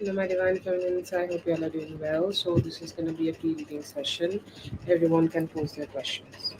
Hello, my divine feminines. I hope you all are doing well. So, this is going to be a pre-reading session. Everyone can pose their questions.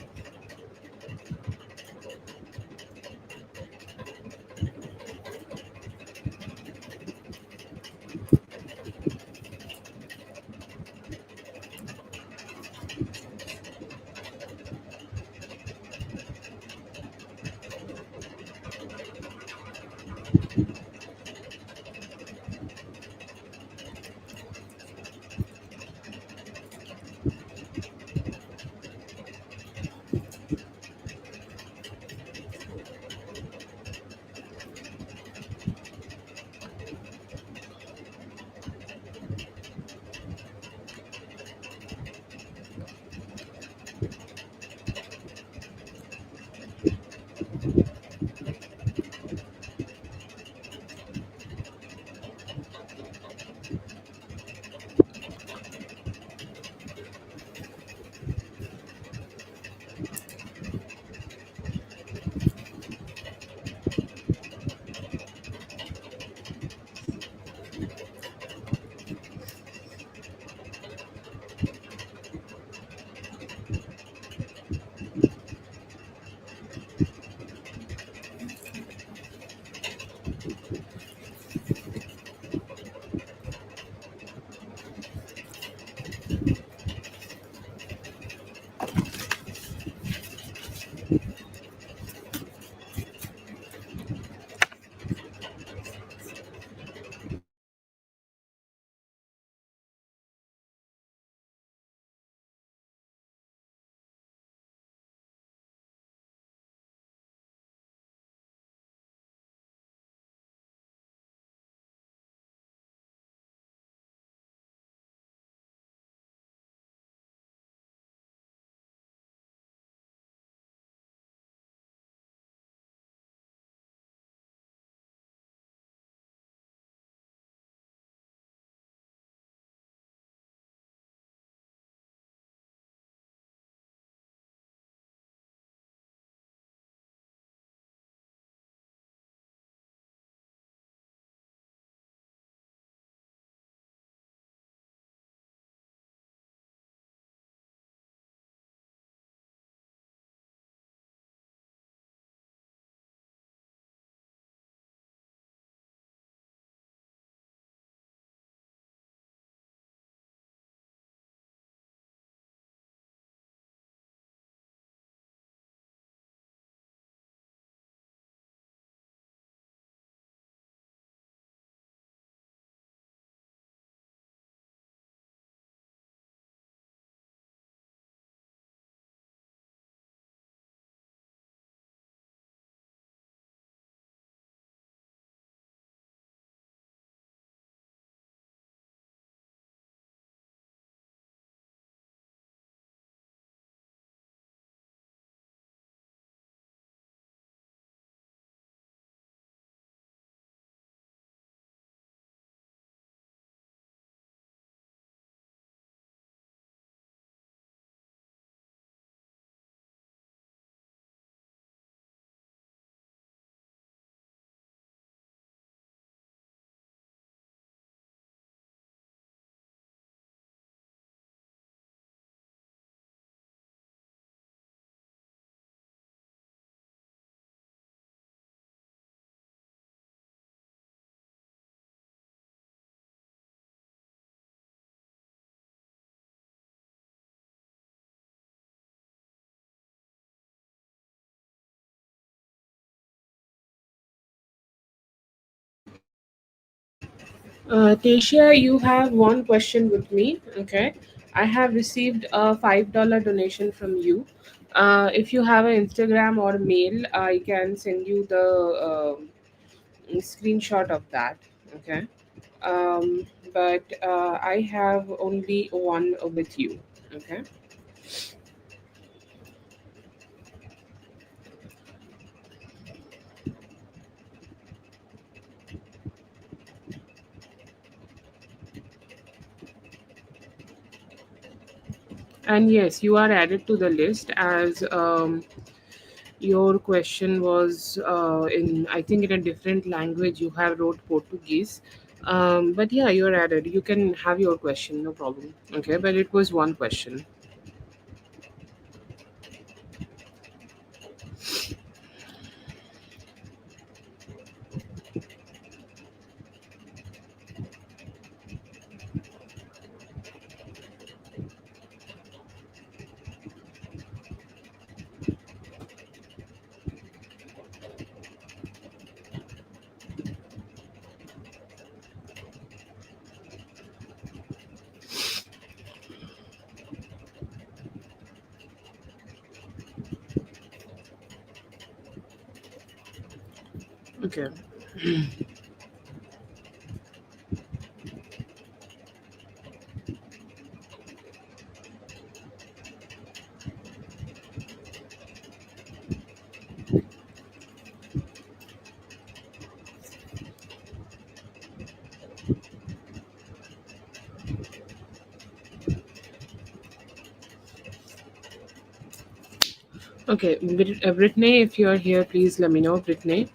Tasha, you have one question with me. Okay. I have received a $5 donation from you. If you have an Instagram or mail, I can send you the screenshot of that. Okay. But I have only one with you. Okay. And yes, you are added to the list as your question was in, I think, in a different language. You have wrote Portuguese. But yeah, you're added. You can have your question, no problem. Okay, but it was one question. Okay. Okay, Brittany, if you're here, please let me know, Brittany.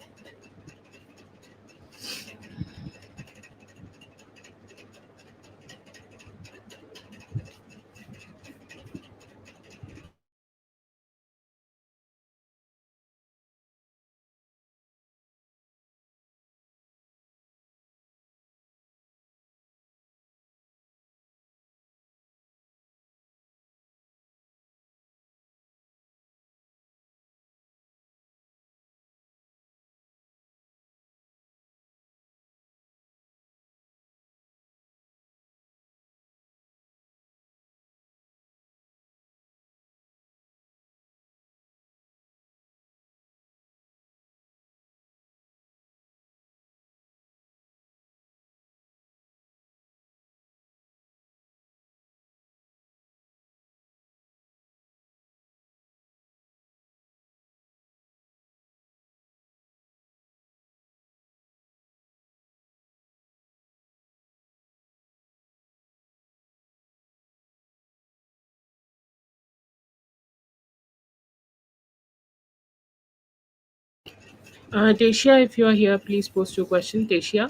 Tasia, if you're here, please post your question. Tasia.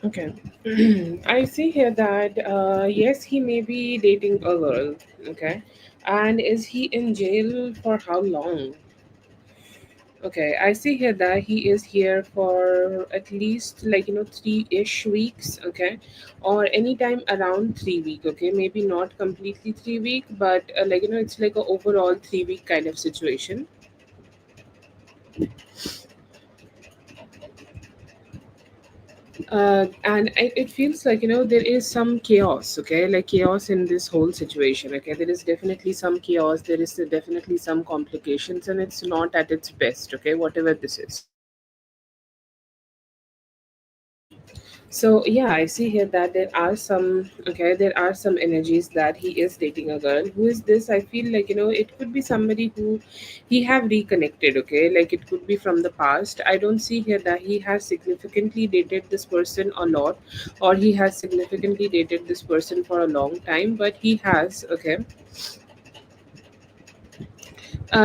Okay. I see here that yes, he may be dating a girl. Okay. And is he in jail for how long? Okay, I see here that he is here for at least 3-ish weeks, okay, or anytime around 3 week, okay, maybe not completely 3 week, but it's like a overall 3 week kind of situation. And it feels like, there is some chaos, okay, like chaos in this whole situation. Okay, there is definitely some chaos, there is definitely some complications, and it's not at its best, okay, whatever this is. So yeah, I see here that there are some, okay, there are some energies that he is dating a girl. Who is this? I feel like, it could be somebody who he have reconnected, okay? Like it could be from the past. I don't see here that he has significantly dated this person a lot, or he has significantly dated this person for a long time, but he has, okay,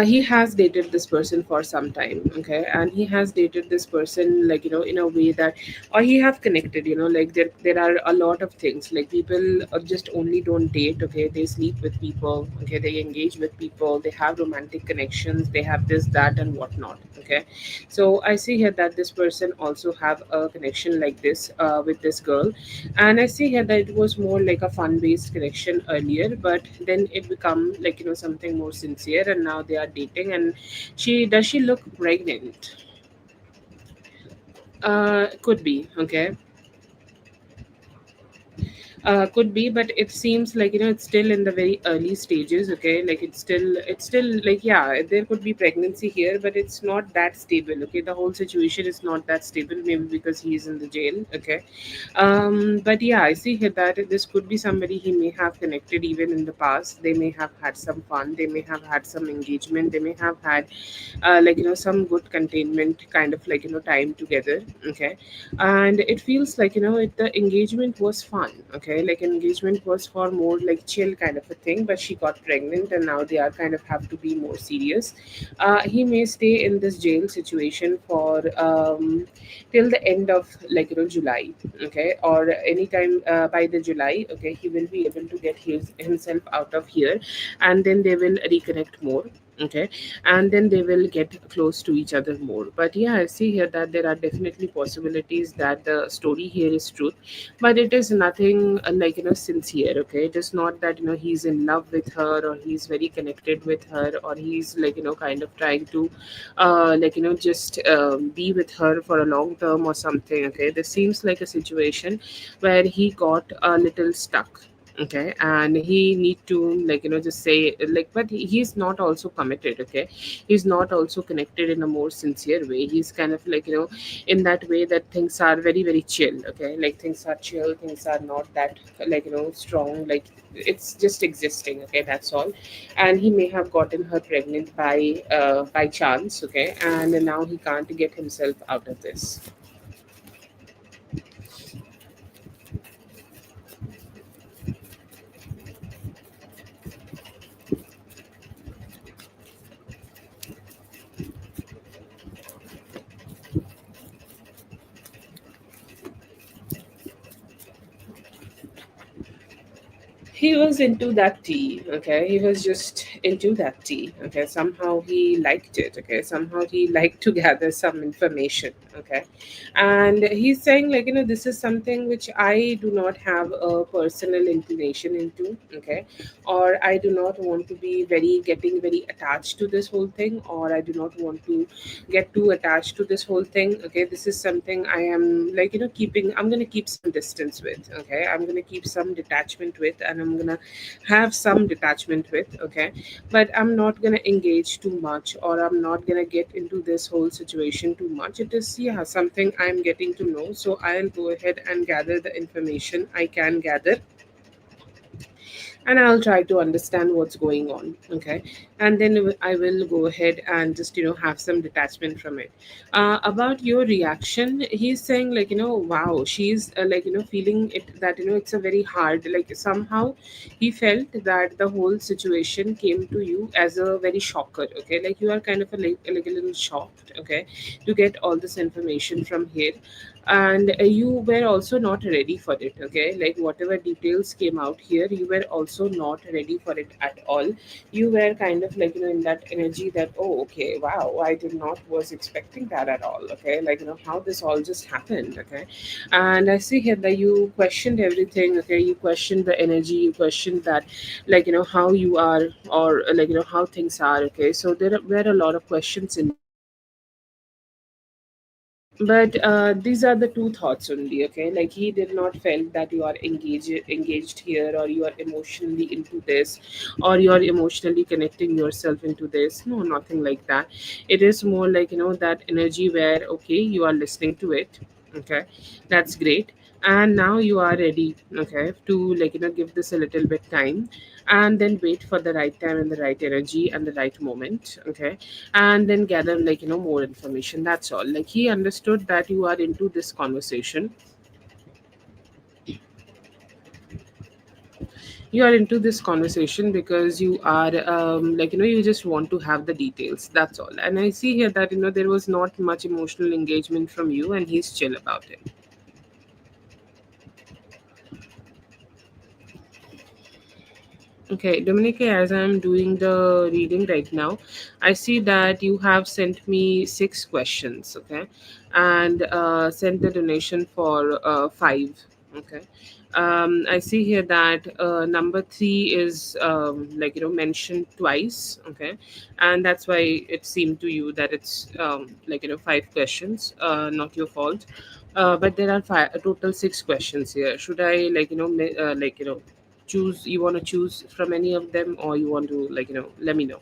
he has dated this person for some time, okay, and he has dated this person, like, in a way that, or he have connected, like there are a lot of things, like people just only don't date, okay, they sleep with people, okay, they engage with people, they have romantic connections, they have this, that, and whatnot, okay. So I see here that this person also have a connection like this with this girl, and I see here that it was more like a fun based connection earlier, but then it become like, something more sincere, and now they are dating. And she look pregnant? Could be, okay. Could be, but it seems like, it's still in the very early stages, okay, like it's still like, yeah, there could be pregnancy here, but it's not that stable, okay, the whole situation is not that stable, maybe because he is in the jail, okay. But yeah, I see here that this could be somebody he may have connected even in the past. They may have had some fun, they may have had some engagement, they may have had like, some good containment kind of, like, time together, okay. And it feels like, the engagement was fun, okay, like engagement was for more like chill kind of a thing, but she got pregnant and now they are kind of have to be more serious. He may stay in this jail situation for till the end of, like, July, okay, or anytime by the July, okay, he will be able to get himself out of here, and then they will reconnect more, okay, and then they will get close to each other more. But yeah, I see here that there are definitely possibilities that the story here is truth, but it is nothing like, sincere, okay. It is not that, he's in love with her, or he's very connected with her, or he's like, kind of trying to like, just be with her for a long term or something, okay. This seems like a situation where he got a little stuck, okay, and he need to, like, just say, like, but he's not also committed, okay. He's not also connected in a more sincere way. He's kind of like, in that way that things are very very chill, okay, like things are chill, things are not that, like, strong, like it's just existing, okay, that's all. And he may have gotten her pregnant by chance, okay, and now he can't get himself out of this. He was into that tea, okay. He was just into that tea, okay. Somehow he liked it, okay. Somehow he liked to gather some information, okay. And he's saying, like, this is something which I do not have a personal inclination into, okay, or I do not want to be very getting very attached to this whole thing, or I do not want to get too attached to this whole thing, okay. This is something I am, like, keeping, I'm going to keep some distance with, okay. I'm going to keep some detachment with, and I'm going to have some detachment with, okay. But I'm not going to engage too much, or I'm not going to get into this whole situation too much. It is, yeah, something I'm getting to know, so I'll go ahead and gather the information I can gather, and I'll try to understand what's going on. Okay. And then I will go ahead and just, have some detachment from it. About your reaction, he's saying, like, wow, she's like, feeling it, that, it's a very hard, like, somehow he felt that the whole situation came to you as a very shocker. Okay. Like, you are kind of like a little shocked, okay, to get all this information from here. And you were also not ready for it, okay. Like, whatever details came out here, you were also not ready for it at all. You were kind of like, in that energy that, oh, okay, wow, I did not was expecting that at all, okay, like, how this all just happened, okay. And I see here that you questioned everything, okay. You questioned the energy, you questioned that, like, how you are, or like, how things are, okay. So there were a lot of questions in. But these are the two thoughts only, okay? Like he did not felt that you are engaged here, or you are emotionally into this, or you are emotionally connecting yourself into this. No, nothing like that. It is more like, that energy where, okay, you are listening to it, okay? That's great. And now you are ready, okay, to, like, give this a little bit time, and then wait for the right time and the right energy and the right moment, okay, and then gather, like, more information. That's all. Like he understood that you are into this conversation. You are into this conversation because you are, like, you just want to have the details. That's all. And I see here that, there was not much emotional engagement from you, and he's chill about it. Okay, Dominique, as I'm doing the reading right now, I see that you have sent me 6 questions, okay, and sent the donation for 5, okay. I see here that number 3 is, like, mentioned twice, okay, and that's why it seemed to you that it's, like, 5 questions, not your fault. But there are five, a total 6 questions here. Should I, like, like, choose, you want to choose from any of them, or you want to, like, let me know?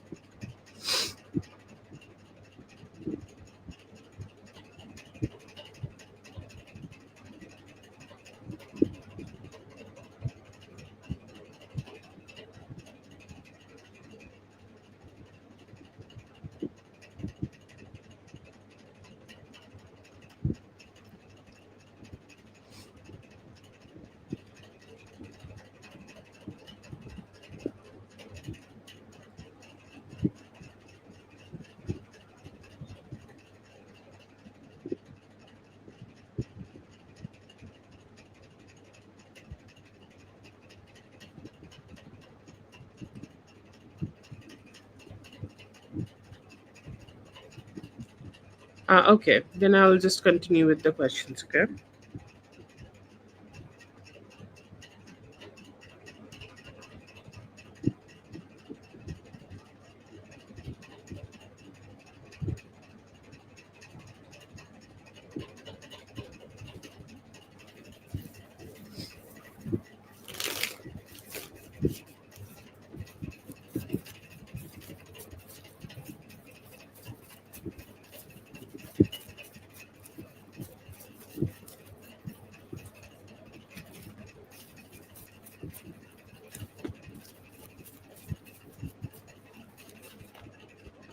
Okay, then I'll just continue with the questions, okay.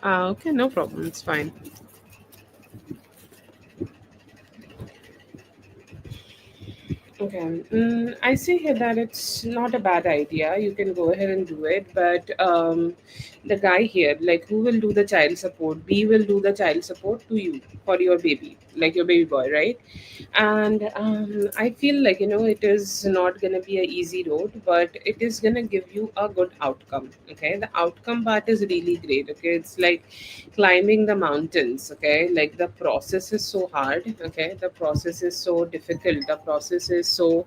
Okay, no problem, it's fine. Okay, I see here that it's not a bad idea. You can go ahead and do it, but the guy here, like, who will do the child support? B will do the child support to you for your baby, like your baby boy, right? And I feel like, it is not gonna be a easy road, but it is gonna give you a good outcome. Okay, the outcome part is really great. Okay, it's like climbing the mountains. Okay, like the process is so hard. Okay, the process is so difficult. The process is so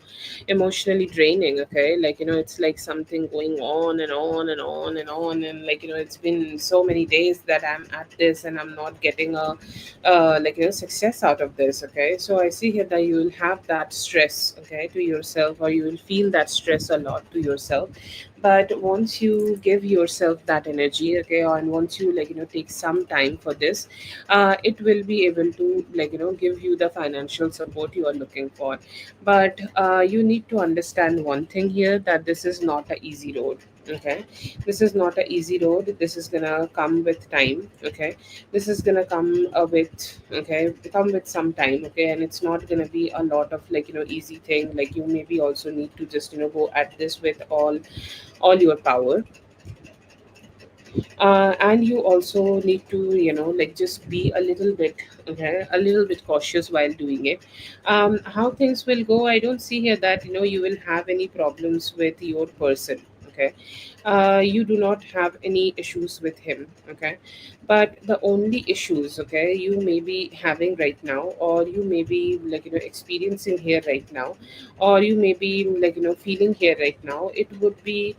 emotionally draining. Okay, like, it's like something going on and on and on and on, and, like, it's been so many days that I'm at this and I'm not getting a, like, success out of this. Okay, so I see here that you will have that stress, okay, to yourself, or you will feel that stress a lot to yourself. But once you give yourself that energy, okay, and once you, like, take some time for this, it will be able to, like, give you the financial support you are looking for. But you need to understand one thing here, that this is not an easy road. Okay, this is not an easy road. This is gonna come with time. Okay, this is gonna come with, okay, come with some time. Okay, and it's not gonna be a lot of, like, easy thing. Like, you maybe also need to just, go at this with all your power. And you also need to, like, just be a little bit, okay, a little bit cautious while doing it. How things will go, I don't see here that, you will have any problems with your person. Okay, you do not have any issues with him. Okay, but the only issues, okay, you may be having right now, or you may be, like, experiencing here right now, or you may be, like, feeling here right now, it would be,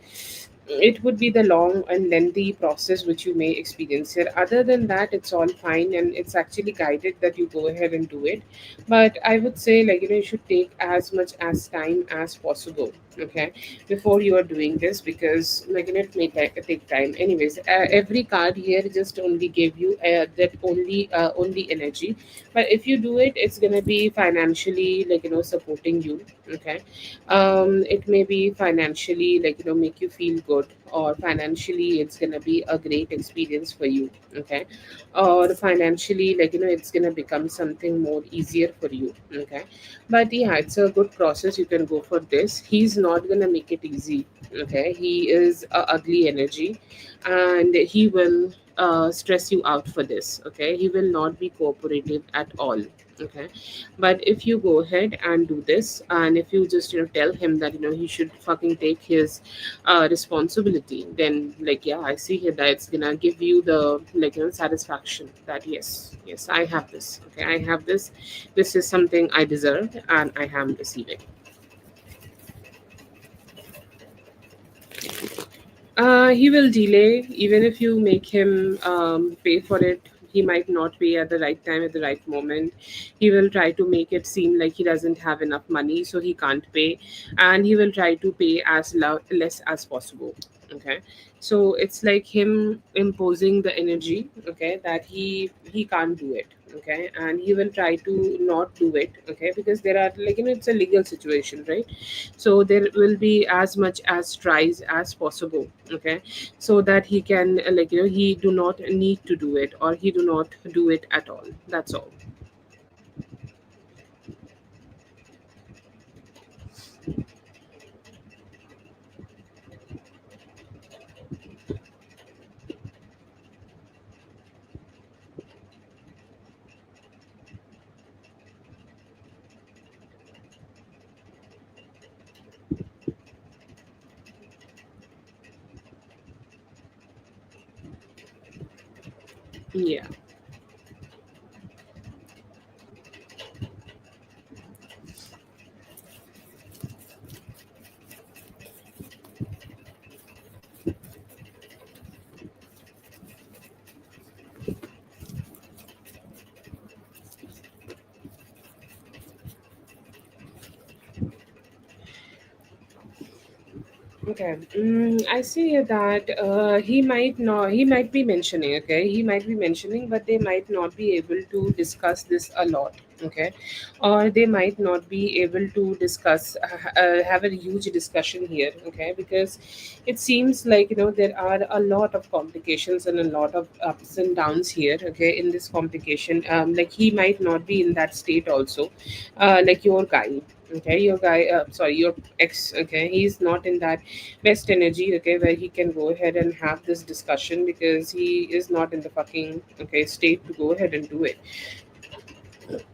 it would be the long and lengthy process which you may experience here. Other than that, it's all fine, and it's actually guided that you go ahead and do it. But I would say, like, you should take as much as time as possible, okay, before you are doing this, because, like, it may take time. Anyways, every card here just only gave you that only energy. But if you do it, it's gonna be financially, like, supporting you, okay. It may be financially, like, make you feel good, or financially it's gonna be a great experience for you, okay. Or financially, like, it's gonna become something more easier for you, okay. But yeah, it's a good process. You can go for this. He's not gonna make it easy, okay. He is a ugly energy, and he will stress you out for this, okay. He will not be cooperative at all, okay. But if you go ahead and do this, and if you just tell him that he should fucking take his responsibility, then, like, yeah, I see here that it's gonna give you the, like, satisfaction that yes, I have this, okay, I have this. This is something I deserve, and I am receiving. He will delay, even if you make him pay for it. He might not pay at the right time, at the right moment. He will try to make it seem like he doesn't have enough money, so he can't pay, and he will try to pay as less as possible. Okay, so it's like him imposing the energy. Okay, that he can't do it. Okay, and he will try to not do it. Okay, because there are, like, it's a legal situation, right? So there will be as much as tries as possible, okay, so that he can, he do not need to do it, or he do not do it at all. That's all. Yeah. Okay. I see that he might be mentioning, okay, he might be mentioning, but they might not be able to discuss this a lot, okay, or they might not be able to discuss, have a huge discussion here, okay, because it seems like, there are a lot of complications and a lot of ups and downs here, okay, in this complication. Like, he might not be in that state also, like your guy. Okay, your guy, sorry, your ex, okay, he's not in that best energy, okay, where he can go ahead and have this discussion, because he is not in the fucking, okay, state to go ahead and do it.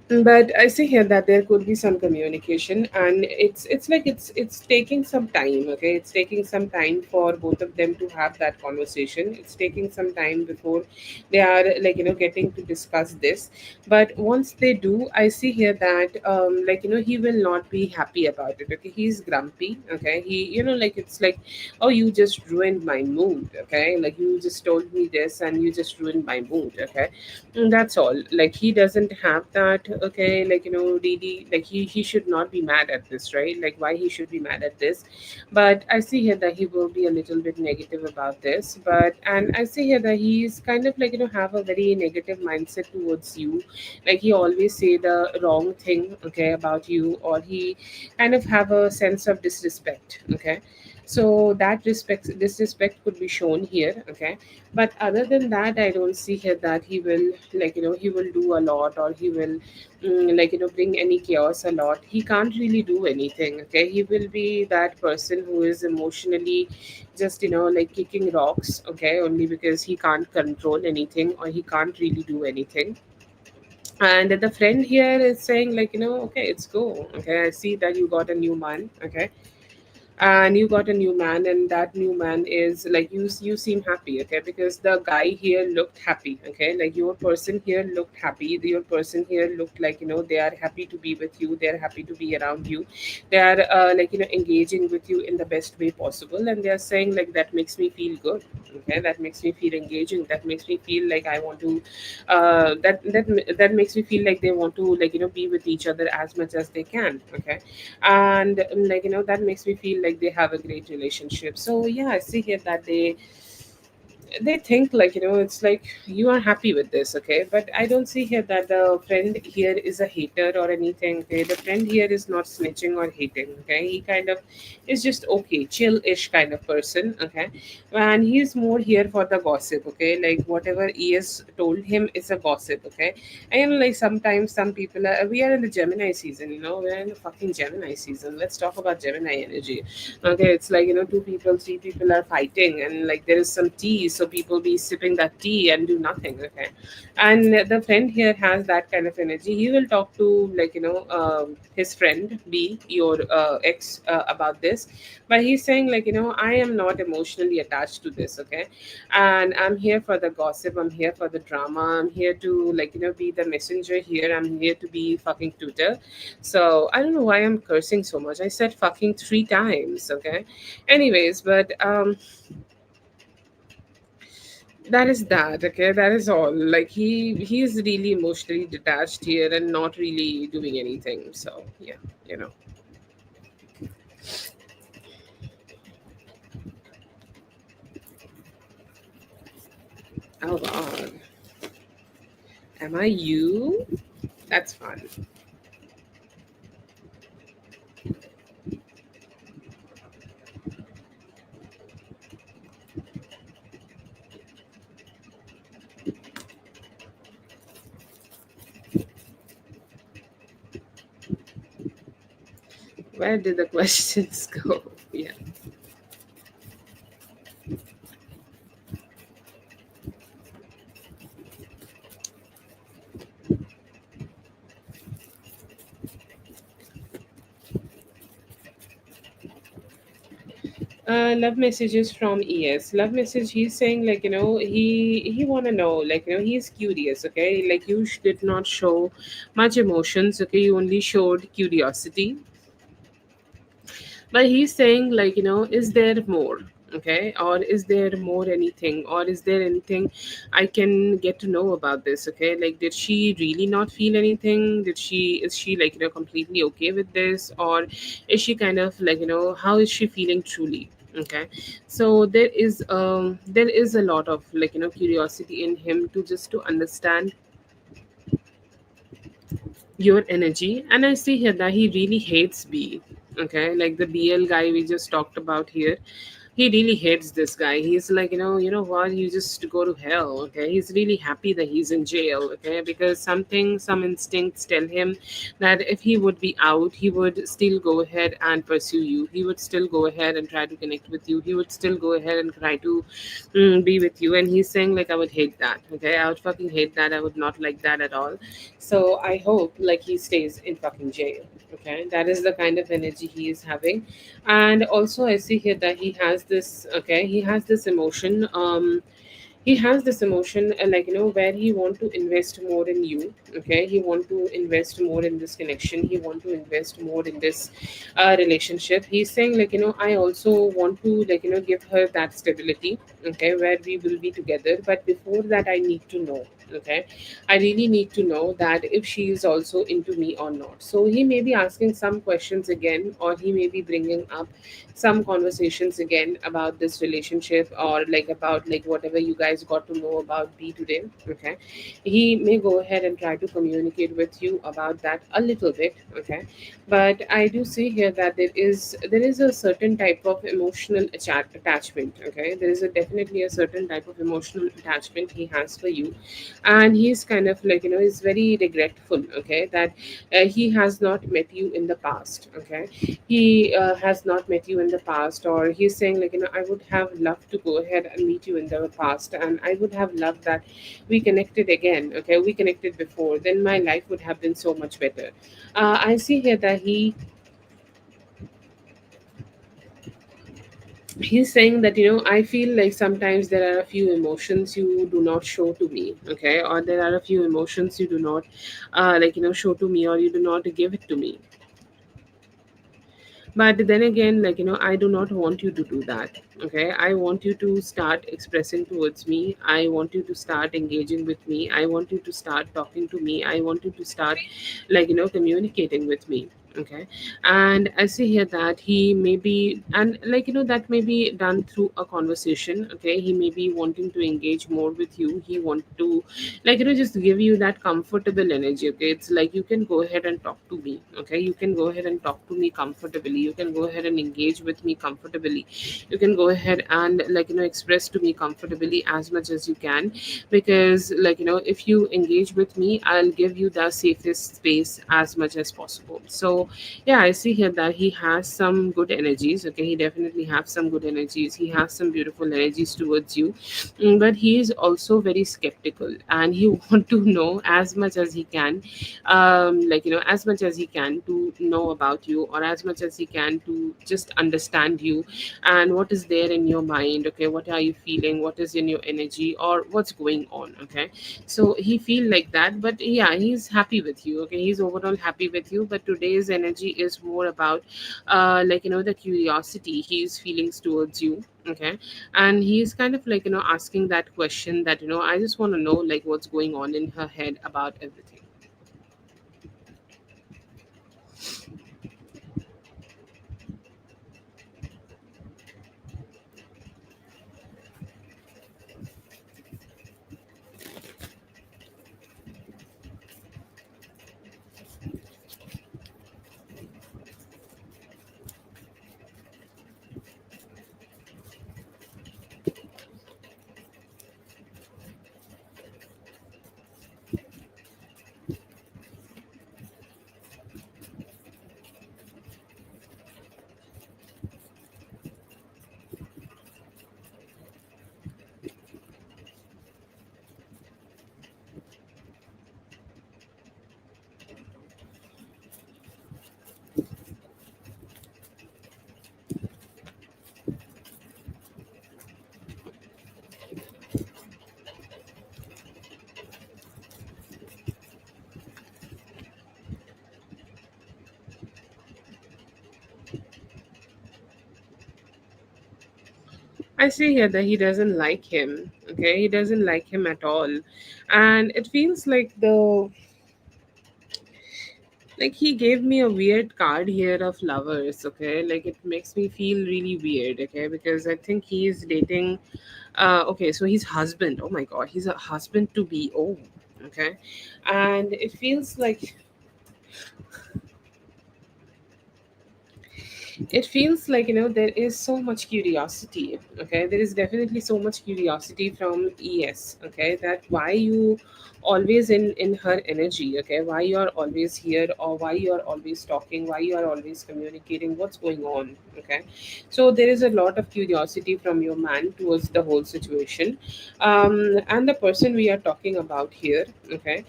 But I see here that there could be some communication, and it's like it's taking some time, okay, it's taking some time for both of them to have that conversation. It's taking some time before they are, like, getting to discuss this. But once they do, I see here that, like, he will not be happy about it, okay. He's grumpy, okay. He, like, it's like, oh, you just ruined my mood, okay, like, you just told me this and you just ruined my mood, okay. That's all. Like, he doesn't have that, okay, like, really, like, he should not be mad at this, right? Like, why he should be mad at this. But I see here that he will be a little bit negative about this. But and I see here that he's kind of, like, have a very negative mindset towards you. Like, he always say the wrong thing, okay, about you, or he kind of have a sense of disrespect, okay. So that disrespect could be shown here, okay. But other than that, I don't see here that he will, like, he will do a lot, or he will, like, bring any chaos a lot. He can't really do anything, okay. He will be that person who is emotionally just, like, kicking rocks, okay, only because he can't control anything, or he can't really do anything. And the friend here is saying, like, okay, it's go, okay, I see that you got a new man, okay. and you got a new man, and that new man is like, you seem happy, okay, because the guy here looked happy, okay, like your person here looked happy, your person here looked like, they are happy to be with you, they are happy to be around you, they are like, engaging with you in the best way possible, and they are saying like, that makes me feel good, okay, that makes me feel engaging, that makes me feel like I want to that makes me feel like they want to, like, be with each other as much as they can, okay, and like, that makes me feel like they have a great relationship. So yeah, I see here that they think like, it's like you are happy with this, okay, but I don't see here that the friend here is a hater or anything, okay, the friend here is not snitching or hating, okay, he kind of is just okay, chill-ish kind of person, okay, and he's more here for the gossip, okay, like whatever he has told him is a gossip, okay, and like sometimes some people are, we are in the Gemini season, we're in the fucking Gemini season, let's talk about Gemini energy. Okay, it's like, two people, three people are fighting, and like there is some tea, so people be sipping that tea and do nothing. Okay, and the friend here has that kind of energy. He will talk to, like, his friend B, your ex, about this, but he's saying like, I am not emotionally attached to this. Okay, and I'm here for the gossip. I'm here for the drama. I'm here to, like, be the messenger here. I'm here to be fucking tutor. So I don't know why I'm cursing so much. I said fucking three times, okay? Anyways, but that is that, okay? That is all. Like he's really emotionally detached here and not really doing anything. So yeah, you know. Oh god. Am I you? That's fun. Where did the questions go? Yeah. Love messages from ES. Love message. He's saying like, he wanna know, like, he's curious. Okay, like you did not show much emotions. Okay, you only showed curiosity, but he's saying like, is there more, okay, or is there more anything, or is there anything I can get to know about this, okay, like did she really not feel anything, is she like, completely okay with this, or is she kind of like, how is she feeling truly, okay. So there is a lot of, like, curiosity in him to just to understand your energy. And I see here that he really hates B. Okay, like the BL guy we just talked about here. He really hates this guy. He's like, what, you just go to hell. Okay, he's really happy that he's in jail. Okay, because some instincts tell him that if he would be out, he would still go ahead and pursue you. He would still go ahead and try to connect with you. He would still go ahead and try to be with you. And he's saying like, I would hate that. Okay, I would fucking hate that. I would not like that at all. So I hope like he stays in fucking jail. Okay, that is the kind of energy he is having. And also I see here that he has this, okay, he has this emotion, he has this emotion, like, where he want to invest more in you, okay, he want to invest more in this connection, he want to invest more in this relationship. He's saying like, I also want to, like, give her that stability, okay, where we will be together, but before that I need to know, okay, I really need to know that if she is also into me or not. So he may be asking some questions again, or he may be bringing up some conversations again about this relationship, or like about like whatever you guys got to know about B today, okay. He may go ahead and try to communicate with you about that a little bit, okay. But I do see here that there is a certain type of emotional attachment, okay, there is definitely a certain type of emotional attachment he has for you. And he's kind of like, he's very regretful, okay, that he has not met you in the past, okay. He has not met you in the past, or he's saying like, I would have loved to go ahead and meet you in the past, and I would have loved that we connected again, okay, we connected before, then my life would have been so much better. I see here that He's saying that, I feel like sometimes there are a few emotions you do not show to me, okay, or there are a few emotions you do not show to me, or you do not give it to me. But then again, I do not want you to do that. Okay, I want you to start expressing towards me. I want you to start engaging with me. I want you to start talking to me. I want you to start communicating with me. Okay. And I see here that he may be, and that may be done through a conversation. Okay, he may be wanting to engage more with you. He want to just give you that comfortable energy. Okay, it's like you can go ahead and talk to me. Okay, you can go ahead and talk to me comfortably. You can go ahead and engage with me comfortably. You can go ahead and express to me comfortably as much as you can, because if you engage with me, I'll give you the safest space as much as possible. So yeah, I see here that he has some good energies. Okay, he definitely has some good energies. He has some beautiful energies towards you. But he is also very skeptical, and he want to know as much as he can, as much as he can to know about you, or as much as he can to just understand you, and what is there in your mind. Okay, what are you feeling, what is in your energy, or what's going on. Okay, so he feel like that, but yeah, he's happy with you. Okay, he's overall happy with you, but today's energy is more about the curiosity he's feelings towards you. Okay, and he's kind of asking that question that I just want to know what's going on in her head about everything. I see here that he doesn't like him. Okay, he doesn't like him at all, and it feels he gave me a weird card here of lovers. Okay, it makes me feel really weird. Okay, because I think he is dating. Okay, so he's husband. Oh my god, he's a husband to be. Oh, okay, and it feels like there is so much curiosity. Okay, there is definitely so much curiosity from ES. Okay, that why you always in her energy. Okay, why you are always here, or why you are always talking, why you are always communicating, what's going on. Okay, so there is a lot of curiosity from your man towards the whole situation. And the person we are talking about here, okay,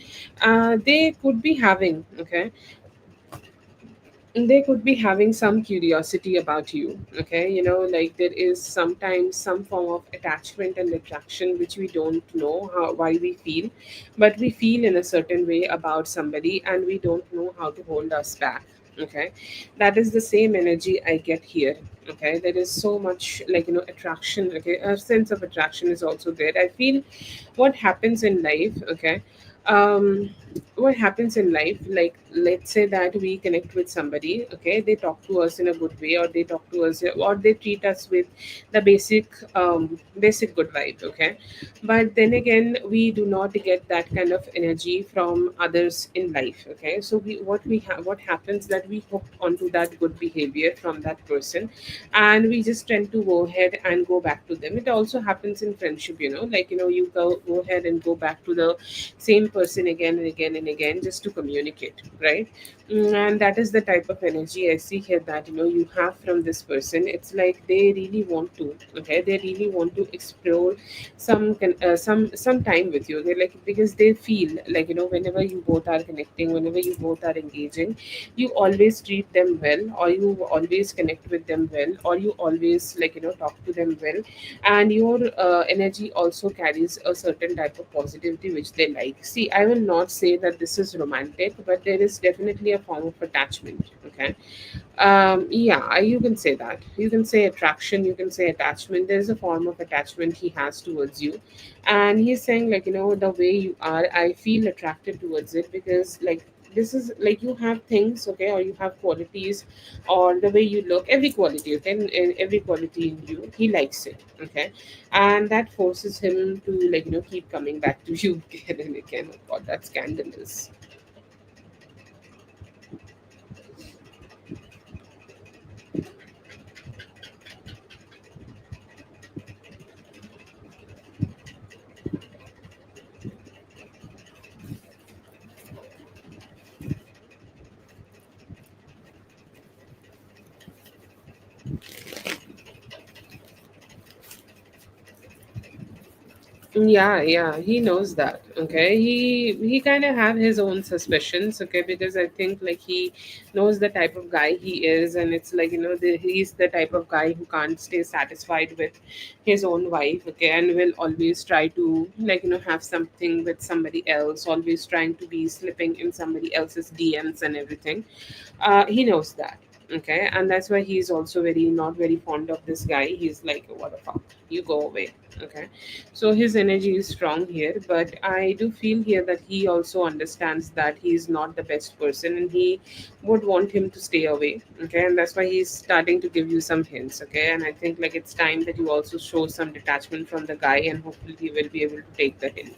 they could be having, okay, they could be having some curiosity about you. Okay, there is sometimes some form of attachment and attraction which we don't know why we feel, but we feel in a certain way about somebody, and we don't know how to hold us back. Okay, that is the same energy I get here. Okay, there is so much attraction. Okay, a sense of attraction is also there, I feel. What happens in life, okay, um what happens in life, like let's say that we connect with somebody. Okay, they talk to us in a good way, or they talk to us, or they treat us with the basic good vibe. Okay, but then again, we do not get that kind of energy from others in life. Okay, so we have what happens that we hook onto that good behavior from that person, and we just tend to go ahead and go back to them. It also happens in friendship, you go ahead and go back to the same person again and again, again and again just to communicate, right? And that is the type of energy I see here that you have from this person. It's like they really want to, okay, they really want to explore some time with you. They like, because they feel like whenever you both are connecting, whenever you both are engaging, you always treat them well, or you always connect with them well, or you always talk to them well. And your energy also carries a certain type of positivity which they like. See, I will not say that this is romantic, but there is definitely a form of attachment, okay? Yeah, you can say that. You can say attraction, you can say attachment. There's a form of attachment he has towards you. And he's saying, like, the way you are, I feel attracted towards it, because like this is like you have things, okay, or you have qualities, or the way you look, every quality, okay, and every quality in you, he likes it, okay. And that forces him to keep coming back to you again and again. Oh God, that's scandalous. Yeah, yeah, he knows that. Okay, he kind of have his own suspicions. Okay, because I think like he knows the type of guy he is, and it's like he's the type of guy who can't stay satisfied with his own wife. Okay, and will always try to have something with somebody else. Always trying to be slipping in somebody else's DMs and everything. He knows that. Okay, and that's why he's also very not very fond of this guy. He's like, what the fuck, you go away. Okay, so his energy is strong here, but I do feel here that he also understands that he's not the best person, and he would want him to stay away. Okay, and that's why he's starting to give you some hints. Okay, and I think like it's time that you also show some detachment from the guy, and hopefully he will be able to take the hint.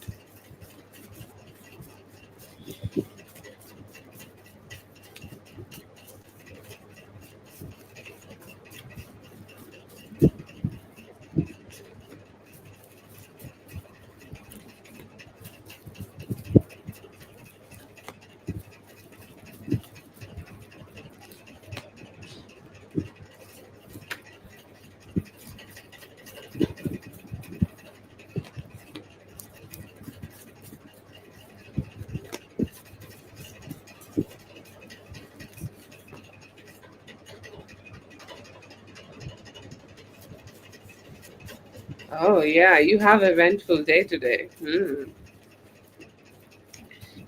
Oh yeah, you have eventful day today.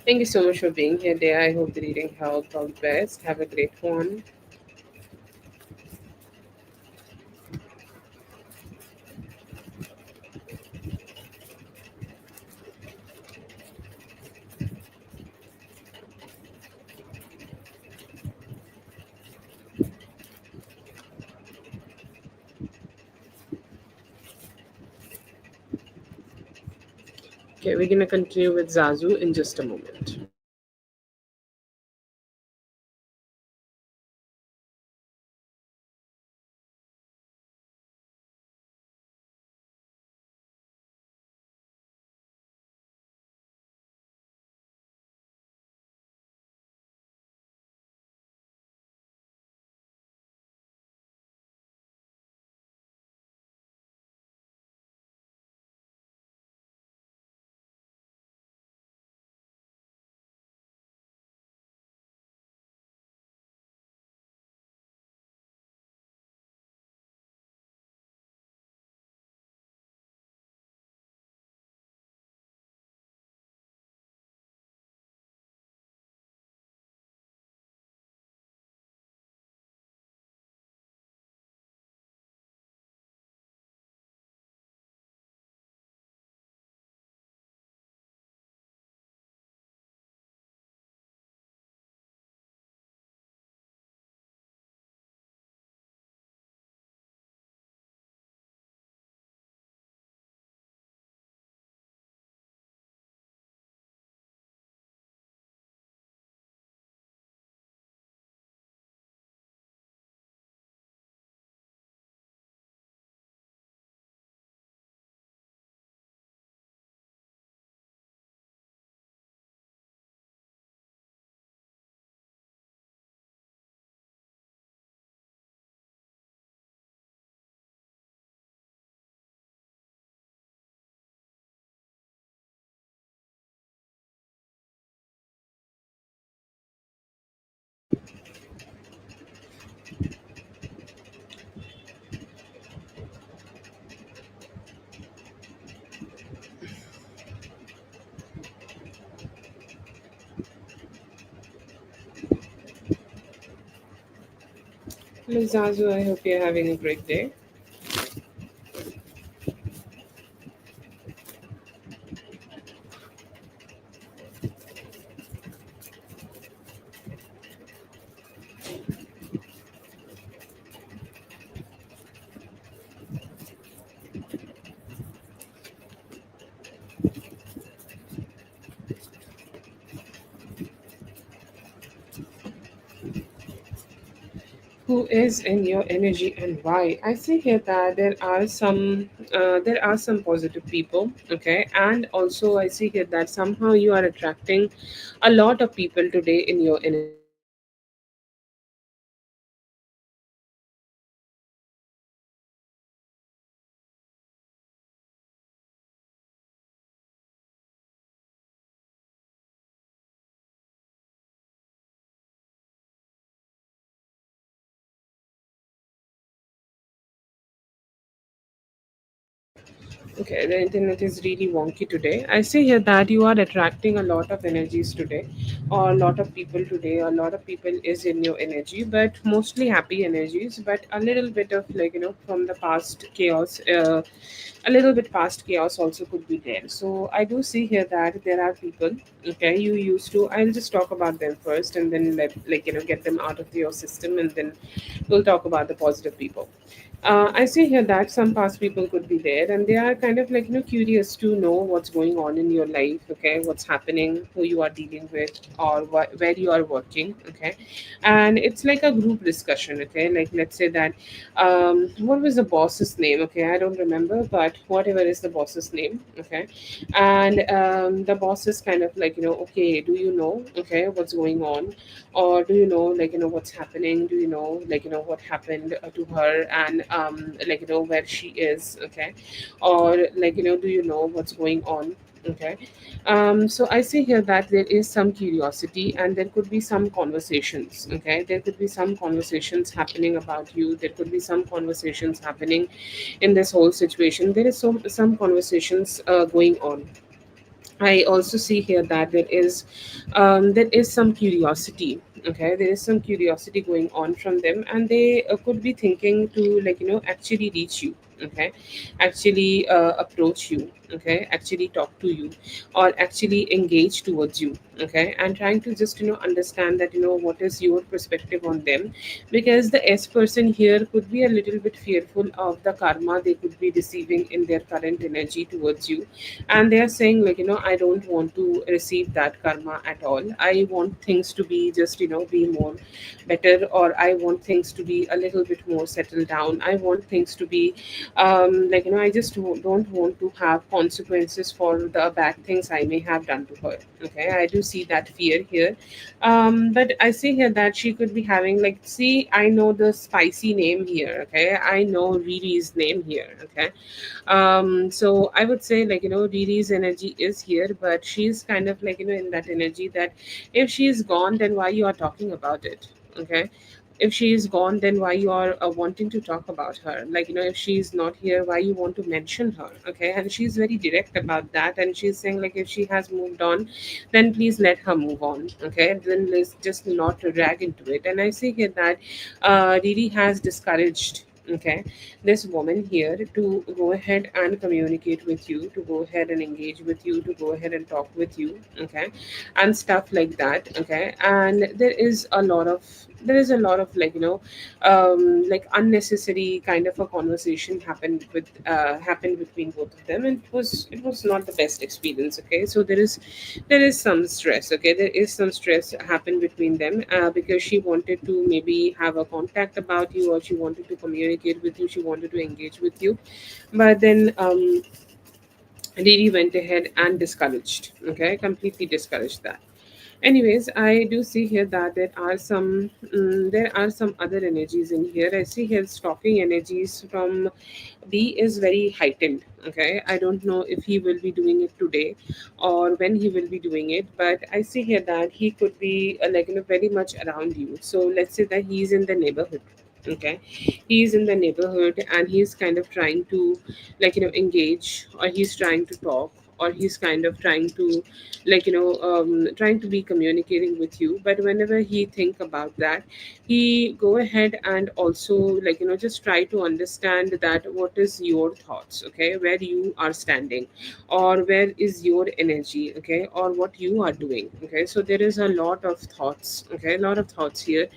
Thank you so much for being here, dear. I hope the reading helped. All the best. Have a great one. Okay, we're gonna continue with Zazu in just a moment. Lizazu, I hope you're having a great day. Who is in your energy and why? I see here that there are some positive people, okay, and also I see here that somehow you are attracting a lot of people today in your energy. Okay, there are some people today who are Okay, the internet is really wonky today. I see here that you are attracting a lot of energies today, or a lot of people today. A lot of people is in your energy, but mostly happy energies, but a little bit of from the past chaos. A little bit past chaos also could be there. So I do see here that there are people. Okay, you used to. I'll just talk about them first, and then let get them out of your system, and then we'll talk about the positive people. I see here that some past people could be there, and they are kind of curious to know what's going on in your life. Okay, what's happening, who you are dealing with, or where you are working. Okay, and it's like a group discussion. Okay, like let's say that what was the boss's name? Okay, I don't remember, but whatever is the boss's name. Okay, and the boss is kind of okay, do you know okay what's going on, or do you know what's happening, do you know what happened to her, and where she is, okay, or do you know what's going on, okay. So I see here that there is some curiosity, and there could be some conversations, okay, there could be some conversations happening about you, there could be some conversations happening in this whole situation, there is some conversations going on. I also see here that there is some curiosity. Okay, there is some curiosity going on from them, and they could be thinking to actually reach you. Okay, actually approach you. Okay, actually talk to you, or actually engage towards you. Okay, and trying to just understand that what is your perspective on them, because the S person here could be a little bit fearful of the karma they could be receiving in their current energy towards you, and they are saying I don't want to receive that karma at all. I want things to be just be more better, or I want things to be a little bit more settled down. I want things to be I just don't want to have consequences for the bad things I may have done to her. Okay, I do see that fear here. But I see here that she could be having see, I know the spicy name here. Okay, I know Riri's name here. Okay, so I would say Riri's energy is here, but she's kind of in that energy that if she's gone, then why you are talking about it? Okay, if she is gone, then why you are wanting to talk about her? If she's not here, why you want to mention her? Okay, and she's very direct about that, and she's saying if she has moved on, then please let her move on. Okay, then let's just not drag into it. And I see here that Riri has discouraged, okay, this woman here to go ahead and communicate with you, to go ahead and engage with you, to go ahead and talk with you, okay, and stuff like that, okay. And there is a lot of unnecessary kind of a conversation happened between both of them, and it was not the best experience. Okay, so there is some stress. Okay, there is some stress happened between them because she wanted to maybe have a contact about you, or she wanted to communicate with you, she wanted to engage with you, but then Riri went ahead and discouraged. Okay, completely discouraged that. Anyways, I do see here that there are some other energies in here. I see here stalking energies from B is very heightened. Okay, I don't know if he will be doing it today or when he will be doing it, but I see here that he could be very much around you. So let's say that he's in the neighborhood. Okay, he's in the neighborhood, and he's kind of trying to engage, or he's trying to talk, or he's kind of trying to trying to be communicating with you. But whenever he think about that, he go ahead and also just try to understand that what is your thoughts, okay, where you are standing, or where is your energy, okay, or what you are doing, okay. So there is a lot of thoughts, okay, a lot of thoughts here,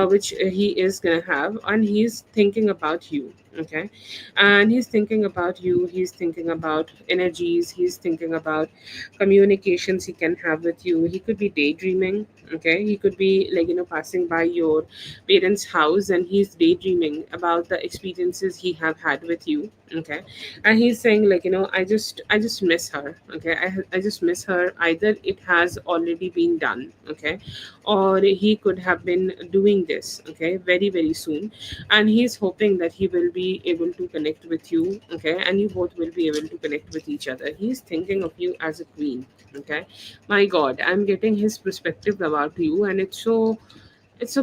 which he is gonna have, and he's thinking about you, okay. And he's thinking about you, he's thinking about energies, he's thinking about communications he can have with you. He could be daydreaming, okay. He could be passing by your parents house, and he's daydreaming about the experiences he have had with you, okay. And he's saying I just miss her, okay. I just miss her. Either it has already been done, okay, or he could have been doing this, okay, very very soon. And he's hoping that he will be able to connect with you, okay, and you both will be able to connect with each other. He's thinking of you as a queen, okay. My god, I'm getting his perspective about you, and it's so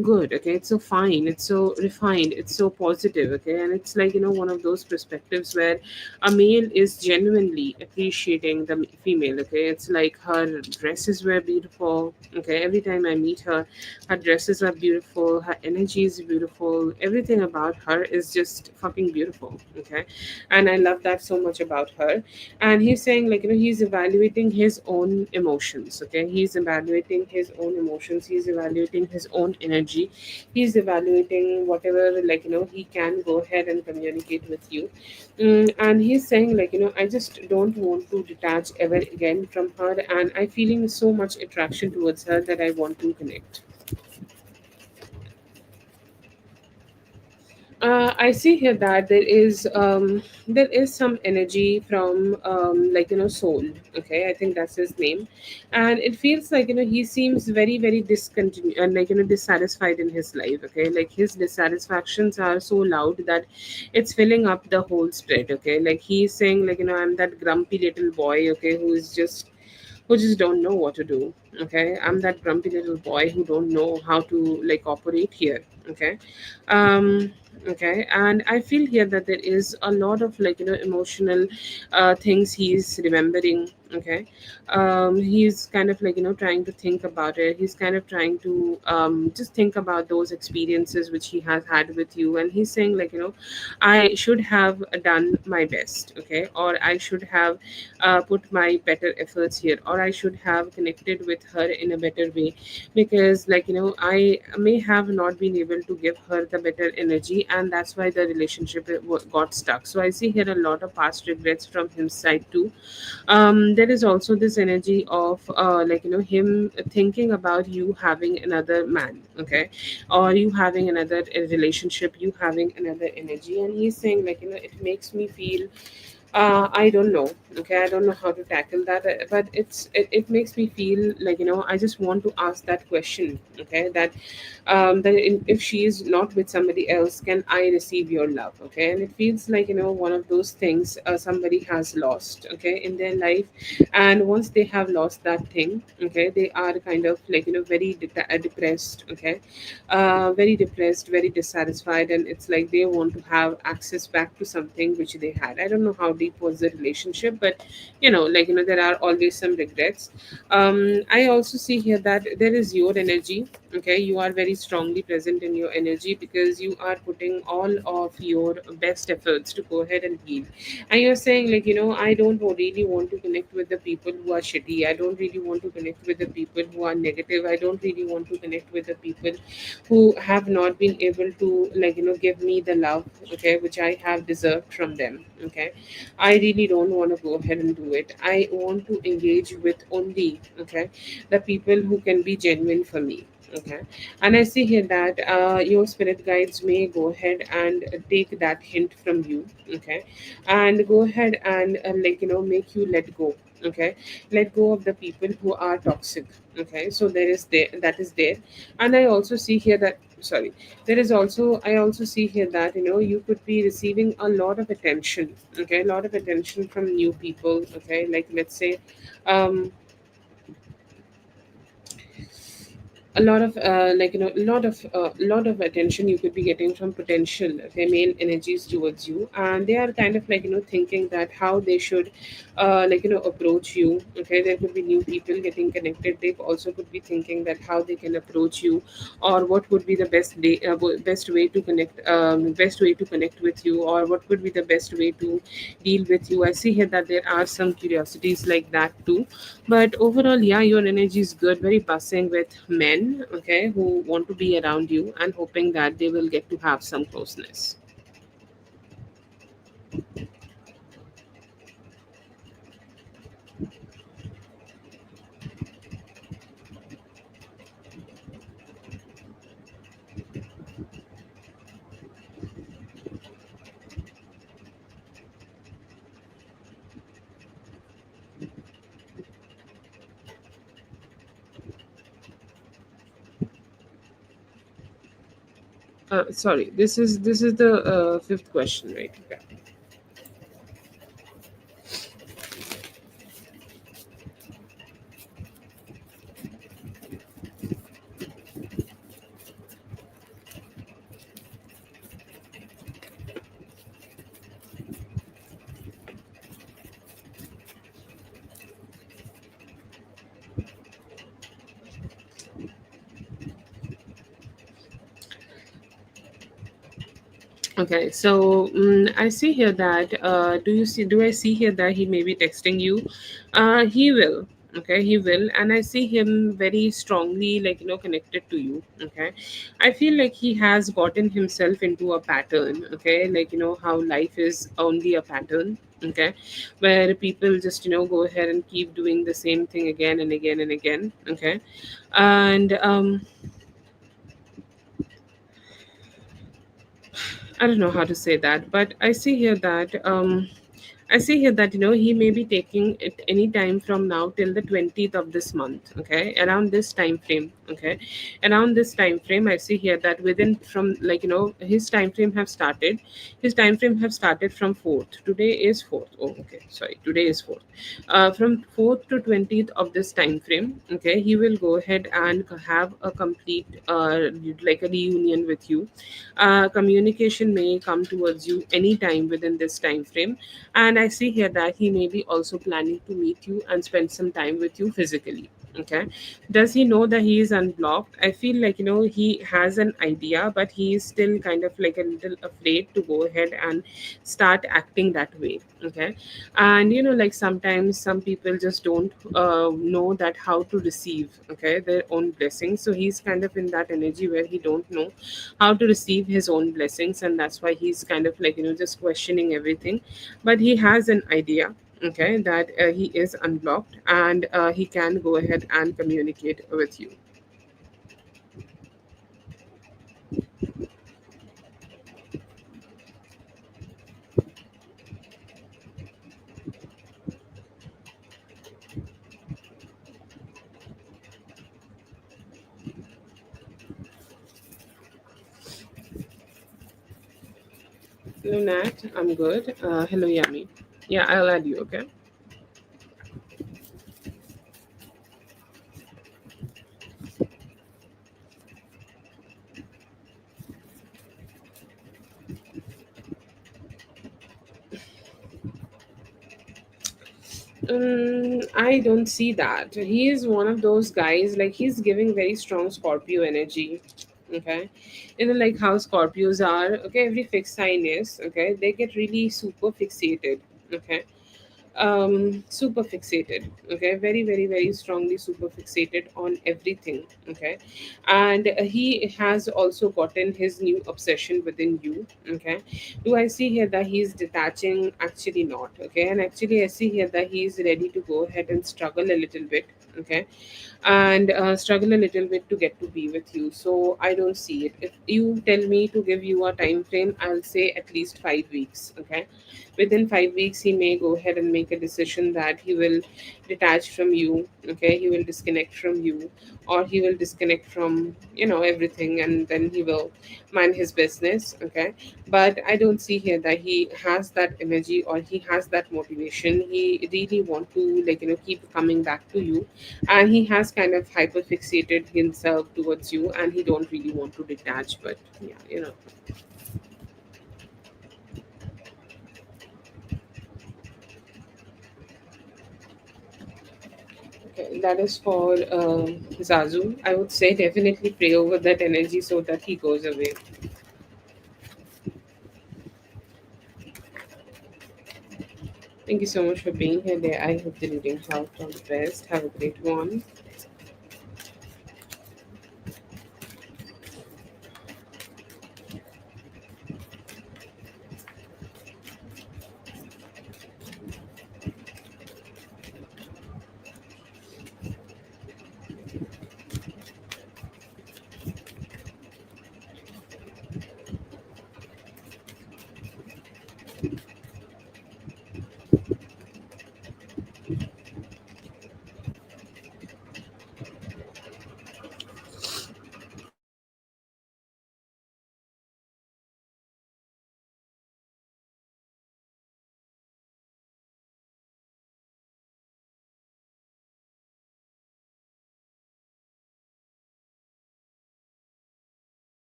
good, okay, it's so fine, it's so refined, it's so positive, okay. And it's one of those perspectives where a male is genuinely appreciating the female, okay. It's like her dresses were beautiful, okay. Every time I meet her, her dresses are beautiful, her energy is beautiful, everything about her is just fucking beautiful, okay. And I love that so much about her. And he's saying he's evaluating his own emotions, okay. He's evaluating his own emotions, he's evaluating his own energy, he's evaluating whatever he can go ahead and communicate with you. And he's saying I just don't want to detach ever again from her, and I'm feeling so much attraction towards her that I want to connect. I see here that there is some energy from soul. Okay, I think that's his name, and it feels he seems very very discontinued and dissatisfied in his life. Okay, like his dissatisfactions are so loud that it's filling up the whole spread. Okay, like he's saying I'm that grumpy little boy. Okay, who just don't know what to do, okay. I'm that grumpy little boy who don't know how to operate here, okay. um okay. And I feel here that there is a lot of emotional things he's remembering, okay. He's kind of trying to think about it. He's kind of trying to just think about those experiences which he has had with you, and he's saying I should have done my best, okay, or I should have put my better efforts here, or I should have connected with her in a better way, because I may have not been able to give her the better energy, and that's why the relationship got stuck. So I see here a lot of past regrets from his side too. There is also this energy of him thinking about you having another man, okay, or you having another relationship, you having another energy. And he's saying it makes me feel I don't know. Okay, I don't know how to tackle that, but it makes me feel I just want to ask that question. Okay, that if she is not with somebody else, can I receive your love? Okay, and it feels one of those things somebody has lost. Okay, in their life, and once they have lost that thing, okay, they are kind of very depressed. Okay, very depressed, very dissatisfied, and it's like they want to have access back to something which they had. I don't know how deep was the relationship, but there are always some regrets. I also see here that there is your energy. Okay, you are very strongly present in your energy because you are putting all of your best efforts to go ahead and heal. And you're saying I don't really want to connect with the people who are shitty. I don't really want to connect with the people who are negative. I don't really want to connect with the people who have not been able to give me the love, okay, which I have deserved from them, okay. I really don't want to go ahead and do it. I want to engage with only, okay, the people who can be genuine for me, okay. And I see here that your spirit guides may go ahead and take that hint from you, okay, and go ahead and make you let go, okay, let go of the people who are toxic, okay. So that is there. And I also see here that, sorry, there is also, I also see here that you could be receiving a lot of attention, okay, a lot of attention from new people, okay. Like let's say um a lot of a lot of attention you could be getting from potential female energies towards you, and they are kind of thinking that how they should approach you. Okay, there could be new people getting connected. They also could be thinking that how they can approach you, or what would be the best way to connect with you, or what would be the best way to deal with you. I see here that there are some curiosities like that too, but overall, yeah, your energy is good, very buzzing with men, okay, who want to be around you and hoping that they will get to have some closeness. Sorry, this is the fifth question, right? Okay. Okay, so I see here that do I see here that he may be texting you? He will. Okay, he will, and I see him very strongly, connected to you. Okay, I feel like he has gotten himself into a pattern. Okay, how life is only a pattern. Okay, where people just go ahead and keep doing the same thing again and again and again. Okay, and I don't know how to say that, but I see here that he may be taking it any time from now till the 20th of this month. Okay, around this time frame. Okay, around this time frame, I see here that within from his time frame have started. His time frame have started from fourth. Today is fourth. Oh, okay, sorry. Today is fourth. From fourth to 20th of this time frame. Okay, he will go ahead and have a complete a reunion with you. Communication may come towards you anytime within this time frame, and I see here that he may be also planning to meet you and spend some time with you physically. Okay, does he know that he is unblocked? I feel like he has an idea, but he is still kind of like a little afraid to go ahead and start acting that way. Okay, and sometimes some people just don't know that how to receive, okay, their own blessings. So he's kind of in that energy where he don't know how to receive his own blessings, and that's why he's kind of just questioning everything. But he has an idea, okay, that he is unblocked, and he can go ahead and communicate with you. Hello Nat, I'm good. Hello Yami. Yeah, I'll add you. Okay. I don't see that. He is one of those guys, like he's giving very strong Scorpio energy. Okay. Like how Scorpios are, okay, every fixed sign is, okay, they get really super fixated. Okay. Super fixated. Okay, very very very strongly super fixated on everything. Okay, and he has also gotten his new obsession within you. Okay, do I see here that he's detaching? Actually not. Okay, and actually I see here that he's ready to go ahead and struggle a little bit. Okay, and struggle a little bit to get to be with you. So I don't see it. If you tell me to give you a time frame, I'll say at least 5 weeks. Okay, within 5 weeks he may go ahead and make a decision that he will detach from you. Okay, he will disconnect from you, or he will disconnect from everything, and then he will mind his business. Okay, but I don't see here that he has that energy or he has that motivation. He really want to keep coming back to you, and he has kind of hyperfixated himself towards you, and he don't really want to detach. But yeah, okay, that is for Zazu. I would say definitely pray over that energy so that he goes away. Thank you so much for being here there. I hope the reading helped all the best. Have a great one.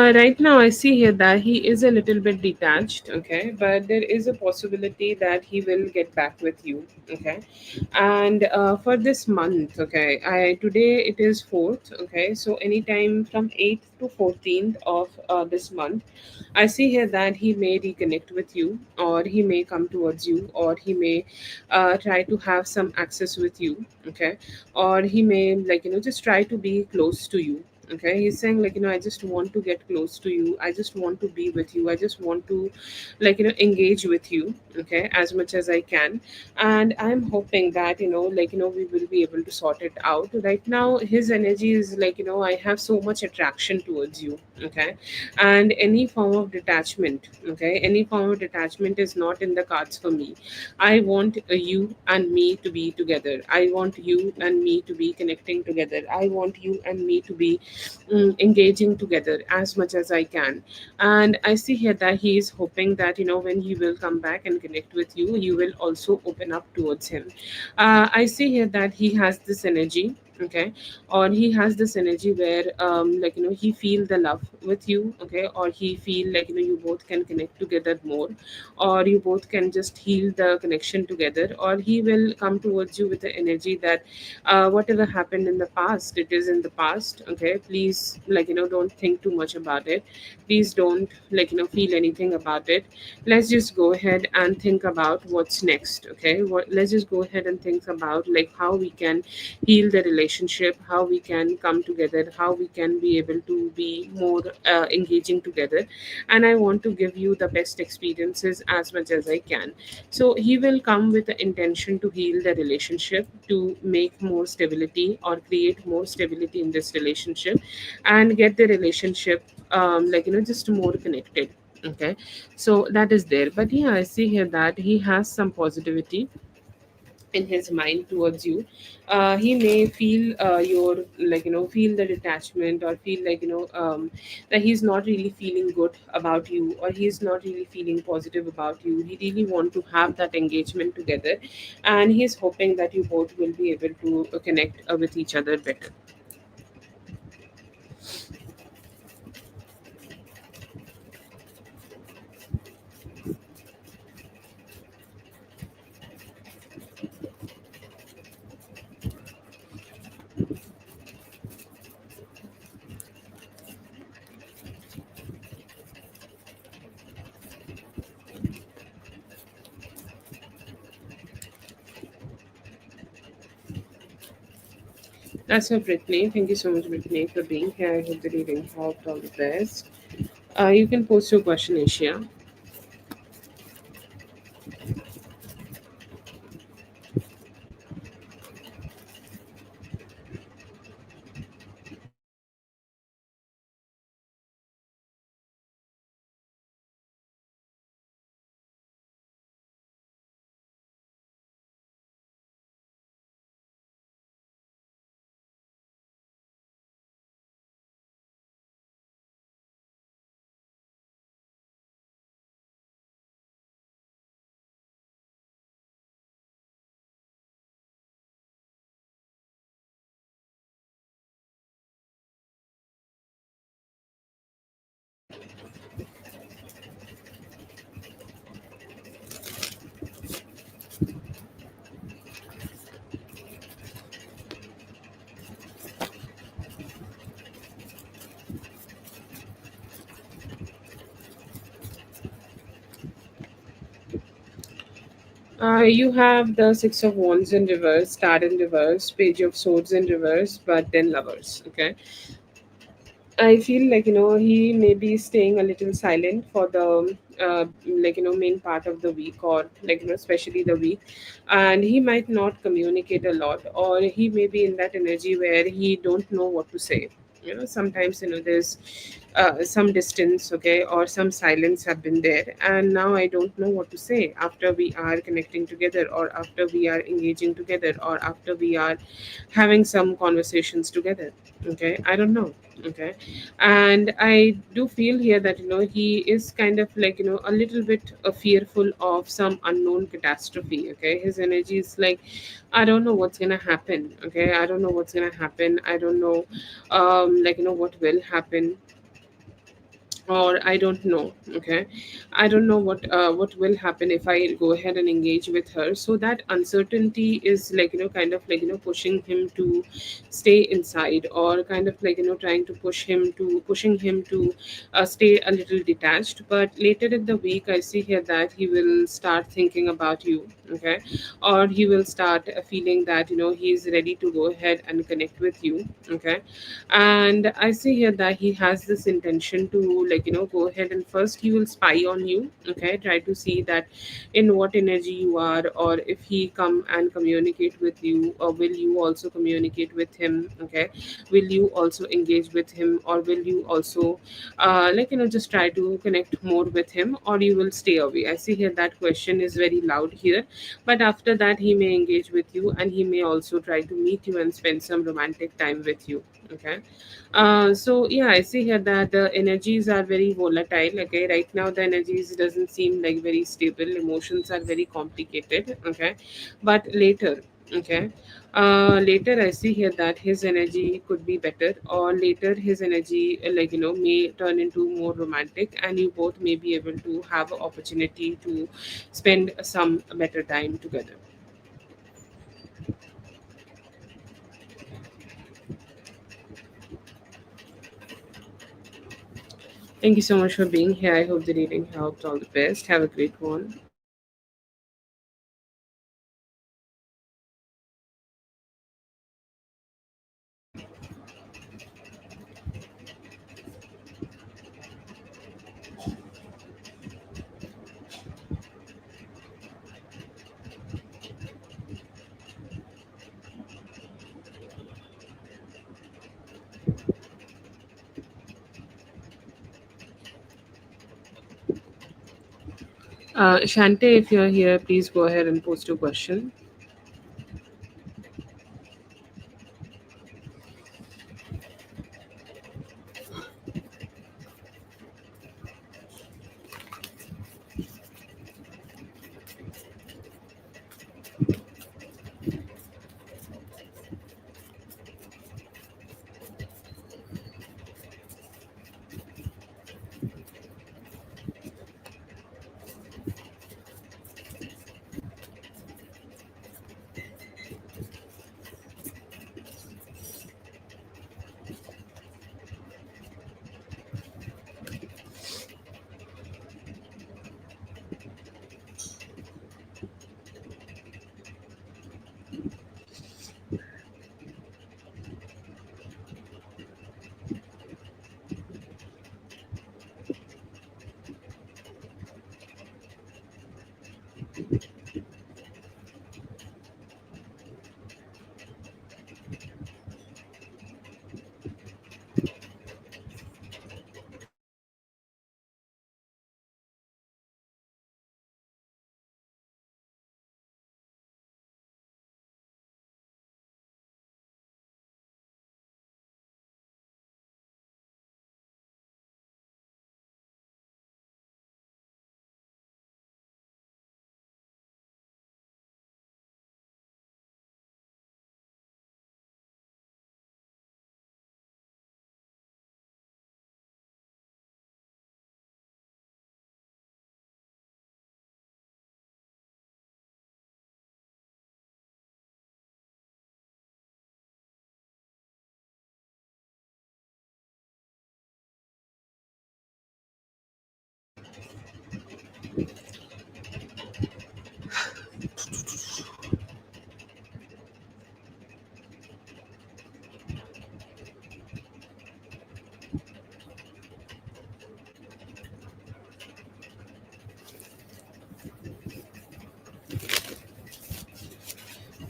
Right now, I see here that he is a little bit detached, okay, but there is a possibility that he will get back with you, okay. And for this month, okay, I today it is 4th, okay, so anytime from 8th to 14th of this month, I see here that he may reconnect with you, or he may come towards you, or he may try to have some access with you, okay, or he may, like, just try to be close to you. Okay, he's saying, like, I just want to get close to you, I just want to be with you, I just want to, like, engage with you, okay, as much as I can. And I'm hoping that, like, we will be able to sort it out. Right now his energy is like, I have so much attraction towards you, okay, and any form of detachment, okay, any form of detachment is not in the cards for me. I want you and me to be together, I want you and me to be connecting together, I want you and me to be engaging together as much as I can. And I see here that he is hoping that, when he will come back and connect with you, you will also open up towards him. I see here that he has this energy, okay, or he has this energy where, like, he feel the love with you, okay, or he feel like, you both can connect together more, or you both can just heal the connection together, or he will come towards you with the energy that whatever happened in the past, it is in the past, okay, please, like, don't think too much about it, please don't, like, feel anything about it, let's just go ahead and think about what's next, okay, let's just go ahead and think about, like, how we can heal the relationship, how we can come together, how we can be able to be more engaging together, and I want to give you the best experiences as much as I can. So he will come with the intention to heal the relationship, to make more stability or create more stability in this relationship, and get the relationship, like, just more connected. Okay, so that is there. But yeah, I see here that he has some positivity, in his mind towards you. He may feel your, feel the detachment, or feel that he's not really feeling good about you, or he's not really feeling positive about you. He really want to have that engagement together, and he's hoping that you both will be able to connect with each other better. That's for Brittany. Thank you so much, Brittany, for being here. I hope the reading helped. All the best. You can post your question, Asia. You have the Six of Wands in reverse, Star in reverse, Page of Swords in reverse, but then Lovers. Okay, I feel he may be staying a little silent for the main part of the week, or especially the week, and he might not communicate a lot, or he may be in that energy where he don't know what to say. Sometimes there's some distance, okay, or some silence have been there, and now I don't know what to say after we are connecting together, or after we are engaging together, or after we are having some conversations together. Okay, I don't know. Okay, and I do feel here that he is kind of a little bit fearful of some unknown catastrophe. Okay, his energy is like, I don't know what's gonna happen. Okay, I don't know what's gonna happen. I don't know what will happen, or I don't know. Okay, I don't know what will happen if I go ahead and engage with her. So that uncertainty is kind of pushing him to stay inside, or kind of trying to pushing him to stay a little detached. But later in the week, I see here that he will start thinking about you. Okay, or he will start feeling that he's ready to go ahead and connect with you. Okay, and I see here that he has this intention to go ahead, and first he will spy on you. Okay, try to see that in what energy you are, or if he come and communicate with you, or will you also communicate with him. Okay, will you also engage with him, or will you also just try to connect more with him, or you will stay away. I see here that question is very loud here, but after that he may engage with you, and he may also try to meet you and spend some romantic time with you. Okay, so yeah, I see here that the energies are very volatile. Okay, right now the energies doesn't seem like very stable. Emotions are very complicated. Okay, but later, okay, later I see here that his energy could be better, or later his energy may turn into more romantic, and you both may be able to have an opportunity to spend some better time together. Thank you so much for being here. I hope the reading helped. All the best. Have a great one. Shante, if you're here, please go ahead and post your question.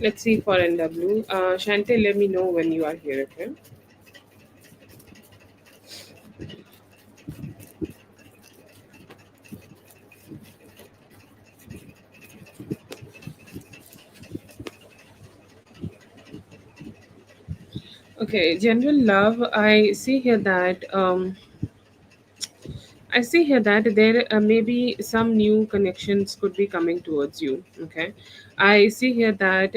Let's see for NW. Shante, let me know when you are here, okay? Okay, general love. I see here that there may be some new connections could be coming towards you. Okay, I see here that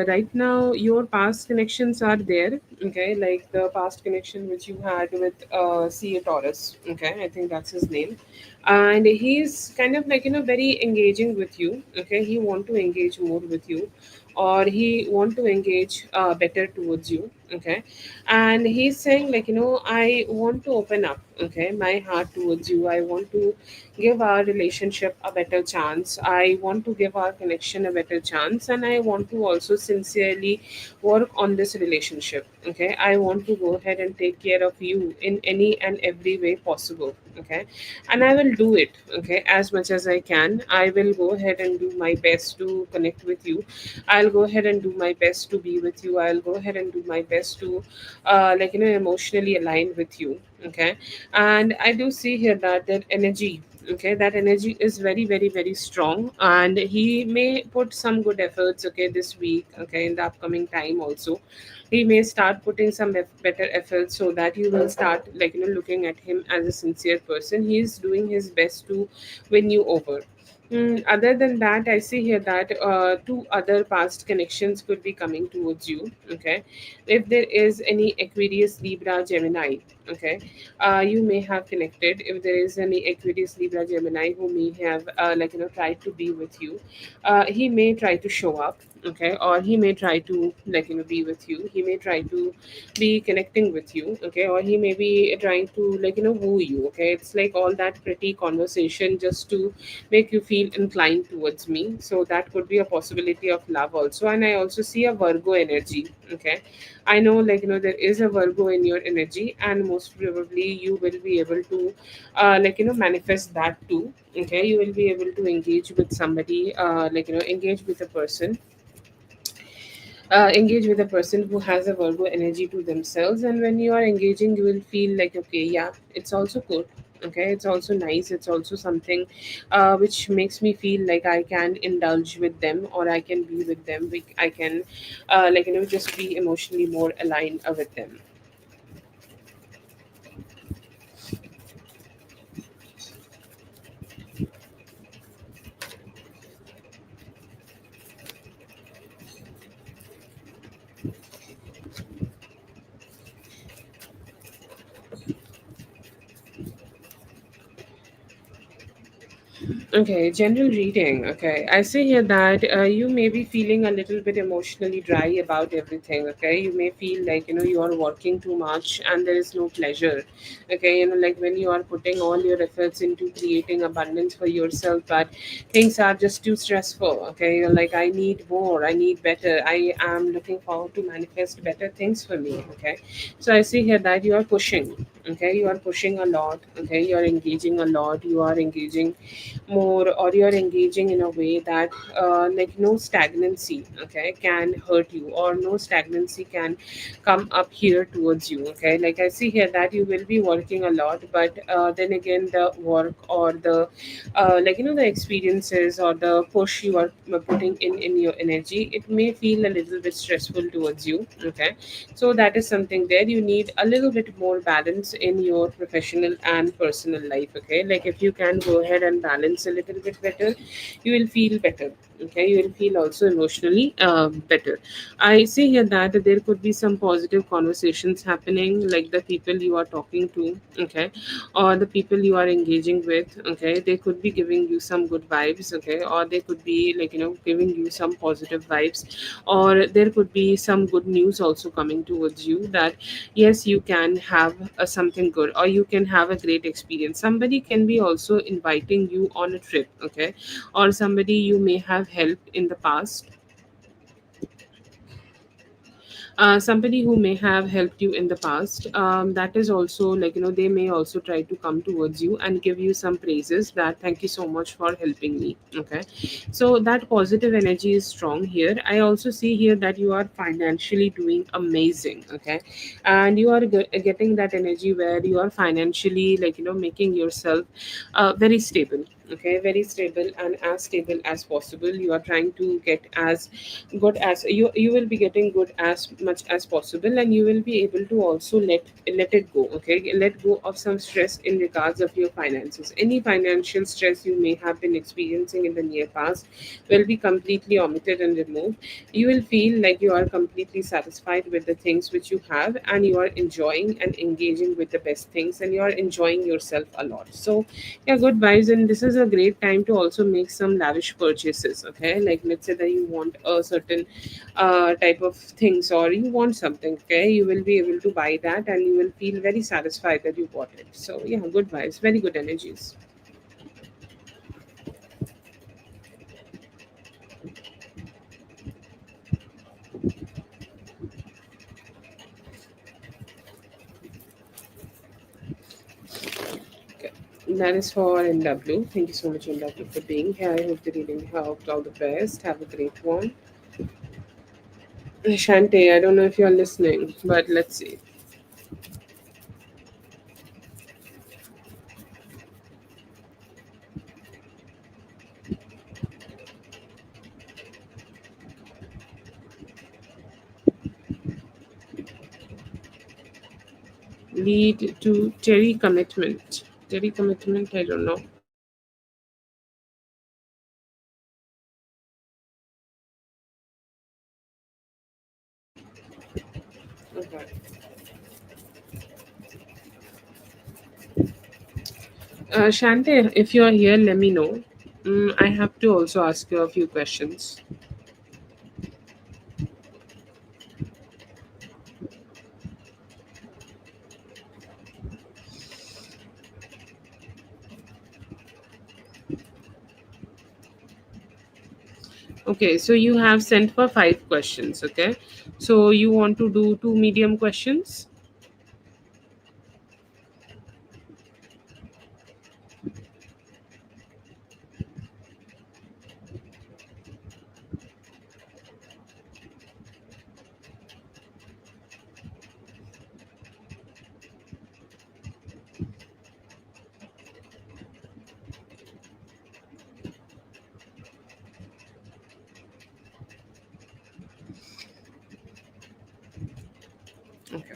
right now your past connections are there. Okay, like the past connection which you had with CA Taurus. Okay, I think that's his name, and he's kind of like very engaging with you. Okay, he want to engage more with you, or he want to engage better towards you. Okay, and he's saying like I want to open up, okay, my heart towards you. I want to give our relationship a better chance. I want to give our connection a better chance, and I want to also sincerely work on this relationship. Okay, I want to go ahead and take care of you in any and every way possible. Okay, and I will do it, okay, as much as I can. I will go ahead and do my best to connect with you. I'll go ahead and do my best to be with you. I'll go ahead and do my best to emotionally aligned with you. Okay, and I do see here that energy, okay, that energy is very very very strong, and he may put some good efforts, okay, this week, okay, in the upcoming time also. He may start putting some better efforts, so that you will start looking at him as a sincere person. He is doing his best to win you over. Other than that, I see here that two other past connections could be coming towards you. Okay, if there is any Aquarius, Libra, Gemini, okay, you may have connected. If there is any Aquarius, Libra, Gemini who may have tried to be with you, he may try to show up. Okay, or he may try to be with you. He may try to be connecting with you. Okay, or he may be trying to woo you. Okay, it's like all that pretty conversation just to make you feel inclined towards me. So that could be a possibility of love also. And I also see a Virgo energy. Okay, I know there is a Virgo in your energy, and most probably you will be able to manifest that too. Okay, you will be able to engage with somebody, engage with a person, engage with a person who has a Virgo energy to themselves. And when you are engaging, you will feel like, okay, yeah, it's also good. Okay, it's also nice. It's also something which makes me feel like I can indulge with them, or I can be with them. I can, just be emotionally more aligned with them. Okay, general reading. Okay, I see here that you may be feeling a little bit emotionally dry about everything. Okay, you may feel like you are working too much and there is no pleasure. Okay, like when you are putting all your efforts into creating abundance for yourself, but things are just too stressful. Okay, you're like, I need more, I need better, I am looking forward to manifest better things for me. Okay, so I see here that you are pushing. Okay, you are pushing a lot. Okay, you are engaging a lot. You are engaging more, or you're engaging in a way that no stagnancy, okay, can hurt you, or no stagnancy can come up here towards you. Okay, like I see here that you will be working a lot, but then again the work, or the the experiences, or the push you are putting in your energy, it may feel a little bit stressful towards you. Okay, so that is something there. You need a little bit more balance in your professional and personal life. Okay, like if you can go ahead and balance a little bit better, you will feel better. Okay, you will feel also emotionally better. I see here that there could be some positive conversations happening, like the people you are talking to, okay, or the people you are engaging with, okay. They could be giving you some good vibes, okay, or they could be like giving you some positive vibes, or there could be some good news also coming towards you, that yes, you can have something good, or you can have a great experience. Somebody can be also inviting you on a trip, okay, or somebody you may have helped in the past, somebody who may have helped you in the past, that is also like they may also try to come towards you and give you some praises, that thank you so much for helping me, okay. So that positive energy is strong here. I also see here that you are financially doing amazing, okay, and you are getting that energy where you are financially like making yourself very stable, okay, very stable, and as stable as possible. You are trying to get as good as you will be getting good as much as possible, and you will be able to also let it go, okay. Let go of some stress in regards of your finances. Any financial stress you may have been experiencing in the near past will be completely omitted and removed. You will feel like you are completely satisfied with the things which you have, and you are enjoying and engaging with the best things, and you are enjoying yourself a lot. So yeah, good vibes, and this is a great time to also make some lavish purchases, okay. Like let's say that you want a certain type of things, or you want something, okay, you will be able to buy that, and you will feel very satisfied that you bought it. So yeah, good vibes, very good energies. Okay. That is for NW. Thank you so much, NW, for being here. I hope the reading helped. All the best. Have a great one. Shante, I don't know if you're listening, but let's see. Lead to Terry commitment. Terry commitment, I don't know. Okay. Shante, if you're here, let me know. I have to also ask you a few questions. Okay, so you have sent for 5 questions, okay? So you want to do two medium questions? Okay.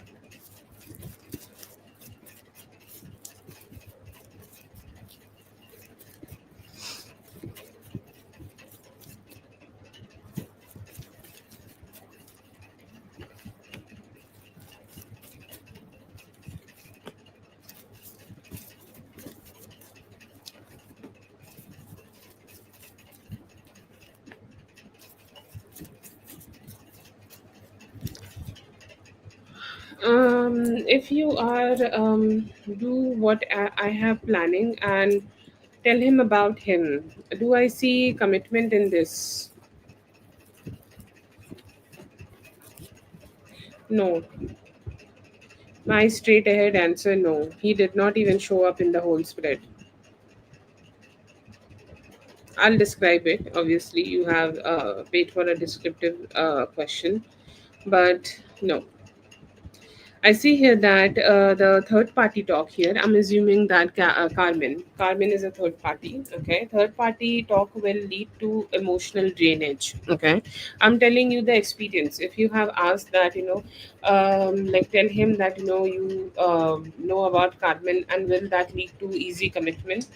If you are do what I have planning and tell him about him. Do I see commitment in this? No. My straight ahead answer, no. He did not even show up in the whole spread. I'll describe it. Obviously, you have paid for a descriptive question, but no. I see here that the third party talk here. I'm assuming that Carmen is a third party. Okay, third party talk will lead to emotional drainage. Okay, I'm telling you the experience. If you have asked that, like tell him that you know about Carmen, and will that lead to easy commitment?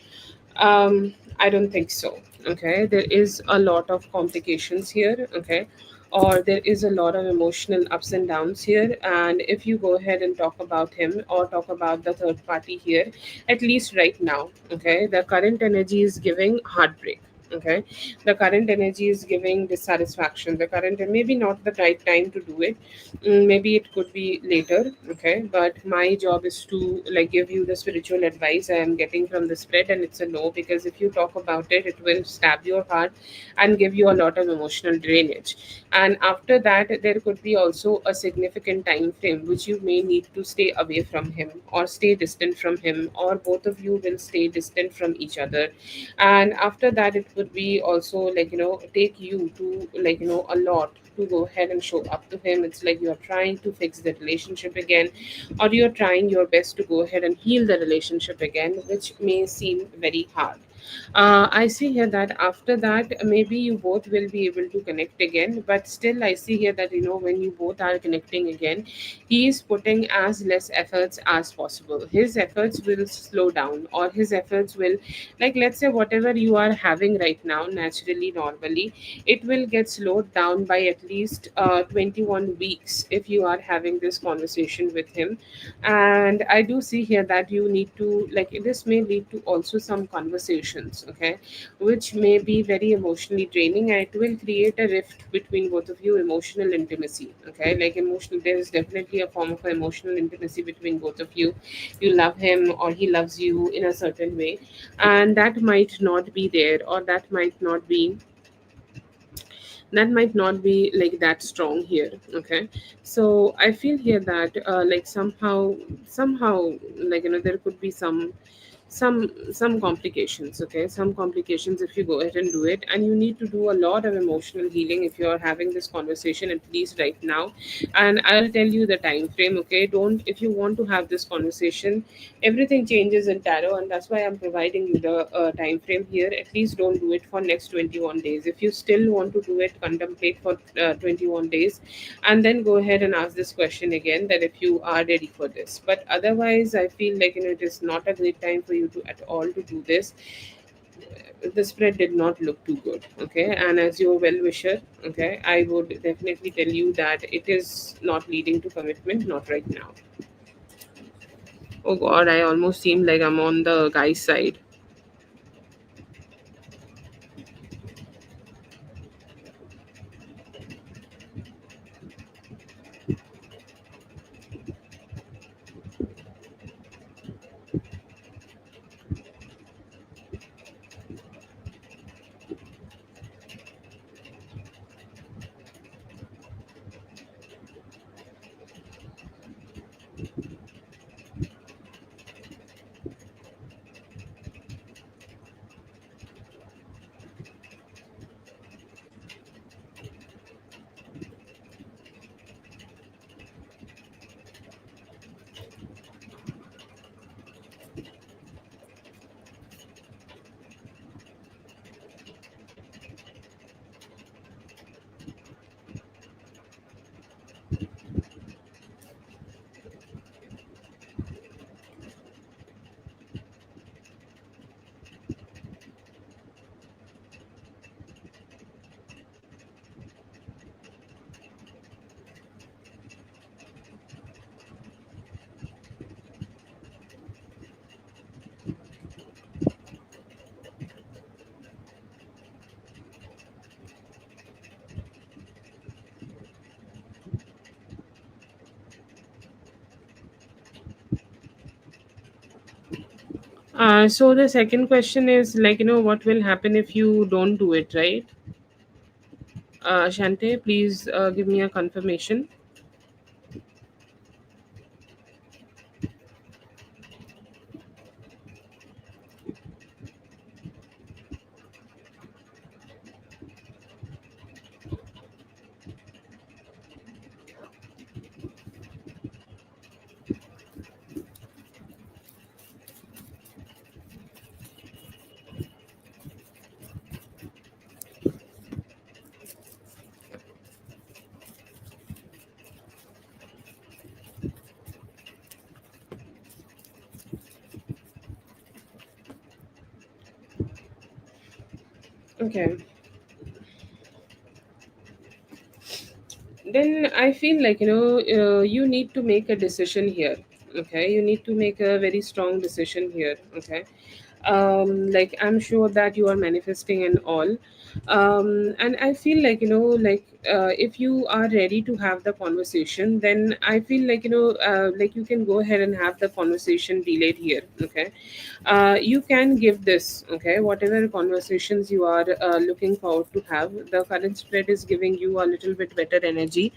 I don't think so. Okay, there is a lot of complications here. Okay, or there is a lot of emotional ups and downs here. And if you go ahead and talk about him or talk about the third party here, at least right now, okay, the current energy is giving heartbreak. Okay, the current energy is giving dissatisfaction. The current, maybe not the right time to do it. Maybe it could be later. Okay, but my job is to like give you the spiritual advice I am getting from the spread, and it's a no, because if you talk about it, it will stab your heart and give you a lot of emotional drainage. And after that, there could be also a significant time frame which you may need to stay away from him or stay distant from him, or both of you will stay distant from each other. And after that, it would be also like, take you to like, a lot to go ahead and show up to him. It's like you're trying to fix the relationship again, or you're trying your best to go ahead and heal the relationship again, which may seem very hard. I see here that after that, maybe you both will be able to connect again, but still, I see here that when you both are connecting again, he is putting as less efforts as possible. His efforts will slow down, or his efforts will, like, let's say, whatever you are having right now, naturally, normally, it will get slowed down by at least 21 weeks if you are having this conversation with him. And I do see here that you need to, like, this may lead to also some conversations, okay, which may be very emotionally draining, and it will create a rift between both of you, emotional intimacy. Okay, like, emotional, there is definitely a form of emotional intimacy between both of you. You love him or he loves you in a certain way, and that might not be there, or that might not be like that strong here. Okay, so I feel here that like somehow, like, there could be some complications. Okay, some complications if you go ahead and do it, and you need to do a lot of emotional healing if you're having this conversation, at least right now. And I'll tell you the time frame. Okay, don't, if you want to have this conversation, everything changes in tarot, and that's why I'm providing you the time frame here. At least don't do it for next 21 days. If you still want to do it, contemplate for 21 days, and then go ahead and ask this question again, that if you are ready for this. But otherwise, I feel like, it is not a great time for you to at all to do this. The spread did not look too good. Okay, and as your well wisher, okay, I would definitely tell you that it is not leading to commitment, not right now. Oh god, I almost seem like I'm on the guy's side. So the second question is, like, what will happen if you don't do it, right? Shante, please give me a confirmation. Okay. Then I feel like, you need to make a decision here. Okay, you need to make a very strong decision here. Okay, like I'm sure that you are manifesting and all, and I feel like, if you are ready to have the conversation, then I feel like, like you can go ahead and have the conversation delayed here. Okay, you can give this. Okay, whatever conversations you are looking forward to have, the current spread is giving you a little bit better energy.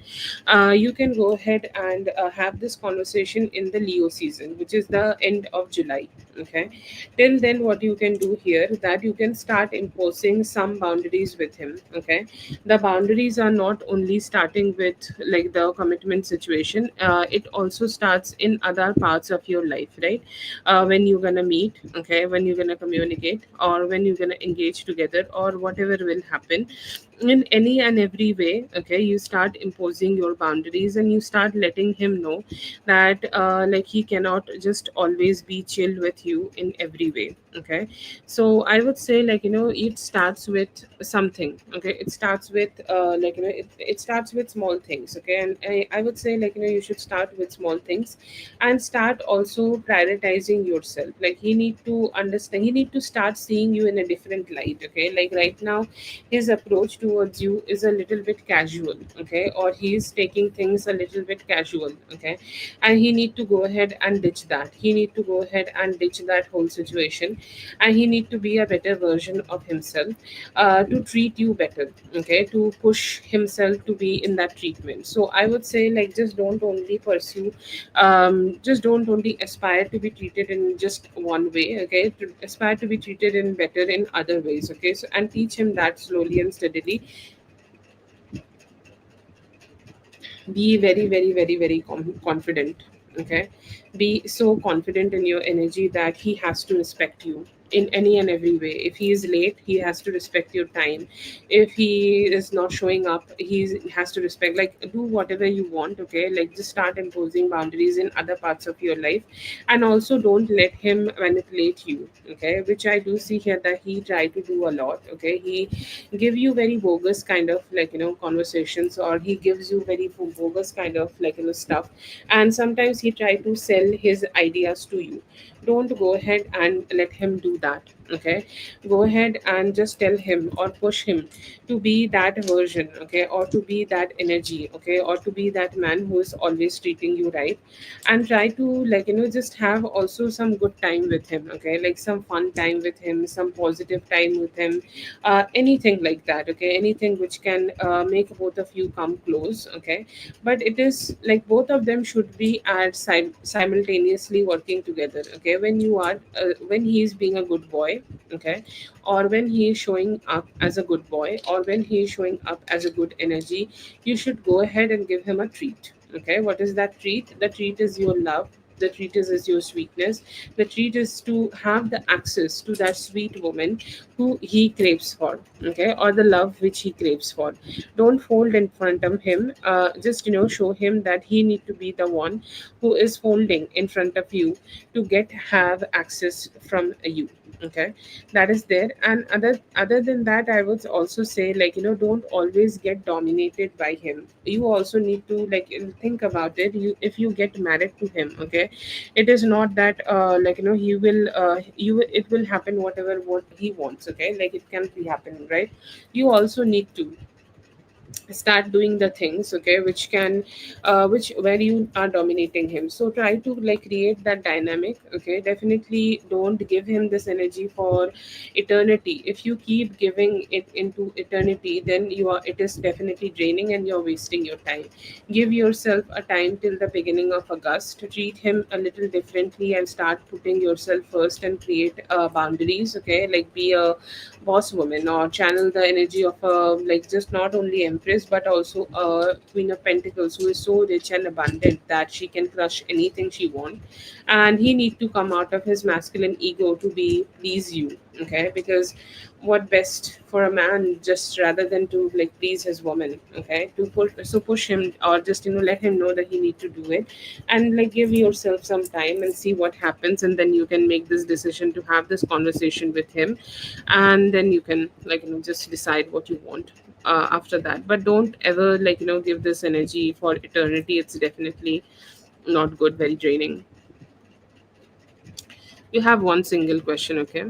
You can go ahead and have this conversation in the Leo season, which is the end of July. Okay, till then what you can do here, that you can start imposing some boundaries with him. Okay, the boundaries are not only starting with like the commitment situation, it also starts in other parts of your life, right? When you're gonna meet, okay, when you're gonna communicate, or when you're gonna engage together, or whatever will happen, in any and every way. Okay, you start imposing your boundaries, and you start letting him know that like he cannot just always be chill with you in every way. Okay, so I would say, like, it starts with something. Okay, it starts with it starts with small things. Okay, and I would say, like, you should start with small things, and start also prioritizing yourself. Like, he need to understand, he need to start seeing you in a different light. Okay, like right now his approach towards you is a little bit casual. Okay, or he's taking things a little bit casual. Okay, and he need to go ahead and ditch that. He need to go ahead and ditch that whole situation, and he need to be a better version of himself, to treat you better. Okay, to push himself to be in that treatment. So I would say, like, just don't only pursue, just don't only aspire to be treated in just one way. Okay, to aspire to be treated in better in other ways. Okay, so and teach him that slowly and steadily. Be very, very, very, very confident. Okay, be so confident in your energy that he has to respect you in any and every way. If he is late, he has to respect your time. If he is not showing up, he has to respect. Like, do whatever you want. Okay, like, just start imposing boundaries in other parts of your life, and also don't let him manipulate you. Okay, which I do see here that he try to do a lot. Okay, he give you very bogus kind of, like, conversations, or he gives you very bogus kind of, like, stuff. And sometimes he try to sell his ideas to you. Don't go ahead and let him do that. Okay, go ahead and just tell him or push him to be that version. Okay, or to be that energy. Okay, or to be that man who is always treating you right. And try to, like, just have also some good time with him. Okay, like some fun time with him, some positive time with him, anything like that. Okay, anything which can make both of you come close. Okay, but it is like both of them should be at simultaneously working together. Okay, when you are when he is being a good boy. Okay, or when he is showing up as a good boy, or when he is showing up as a good energy, you should go ahead and give him a treat. Okay, what is that treat? The treat is your love. The treat is your sweetness. The treat is to have the access to that sweet woman who he craves for. Okay, or the love which he craves for. Don't fold in front of him. Just, show him that he need to be the one who is folding in front of you to get have access from you. Okay, that is there. And other than that, I would also say, like, don't always get dominated by him. You also need to, like, think about it. You If you get married to him, okay, it is not that like, he will it will happen whatever what he wants. Okay, like, it can be happening, right? You also need to start doing the things, okay, which can which where you are dominating him. So try to, like, create that dynamic. Okay, definitely don't give him this energy for eternity. If you keep giving it into eternity, then you are it is definitely draining, and you're wasting your time. Give yourself a time till the beginning of August. Treat him a little differently, and start putting yourself first, and create boundaries. Okay, like, be a boss woman, or channel the energy of a, like, just not only empress, but also a queen of pentacles who is so rich and abundant that she can crush anything she wants. And he need to come out of his masculine ego to be please you. Okay, because what best for a man, just rather than to like please his woman, okay, to push him, or just let him know that he need to do it, and like give yourself some time and see what happens, and then you can make this decision to have this conversation with him, and then you can like just decide what you want after that. But don't ever like give this energy for eternity. It's definitely not good, very draining. You have one single question, okay?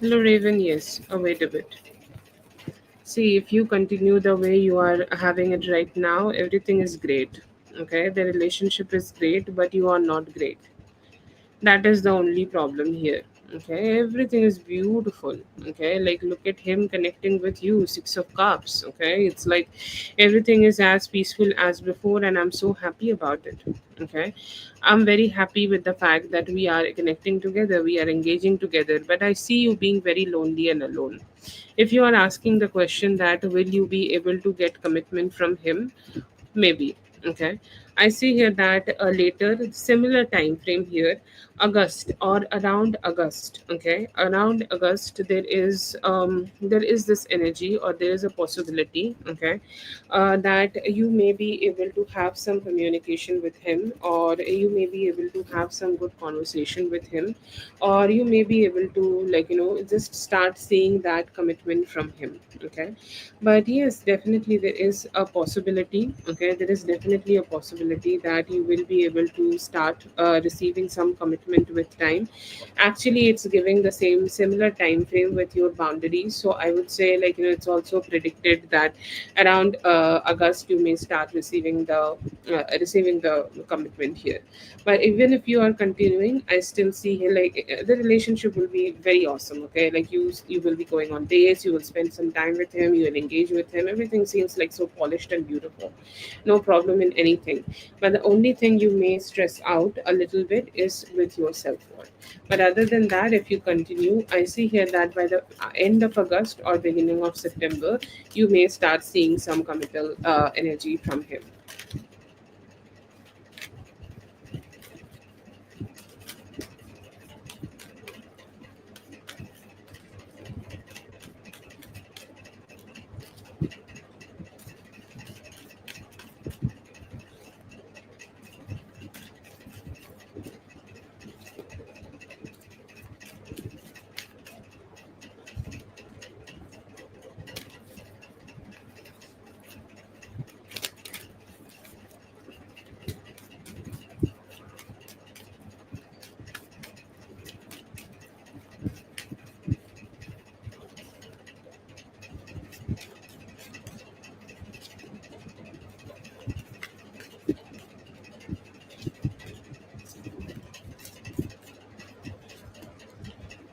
Hello, Raven. Yes. Oh, wait a bit. See, if you continue the way you are having it right now, everything is great. Okay, the relationship is great, but you are not great. That is the only problem here. Okay, everything is beautiful. Okay, like look at him connecting with you, Six of Cups. Okay, it's like everything is as peaceful as before, and I'm so happy about it. Okay, I'm very happy with the fact that we are connecting together, we are engaging together, but I see you being very lonely and alone. If you are asking the question that will you be able to get commitment from him, maybe. Okay, I see here that later similar time frame here, August or around August. Okay, around August there is this energy, or there is a possibility. Okay, that you may be able to have some communication with him, or you may be able to have some good conversation with him, or you may be able to like just start seeing that commitment from him. Okay, but yes, definitely there is a possibility. Okay, there is definitely a possibility that you will be able to start receiving some commitment with time. Actually, it's giving the same similar time frame with your boundaries. So I would say like it's also predicted that around August you may start receiving the commitment here. But even if you are continuing, I still see here like the relationship will be very awesome. Okay, like you will be going on dates, you will spend some time with him, you will engage with him, everything seems like so polished and beautiful, no problem in anything. But the only thing you may stress out a little bit is with your self-worth. But other than that, if you continue, I see here that by the end of August or beginning of September, you may start seeing some committal energy from him.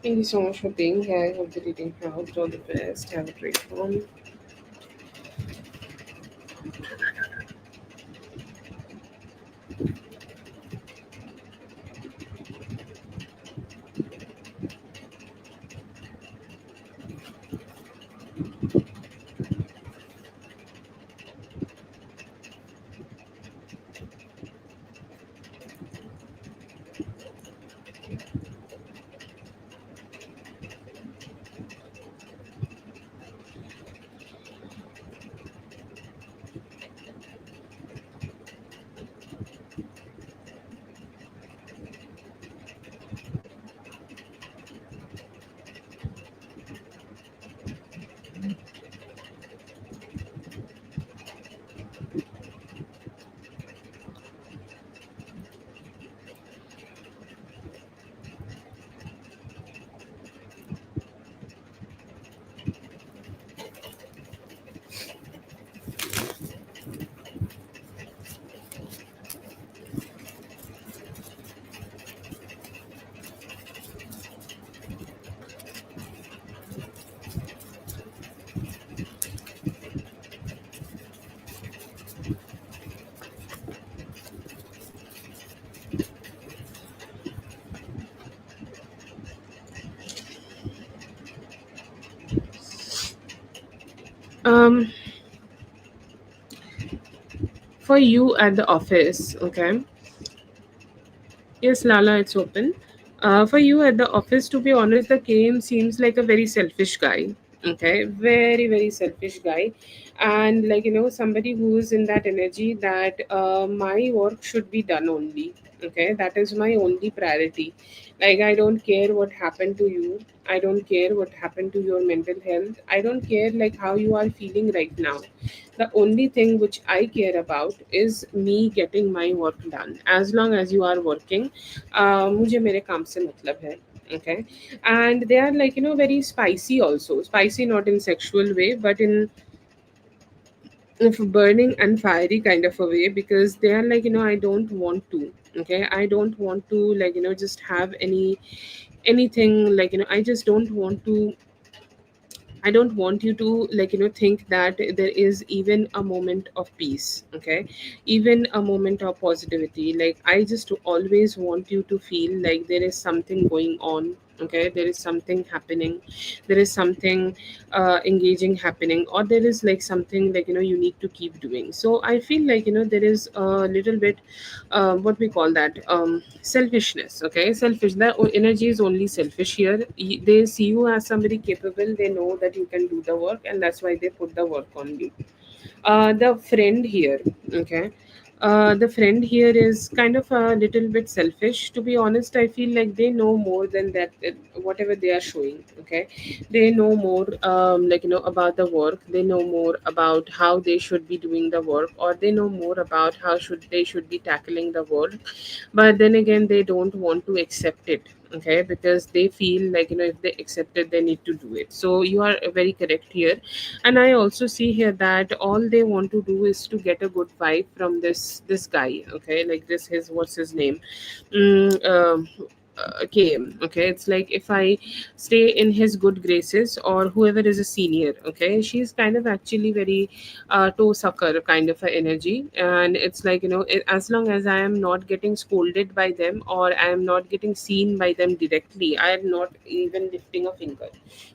Thank you so much for being here. I hope the reading helped. All the best. Have a great one. um for you at the office, okay. Yes, Lala, it's open. For you at the office, to be honest, the KM seems like a very selfish guy. Okay, very, very selfish guy. And, like, somebody who is in that energy that my work should be done only. Okay, that is my only priority. Like, I don't care what happened to you. I don't care what happened to your mental health. I don't care, like, how you are feeling right now. The only thing which I care about is me getting my work done. As long as you are working, मुझे मेरे काम से मतलब है. Okay. And they are, like, very spicy also. Spicy not in sexual way, but in of burning and fiery kind of a way, because they are like, I don't want to. Okay, I don't want to, like, just have anything, like, I just don't want to. I don't want you to, like, think that there is even a moment of peace, okay? Even a moment of positivity. Like, I just always want you to feel like there is something going on, okay? There is something happening. There is something engaging happening, or there is, like, something, like, you need to keep doing. So I feel like, there is a little bit, what we call that, selfishness. Okay, selfish, the energy is only selfish here. They see you as somebody capable, they know that you can do the work, and that's why they put the work on you. The friend here, okay, the friend here is kind of a little bit selfish. To be honest, I feel like they know more than that, whatever they are showing. Okay, they know more, like, about the work. They know more about how they should be doing the work, or they know more about how should be tackling the work. But then again, they don't want to accept it. Okay, because they feel like, if they accept it, they need to do it. So you are very correct here. And I also see here that all they want to do is to get a good vibe from this guy. Okay, like, this his, what's his name, mm, KM. Okay, it's like, if I stay in his good graces, or whoever is a senior, okay, she's kind of actually very toe sucker kind of a energy. And it's like, as long as I am not getting scolded by them, or I am not getting seen by them directly, I am not even lifting a finger.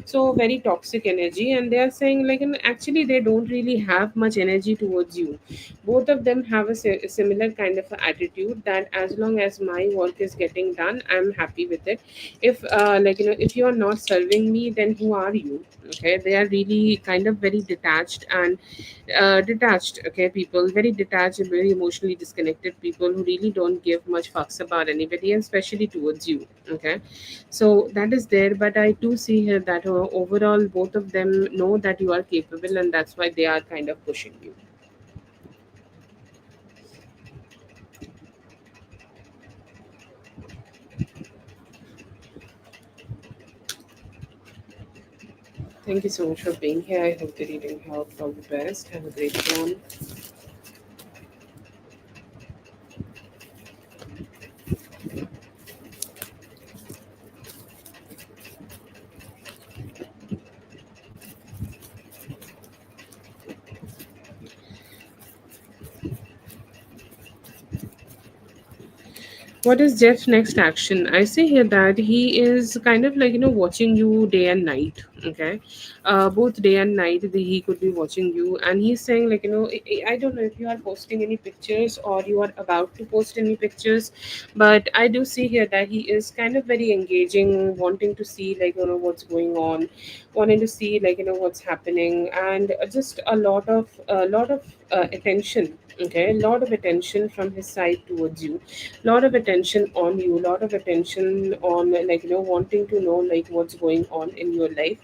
So very toxic energy. And they are saying, like, actually they don't really have much energy towards you. Both of them have a similar kind of a attitude, that as long as my work is getting done, I'm happy with it. If, like, if you are not serving me, then who are you? Okay, they are really kind of very detached, and detached, okay, people, very detached and very emotionally disconnected people, who really don't give much fucks about anybody, and especially towards you. Okay, so that is there. But I do see here that, overall, both of them know that you are capable, and that's why they are kind of pushing you. Thank you so much for being here. I hope the reading helped. All the best. Have a great one. What is Jeff's next action? I see here that he is kind of like, watching you day and night. Okay, both day and night, he could be watching you, and he's saying, like, I don't know if you are posting any pictures, or you are about to post any pictures, but I do see here that he is kind of very engaging, wanting to see, like, what's going on, wanting to see, like, what's happening, and just a lot of attention. Okay, a lot of attention from his side towards you, lot of attention on you, lot of attention on, like, wanting to know, like, what's going on in your life.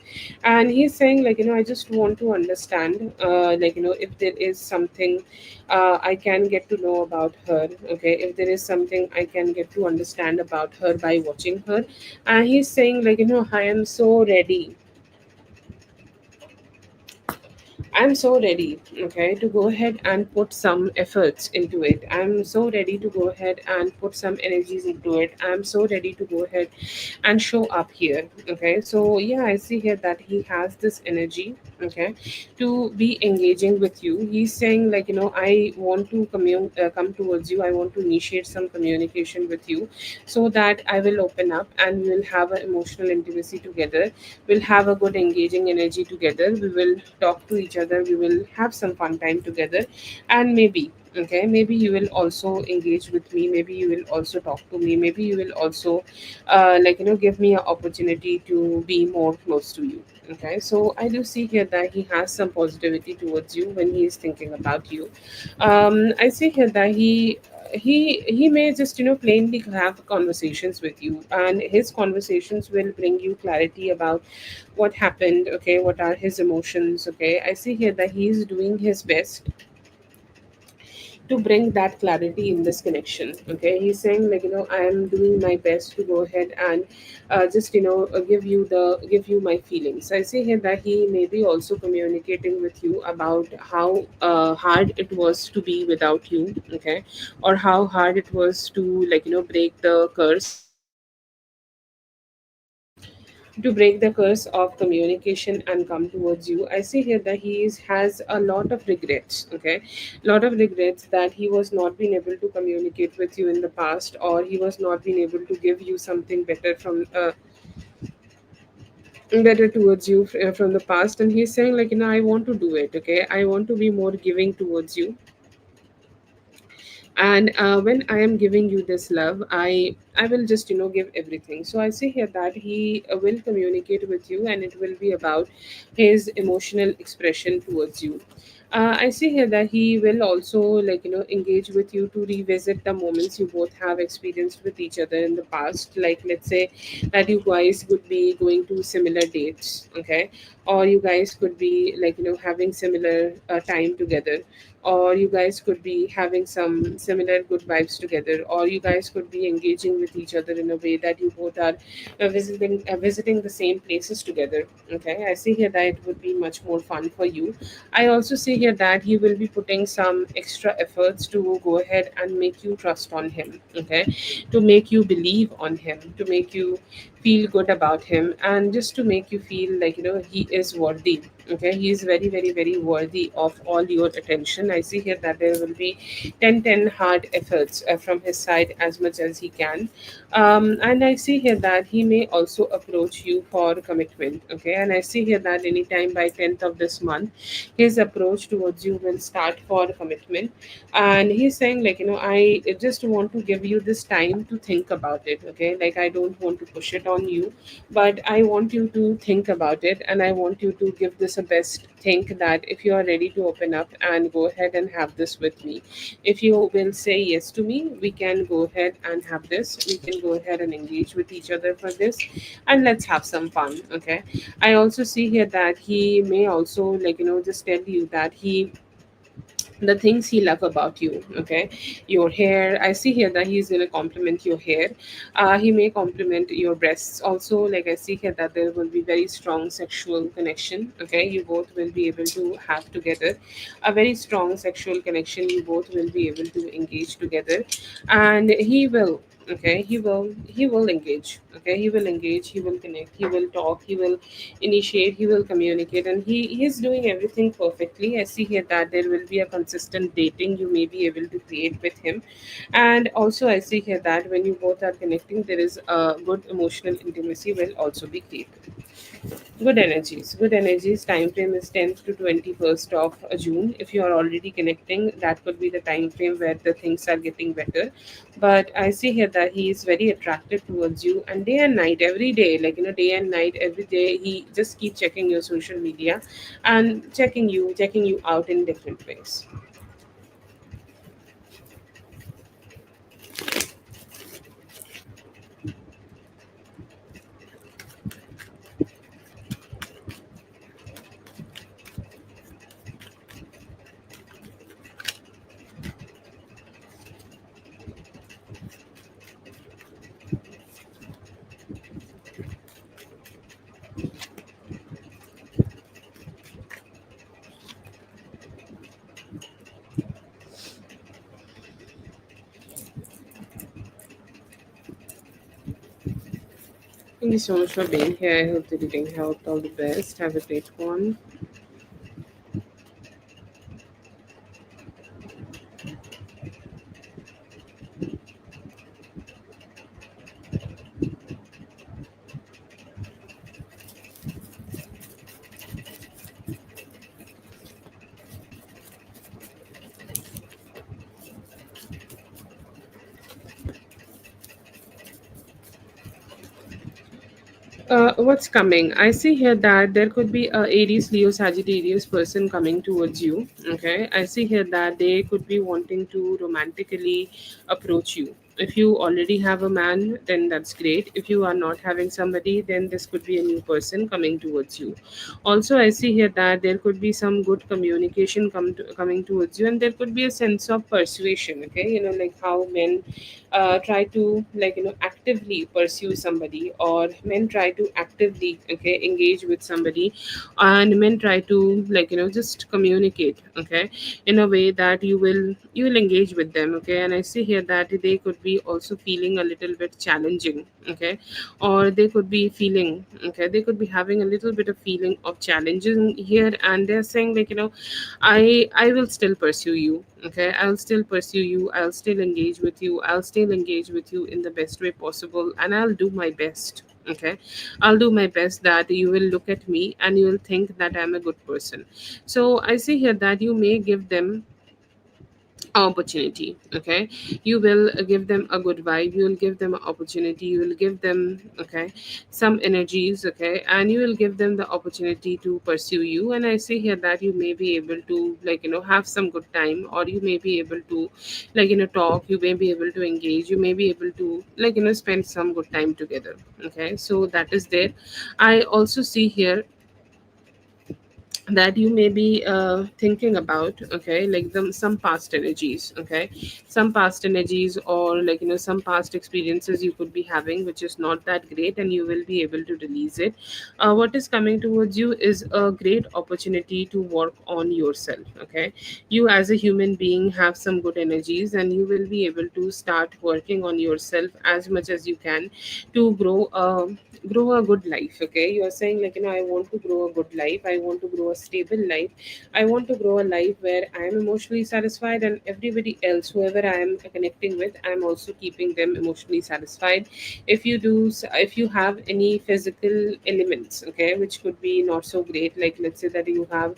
And he's saying, like, I just want to understand, like, if there is something I can get to know about her. Okay, if there is something I can get to understand about her by watching her. And he's saying, like, I am so ready, I'm so ready, okay, to go ahead and put some efforts into it. I'm so ready to go ahead and put some energies into it. I'm so ready to go ahead and show up here. Okay, so yeah, I see here that he has this energy, okay, to be engaging with you. He's saying, like, I want to come towards you. I want to initiate some communication with you, so that I will open up and we will have an emotional intimacy together. We'll have a good engaging energy together. We will talk to each other, we will have some fun time together. And maybe, okay, maybe you will also engage with me, maybe you will also talk to me, maybe you will also give me an opportunity to be more close to you. Okay, so I do see here that he has some positivity towards you when he is thinking about you. I see here that he may just plainly have conversations with you, and his conversations will bring you clarity about what happened. Okay, what are his emotions? Okay, I see here that he is doing his best to bring that clarity in this connection. Okay, he's saying, I am doing my best to go ahead and just give you my feelings. I see here that he may be also communicating with you about how hard it was to be without you. Okay, or how hard it was to break the curse, of communication and come towards you. I see here that has a lot of regrets. Okay, lot of regrets that he was not being able to communicate with you in the past, or he was not being able to give you something better towards you from the past. And he's saying, I want to do it. Okay, I want to be more giving towards you. And when I am giving you this love, I will just give everything. So I see here that he will communicate with you, and it will be about his emotional expression towards you. I see here that he will also engage with you to revisit the moments you both have experienced with each other in the past. Like, let's say that you guys could be going to similar dates. Okay, or you guys could be having similar time together, or you guys could be having some similar good vibes together, or you guys could be engaging with each other in a way that you both are visiting the same places together. Okay, I see here that it would be much more fun for you. I also see here that he will be putting some extra efforts to go ahead and make you trust on him. Okay, to make you believe on him, to make you feel good about him, and just to make you feel he is worthy. Okay, he is very, very, very worthy of all your attention. I see here that there will be 10 hard efforts from his side as much as he can. And I see here that he may also approach you for commitment. Okay, and I see here that anytime by 10th of this month, his approach towards you will start for commitment. And he's saying, I just want to give you this time to think about it. Okay, I don't want to push it on you, but I want you to think about it, and I want you to give this a best think, that if you are ready to open up and go ahead and have this with me, if you will say yes to me, we can go ahead and have this, we can go ahead and engage with each other for this, and let's have some fun. Okay, I also see here that he may also just tell you that the things he love about you. Okay, your hair, I see here that he's going to compliment your hair. He may compliment your breasts also. I see here that there will be very strong sexual connection. Okay, you both will be able to have together a very strong sexual connection, you both will be able to engage together. And he will, okay, he will engage. Okay, he will engage, he will connect, he will talk, he will initiate, he will communicate, and he is doing everything perfectly. I see here that there will be a consistent dating you may be able to create with him. And also I see here that when you both are connecting, there is a good emotional intimacy will also be created. Good energies. Time frame is 10th to 21st of June. If you are already connecting, that could be the time frame where the things are getting better. But I see here that he is very attracted towards you, and day and night, every day, day and night, every day, he just keep checking your social media and checking you out in different ways. Thank you so much for being here. I hope the reading helped. All the best. Have a great one. What's coming? I see here that there could be a Aries, Leo, Sagittarius person coming towards you. Okay, I see here that they could be wanting to romantically approach you. If you already have a man, then that's great. If you are not having somebody, then this could be a new person coming towards you. Also, I see here that there could be some good communication coming towards you, and there could be a sense of persuasion. Okay, like how men try to, actively pursue somebody, or men try to actively, engage with somebody, and men try to, just communicate, in a way that you will engage with them. Okay, and I see here that they could be also feeling a little bit challenging. Okay, or they could be feeling, they could be having a little bit of feeling of challenges here, and they're saying, I will still pursue you. Okay, I'll still pursue you. I'll still engage with you. I'll still engage with you in the best way possible, and I'll do my best. Okay, I'll do my best that you will look at me and you will think that I'm a good person. So I see here that you may give them opportunity. Okay, you will give them a good vibe, you will give them an opportunity, you will give them, some energies. Okay, and you will give them the opportunity to pursue you, and I see here that you may be able to, have some good time, or you may be able to, talk, you may be able to engage, you may be able to, spend some good time together. Okay, so that is there. I also see here that you may be thinking about, some past energies. Okay, some past energies, or some past experiences you could be having, which is not that great, and you will be able to release it. What is coming towards you is a great opportunity to work on yourself. Okay, you as a human being have some good energies, and you will be able to start working on yourself as much as you can, to grow a good life. Okay, you are saying, I want to grow a good life, I want to grow a stable life, I want to grow a life where I am emotionally satisfied, and everybody else, whoever I am connecting with, I'm also keeping them emotionally satisfied. If you have any physical elements, okay, which could be not so great, like let's say that you have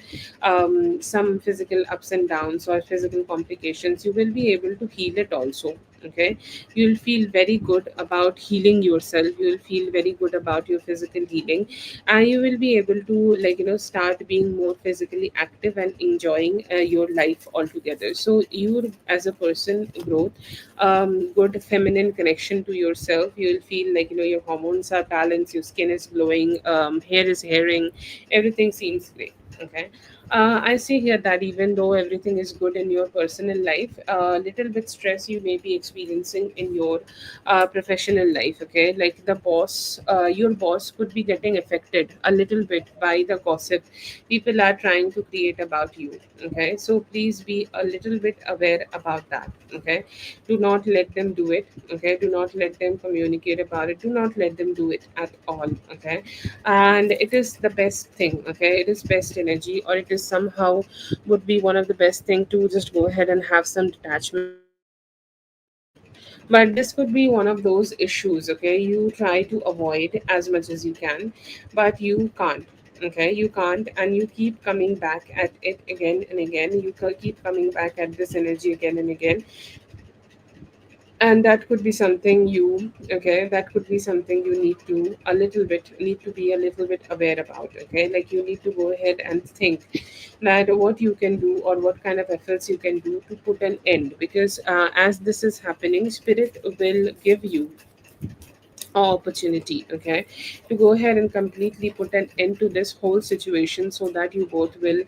some physical ups and downs or physical complications, you will be able to heal it also. Okay, you'll feel very good about healing yourself, you'll feel very good about your physical healing, and you will be able to, start being more physically active and enjoying your life altogether. So you as a person growth, good feminine connection to yourself, you will feel like, your hormones are balanced, your skin is glowing, hair is hairing, everything seems great. Okay, I see here that even though everything is good in your personal life, a little bit stress you may be experiencing in your professional life. Okay, like your boss could be getting affected a little bit by the gossip people are trying to create about you. Okay, so please be a little bit aware about that. Okay, do not let them do it. Okay, do not let them communicate about it, do not let them do it at all. Okay, and it is the best thing. Okay, it is best energy, or it is somehow would be one of the best thing to just go ahead and have some detachment from it. But this could be one of those issues. Okay, you try to avoid as much as you can, but you can't. Okay, you can't, and you keep coming back at it again and again, keep coming back at this energy again and again, and that could be something you, that could be something you need to be a little bit aware about. Okay, like you need to go ahead and think that what you can do, or what kind of efforts you can do to put an end, because as this is happening, spirit will give you opportunity. Okay, to go ahead and completely put an end to this whole situation, so that you both will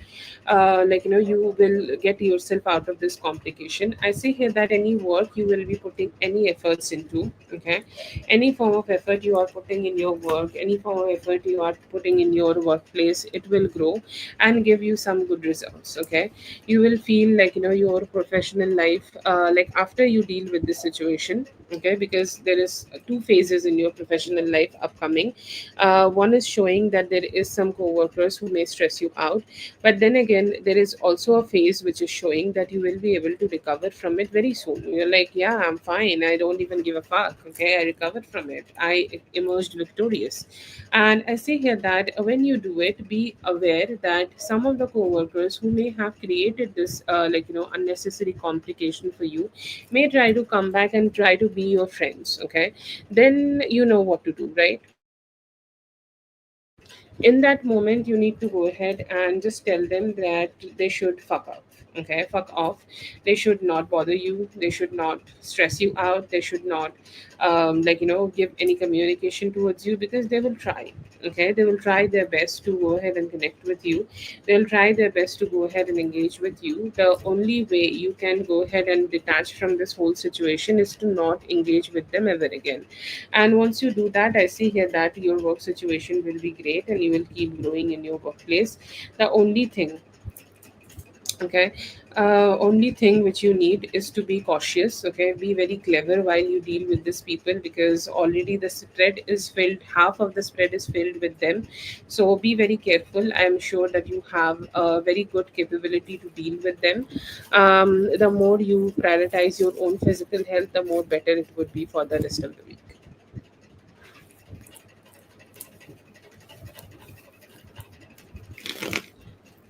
you will get yourself out of this complication. I see here that any work you will be putting any efforts into, okay, any form of effort you are putting in your work, any form of effort you are putting in your workplace, it will grow and give you some good results. Okay, you will feel like, your professional life, like after you deal with this situation. Okay, because there is two phases in your professional life upcoming. One is showing that there is some co-workers who may stress you out, but then again there is also a phase which is showing that you will be able to recover from it very soon. You're like, yeah, I'm fine, I don't even give a fuck. Okay, I recovered from it, I emerged victorious. And I say here that when you do it, be aware that some of the co-workers who may have created this unnecessary complication for you may try to come back and try to be your friends. Okay, then you know what to do, right? In that moment you need to go ahead and just tell them that they should fuck up. Okay, fuck off. They should not bother you, they should not stress you out, they should not give any communication towards you, because they will try. Okay, they will try their best to go ahead and connect with you. They'll try their best to go ahead and engage with you. The only way you can go ahead and detach from this whole situation is to not engage with them ever again. And once you do that, I see here that your work situation will be great and you will keep growing in your workplace. The only thing, okay, only thing which you need is to be cautious. Okay, be very clever while you deal with these people, because already the spread is filled, half of the spread is filled with them. So be very careful. I am sure that you have a very good capability to deal with them. The more you prioritize your own physical health, the more better it would be for the rest of the week.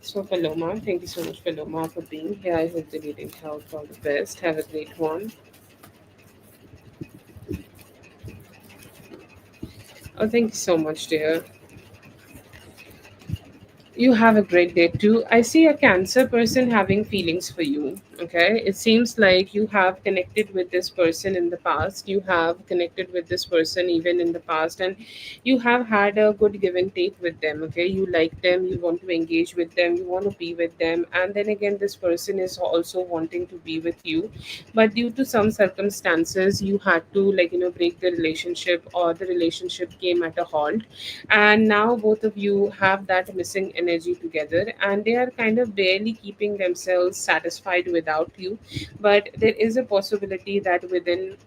So, Paloma, thank you so much, Paloma, for being here. I hope the meeting health all the best. Have a great one. Oh, thank you so much, dear. You have a great day too. I see a Cancer person having feelings for you. Okay. It seems like you have connected with this person in the past. You have connected with this person even in the past, and you have had a good give and take with them. Okay. You like them, you want to engage with them, you want to be with them. And then again, this person is also wanting to be with you. But due to some circumstances, you had to, break the relationship, or the relationship came at a halt, and now both of you have that missing energy together, and they are kind of barely keeping themselves satisfied without you. But there is a possibility that within,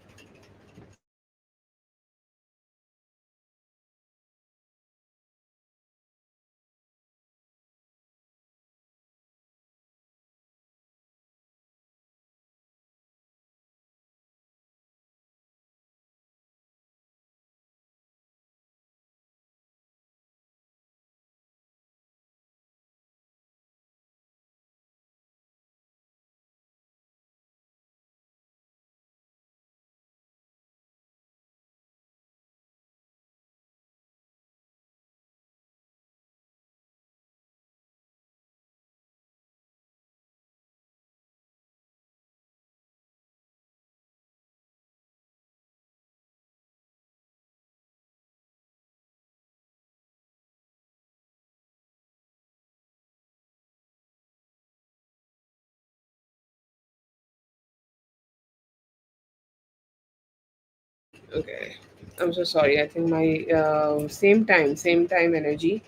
okay, I'm so sorry. I think my same time energy,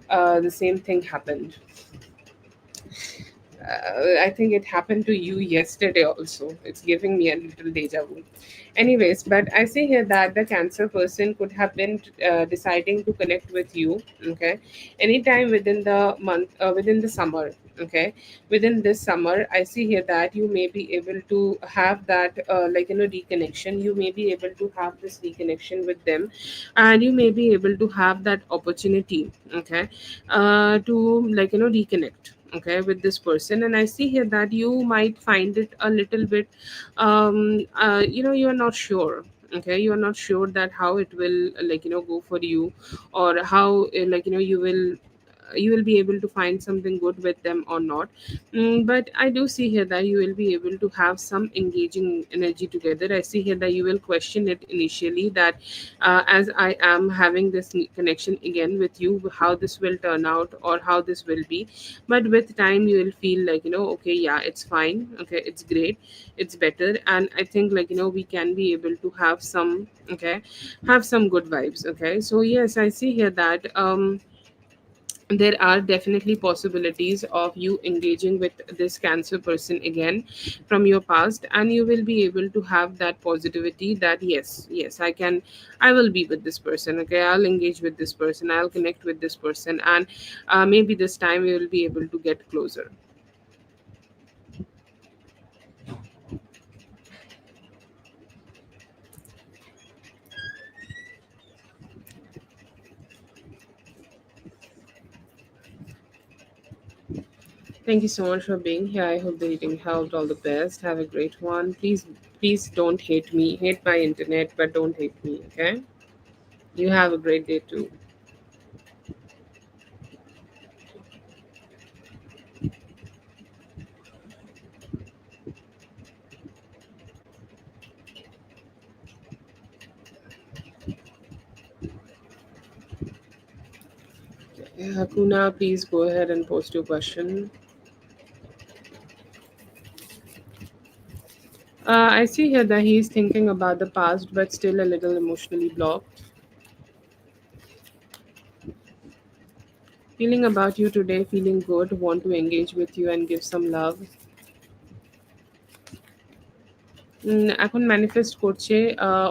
the same thing happened. I think it happened to you yesterday also. It's giving me a little deja vu. Anyways, but I see here that the Cancer person could have been deciding to connect with you. Okay, anytime within the month, within the summer. Okay, within this summer, I see here that you may be able to have that, reconnection. You may be able to have this reconnection with them, and you may be able to have that opportunity. Okay, to, reconnect, okay, with this person. And I see here that you might find it a little bit, you are not sure. Okay, you are not sure that how it will, go for you, or how, you will be able to find something good with them or not. But I do see here that you will be able to have some engaging energy together. I see here that you will question it initially, that as I am having this connection again with you, how this will turn out or how this will be. But with time, you will feel like, okay, yeah, it's fine. Okay, it's great. It's better. And I think, we can be able to have some, okay, have some good vibes. Okay. So, yes, I see here that, there are definitely possibilities of you engaging with this Cancer person again from your past, and you will be able to have that positivity that yes, I will be with this person. Okay, I'll engage with this person, I'll connect with this person, and maybe this time we will be able to get closer. Thank you so much for being here. I hope the eating helped. All the best. Have a great one. Please don't hate me. Hate my internet, but don't hate me. Okay. You have a great day too. Hakuna, please go ahead and post your question. I see here that he's thinking about the past but still a little emotionally blocked. Feeling about you today, feeling good, want to engage with you and give some love. এখন manifest করছে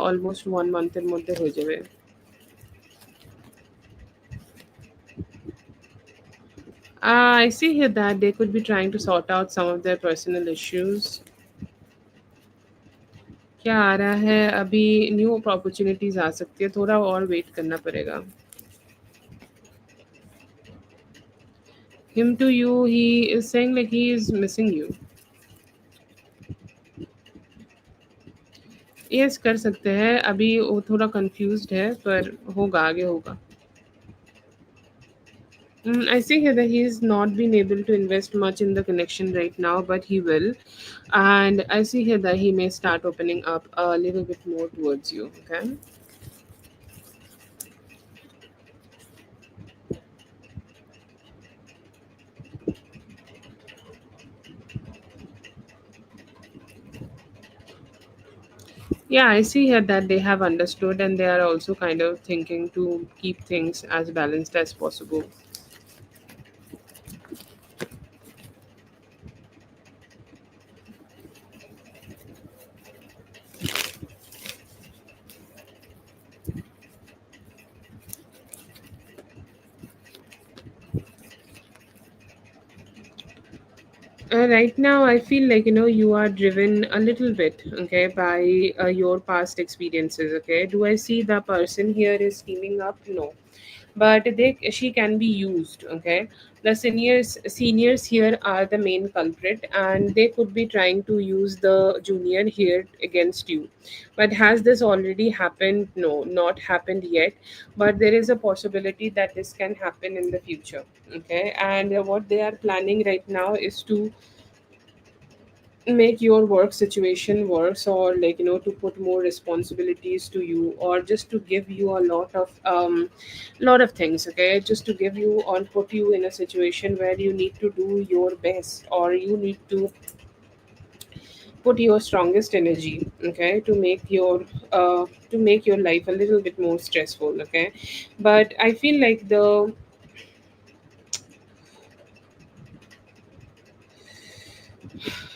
almost 1 মান্থের মধ্যে হয়ে যাবে। I see here that they could be trying to sort out some of their personal issues. क्या आ रहा है अभी new opportunities आ सकती है थोड़ा और वेट करना पड़ेगा him to you he is saying like he is missing you yes कर सकते हैं अभी वो थोड़ा कंफ्यूज्ड है पर होगा आगे होगा I see here that he has not been able to invest much in the connection right now, but he will. And I see here that he may start opening up a little bit more towards you. Okay. Yeah, I see here that they have understood and they are also kind of thinking to keep things as balanced as possible. Right now, I feel like you are driven a little bit, okay, by your past experiences. Okay, do I see the person here is teaming up? No, but she can be used. Okay, the seniors here are the main culprit, and they could be trying to use the junior here against you. But has this already happened? No, not happened yet. But there is a possibility that this can happen in the future. Okay, and what they are planning right now is to make your work situation worse or like to put more responsibilities to you or just to give you a lot of things, okay, just to give you or put you in a situation where you need to do your best or you need to put your strongest energy, okay, to make your life a little bit more stressful, okay. But I feel like the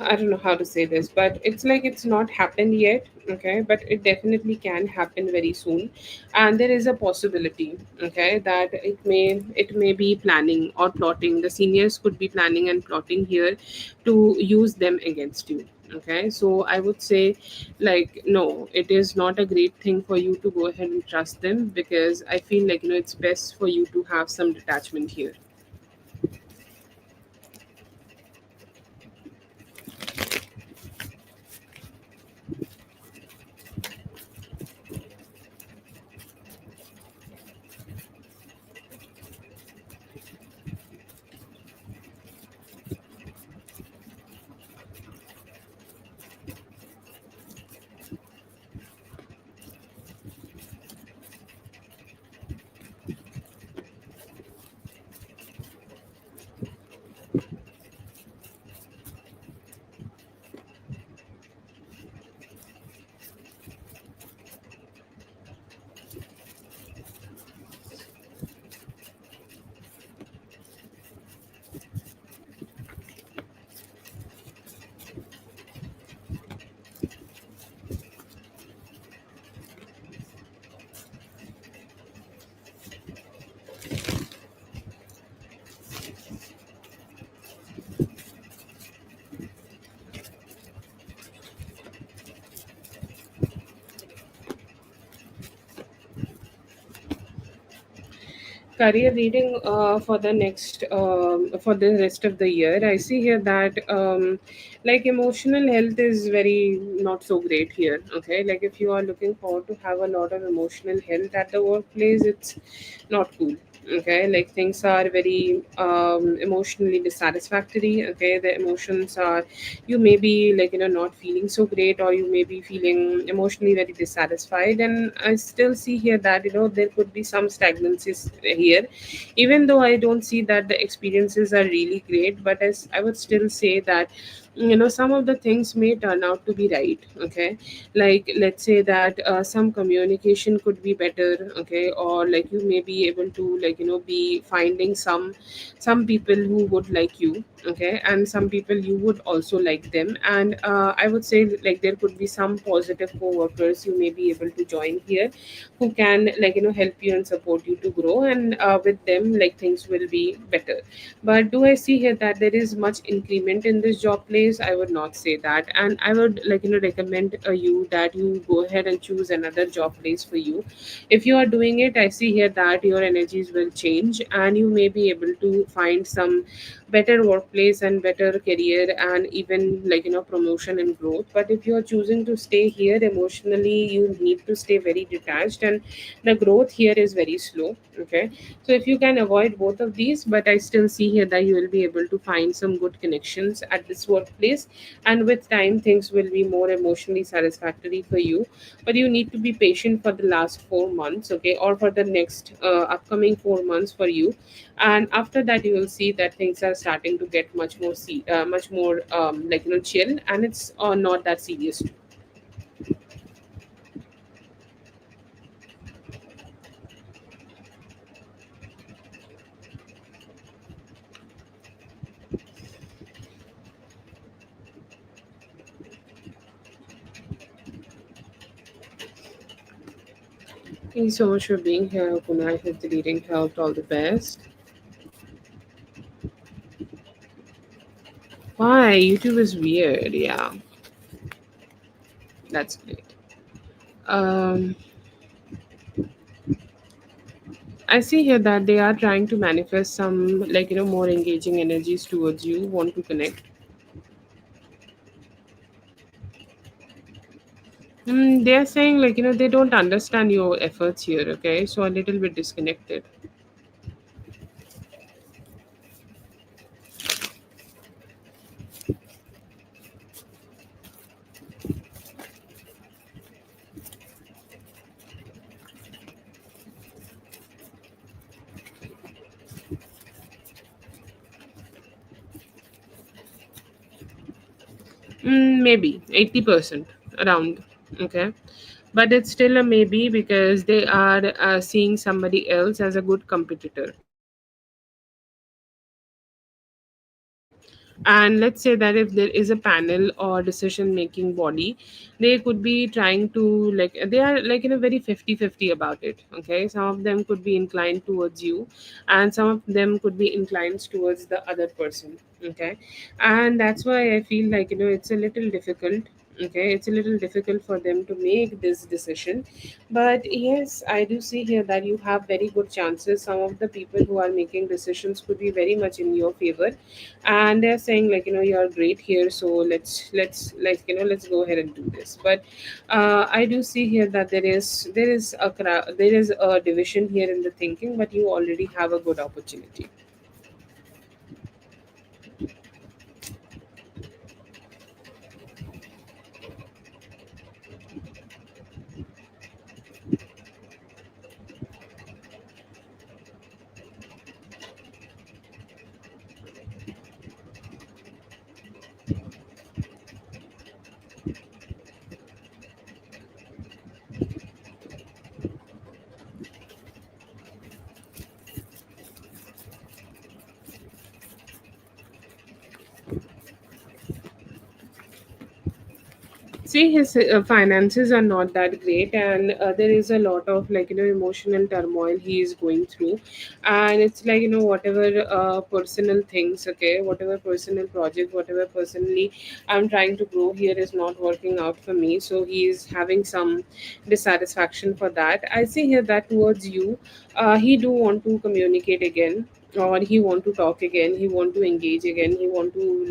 I don't know how to say this, but it's like it's not happened yet, okay? But it definitely can happen very soon, and there is a possibility, okay, that it may be planning or plotting. The seniors could be planning and plotting here to use them against you. Okay, so I would say, like, no, it is not a great thing for you to go ahead and trust them because I feel like it's best for you to have some detachment here. Career reading for the rest of the year, I see here that like emotional health is very not so great here, okay. Like if you are looking forward to have a lot of emotional health at the workplace, it's not cool, Okay, like things are very emotionally dissatisfactory. Okay, the emotions are, you may be like not feeling so great, or you may be feeling emotionally very dissatisfied. And I still see here that there could be some stagnancies here, even though I don't see that the experiences are really great. But as I would still say that some of the things may turn out to be right. Okay, like let's say that some communication could be better. Okay, or like you may be able to be finding some people who would like you. Okay, and some people you would also like them. And I would say that, like there could be some positive co-workers you may be able to join here, who can help you and support you to grow. And with them, like things will be better. But do I see here that there is much increment in this job place? I would not say that. And I would recommend you that you go ahead and choose another job place for you. If you are doing it, I see here that your energies will change, and you may be able to find some better workplace and better career, and even promotion and growth. But if you are choosing to stay here, emotionally you need to stay very detached, and the growth here is very slow. Okay, so if you can avoid both of these, but I still see here that you will be able to find some good connections at this workplace, and with time things will be more emotionally satisfactory for you. But you need to be patient for the last 4 months, okay, or for the next upcoming 4 months for you. And after that you will see that things are starting to get much more chill, and it's not that serious. Thank you so much for being here, Puna. I hope the reading helped. All the best. Why? YouTube is weird. Yeah, that's great. Um, I see here that they are trying to manifest some more engaging energies towards you. Want to connect? They are saying they don't understand your efforts here. Okay, so a little bit disconnected. Maybe 80% around. Okay, but it's still a maybe because they are seeing somebody else as a good competitor. And let's say that if there is a panel or decision making body, they could be trying to they are in a very 50-50 about it. Okay, some of them could be inclined towards you, and some of them could be inclined towards the other person. Okay, and that's why I feel it's a little difficult. Okay, it's a little difficult for them to make this decision. But yes, I do see here that you have very good chances. Some of the people who are making decisions could be very much in your favor, and they're saying you're great here, so let's go ahead and do this. But I do see here that there is a division here in the thinking, but you already have a good opportunity. See, his finances are not that great, and there is a lot of emotional turmoil he is going through. And it's whatever personal things, okay, whatever personal project, whatever personally I'm trying to grow here is not working out for me. So he is having some dissatisfaction for that. I see here that towards you, he do want to communicate again, or he want to talk again, he want to engage again, he want to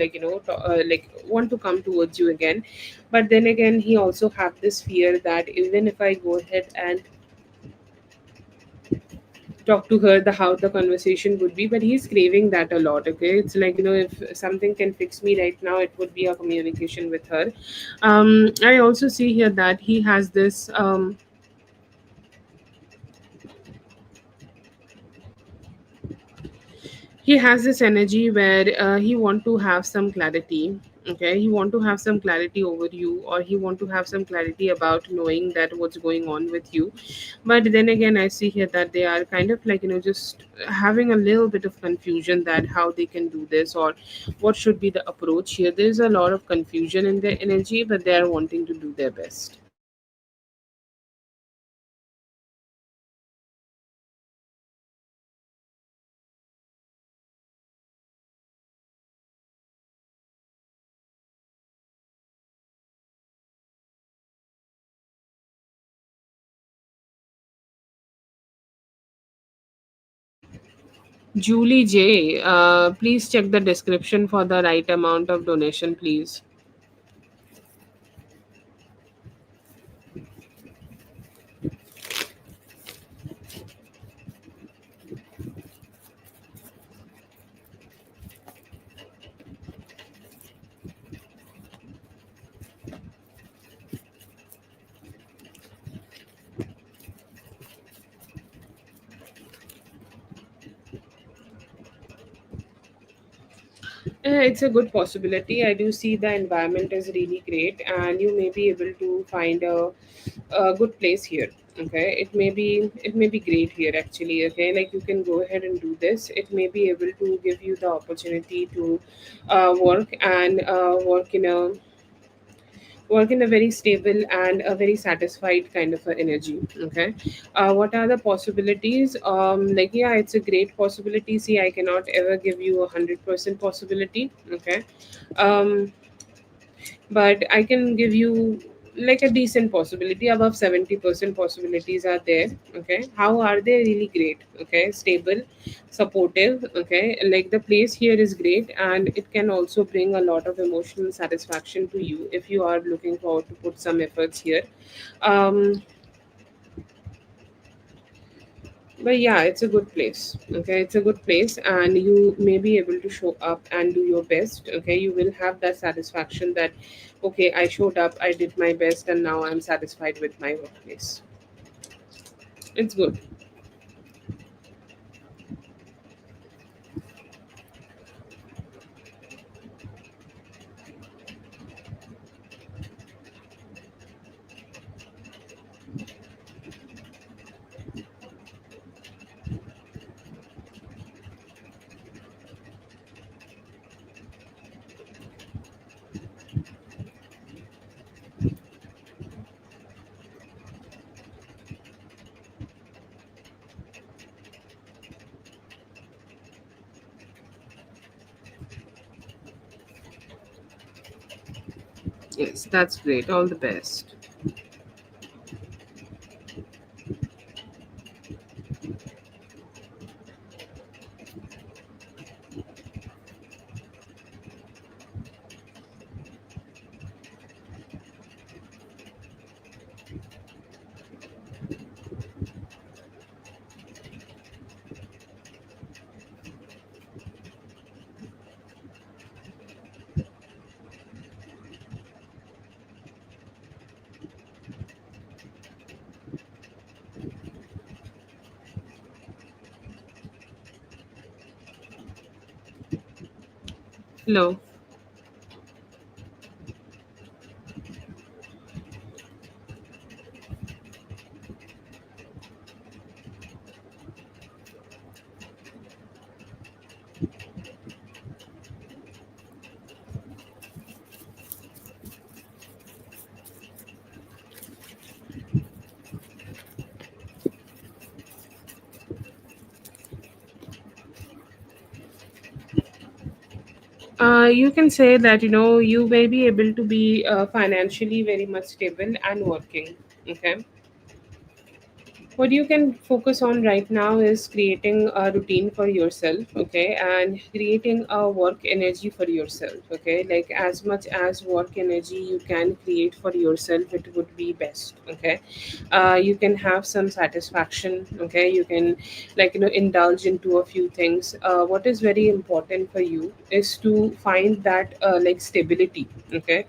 want to come towards you again. But then again, he also have this fear that even if I go ahead and talk to her the how the conversation would be, but he's craving that a lot. Okay, it's like, if something can fix me right now, it would be a communication with her. I also see here that he has this energy where he want to have some clarity. Okay, he want to have some clarity over you, or he want to have some clarity about knowing that what's going on with you. But then again, I see here that they are kind of like, just having a little bit of confusion that how they can do this, or what should be the approach here. There's a lot of confusion in their energy, but they are wanting to do their best. Julie J, please check the description for the right amount of donation, please. It's a good possibility. I do see the environment is really great, and you may be able to find a good place here. Okay, it may be great here actually. Okay, like you can go ahead and do this. It may be able to give you the opportunity to work in a very stable and a very satisfied kind of a energy. Okay, what are the possibilities? Like, yeah, it's a great possibility. See, I cannot ever give you 100% possibility. Okay, um but I can give you like a decent possibility. Above 70% possibilities are there. Okay, how are they? Really great. Okay, stable, supportive. Okay, like the place here is great, and it can also bring a lot of emotional satisfaction to you if you are looking forward to put some efforts here. Um but yeah, it's a good place. Okay, it's a good place, and you may be able to show up and do your best. Okay, you will have that satisfaction that, okay, I showed up, I did my best, and now I'm satisfied with my workplace. It's good. Yes, that's great. All the best. Hello. You can say that, you may be able to be financially very much stable and working. Okay. What you can focus on right now is creating a routine for yourself, okay, and creating a work energy for yourself, okay. Like as much as work energy you can create for yourself, it would be best, okay. You can have some satisfaction, okay. You can, like, indulge into a few things. What is very important for you is to find that like stability, okay,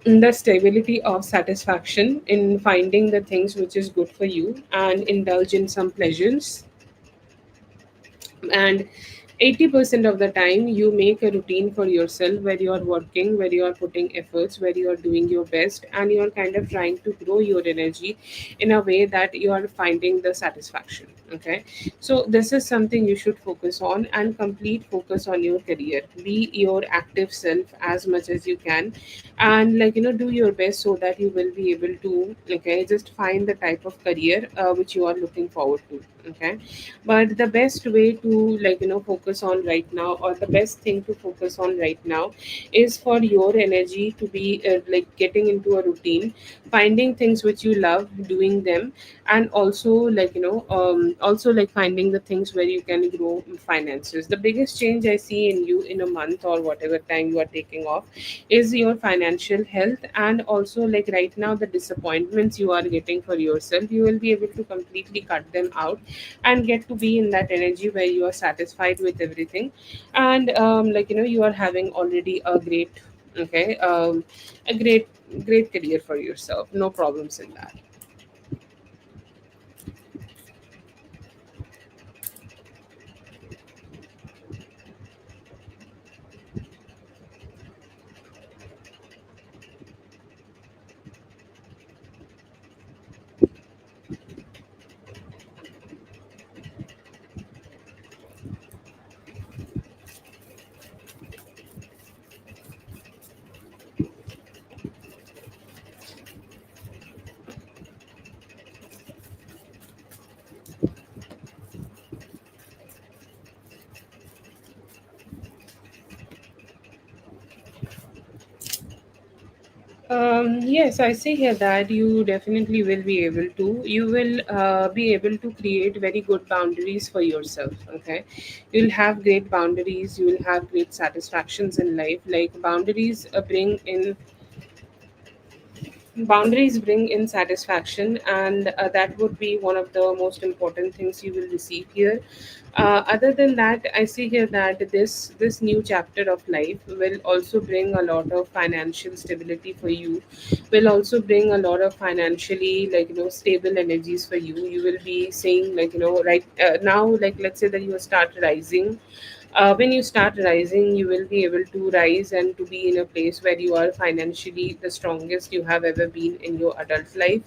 the stability of satisfaction in finding the things which is good for you and indulge in some pleasures. And 80% of the time you make a routine for yourself where you are working, where you are putting efforts, where you are doing your best, and you are kind of trying to grow your energy in a way that you are finding the satisfaction, okay. So this is something you should focus on, and complete focus on your career. Be your active self as much as you can, and, like, do your best so that you will be able to, okay, just find the type of career which you are looking forward to, okay. But the best way to, like, focus on right now, or the best thing to focus on right now, is for your energy to be like getting into a routine, finding things which you love doing them, and also, like, also like finding the things where you can grow finances. The biggest change I see in you in a month or whatever time you are taking off is your financial health. And also, like, right now the disappointments you are getting for yourself, you will be able to completely cut them out and get to be in that energy where you are satisfied with everything. And like, you are having already a great, okay, a great career for yourself, no problems in that. Yes, I see here that you definitely will be able to. You will be able to create very good boundaries for yourself. Okay, you'll have great boundaries. You will have great satisfactions in life. Like boundaries bring in satisfaction, and that would be one of the most important things you will receive here. Other than that, I see here that this new chapter of life will also bring a lot of financial stability for you, will also bring a lot of financially, like, stable energies for you. You will be saying, like, right now, like, let's say that you start rising. When you start rising, you will be able to rise and to be in a place where you are financially the strongest you have ever been in your adult life.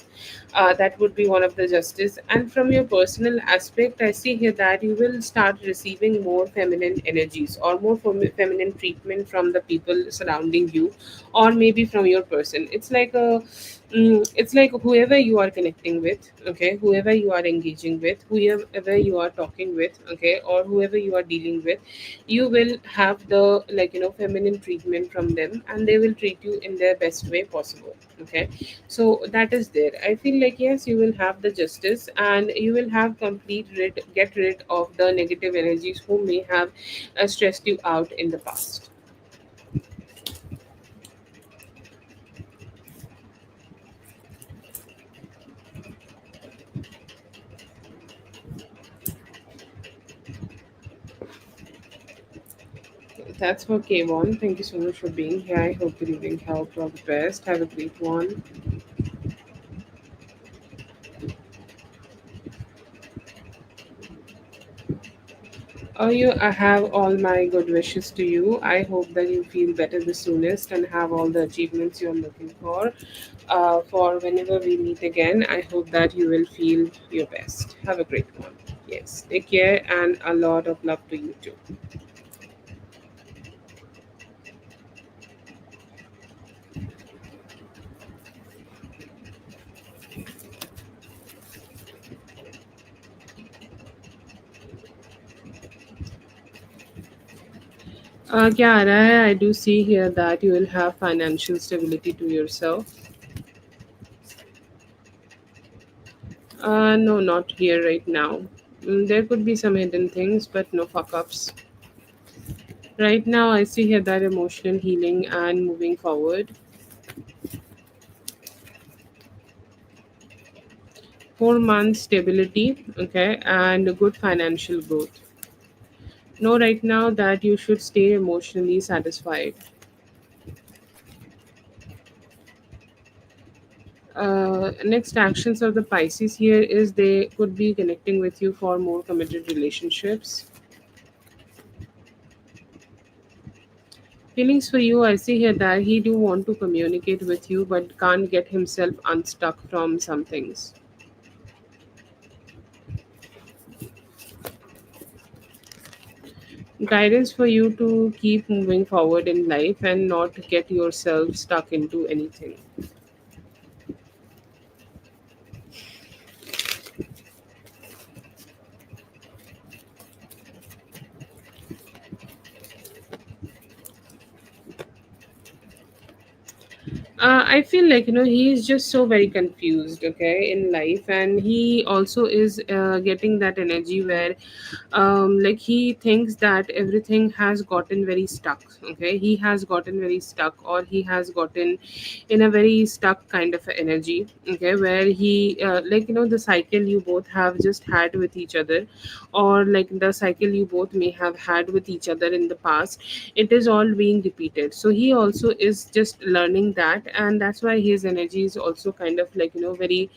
That would be one of the justice. And from your personal aspect, I see here that you will start receiving more feminine energies, or more feminine treatment from the people surrounding you, or maybe from your person. It's like whoever you are connecting with, okay, whoever you are engaging with, whoever you are talking with, okay, or whoever you are dealing with, you will have the, like, feminine treatment from them, and they will treat you in their best way possible, okay. So that is there. I feel like, yes, you will have the justice, and you will have get rid of the negative energies who may have stressed you out in the past. That's for K1. Thank you so much for being here. I hope the reading helped. All the best. Have a great one. I have all my good wishes to you. I hope that you feel better the soonest and have all the achievements you're looking for. For whenever we meet again, I hope that you will feel your best. Have a great one. Yes. Take care, and a lot of love to you too. Yeah, and I do see here that you will have financial stability to yourself. No, not here right now. There could be some hidden things, but no fuck ups. Right now, I see here that emotional healing and moving forward. 4 months stability, okay, and good financial growth. Know right now that you should stay emotionally satisfied. Next actions of the Pisces here is they could be connecting with you for more committed relationships. Feelings for you, I see here that he do want to communicate with you but can't get himself unstuck from some things. Guidance for you to keep moving forward in life and not get yourself stuck into anything. I feel like he is just so very confused, okay, in life, and he also is getting that energy where, like he thinks that everything has gotten very stuck. Okay, he has gotten very stuck, or he has gotten in a very stuck kind of energy. Okay, where he like the cycle you both have just had with each other, or like the cycle you both may have had with each other in the past, it is all being repeated. So he also is just learning that, and that's why his energy is also kind of like very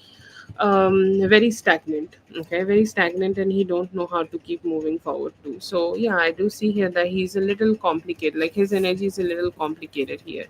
very stagnant. Okay, very stagnant, and he don't know how to keep moving forward too. So yeah, I do see here that he's a little complicated, like his energy is a little complicated here.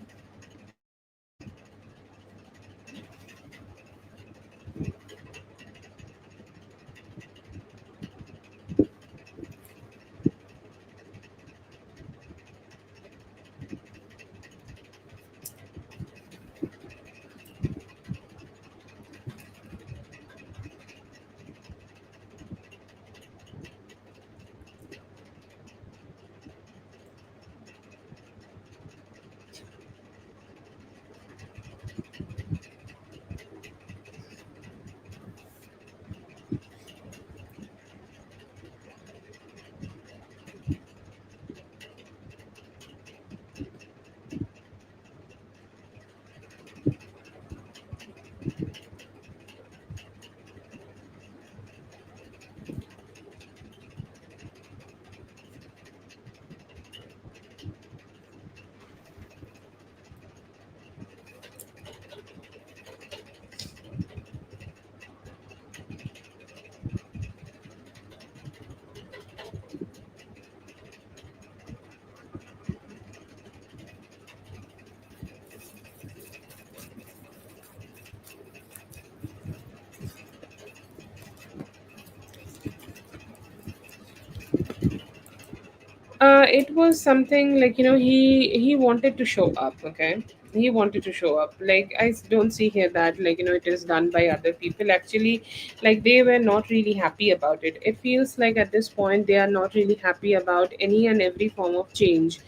It was something like he wanted to show up. Okay, he wanted to show up. Like I don't see here that like it is done by other people. Actually, like they were not really happy about it. It feels like at this point they are not really happy about any and every form of change,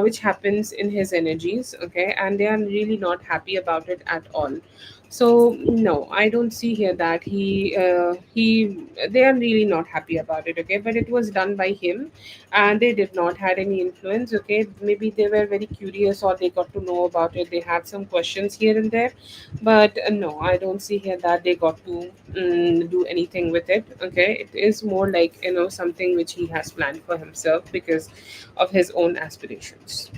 which happens in his energies. Okay, and they are really not happy about it at all. So no, I don't see here that he they are really not happy about it. Okay, but it was done by him, and they did not had any influence. Okay, maybe they were very curious, or they got to know about it, they had some questions here and there, but no, I don't see here that they got to do anything with it. Okay, it is more like something which he has planned for himself because of his own aspirations.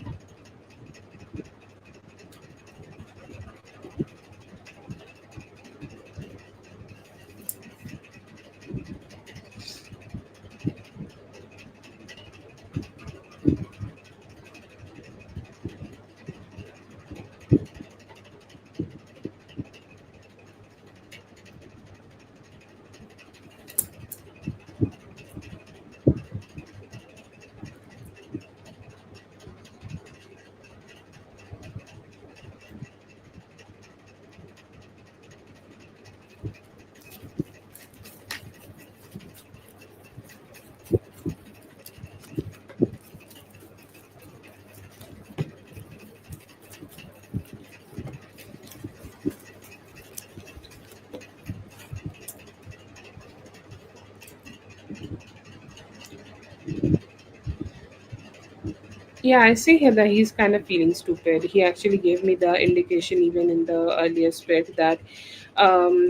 Yeah, I see here that he's kind of feeling stupid. He actually gave me the indication even in the earlier spread that